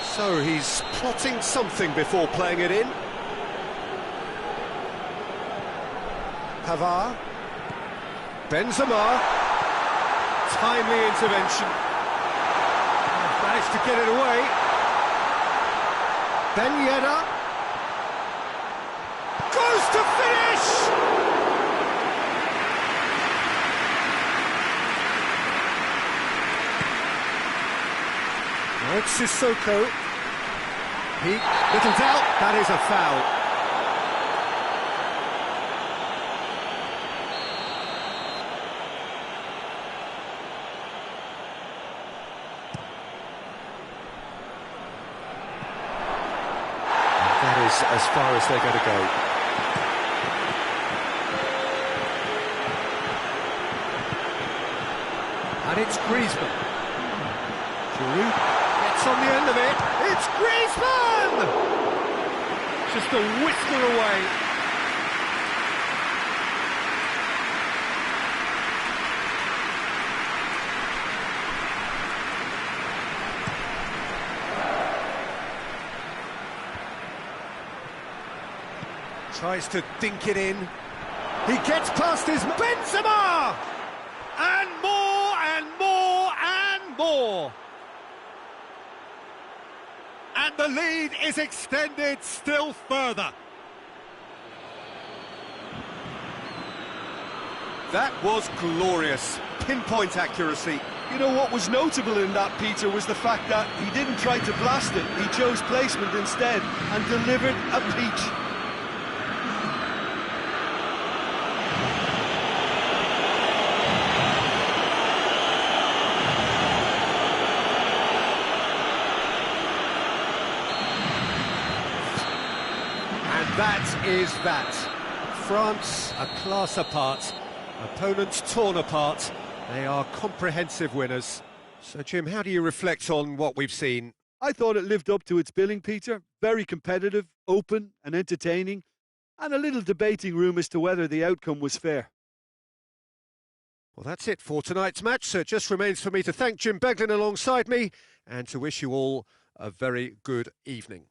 So he's plotting something before playing it in. Pavard. Benzema, timely intervention, managed to get it away. Ben Yedder goes to finish! Now it's Sissoko. Little doubt, that is a foul. That is as far as they're going to go. And it's Griezmann. Chivu gets on the end of it. It's Griezmann! Just a whisper away. Tries to dink it in. He gets past his Benzema! And more, and more, and more! And the lead is extended still further. That was glorious. Pinpoint accuracy. You know what was notable in that, Peter, was the fact that he didn't try to blast it. He chose placement instead and delivered a peach. That is that. France, a class apart. Opponents torn apart. They are comprehensive winners. So, Jim, how do you reflect on what we've seen? I thought it lived up to its billing, Peter. Very competitive, open and entertaining, and a little debating room as to whether the outcome was fair. Well, that's it for tonight's match. So it just remains for me to thank Jim Beglin alongside me and to wish you all a very good evening.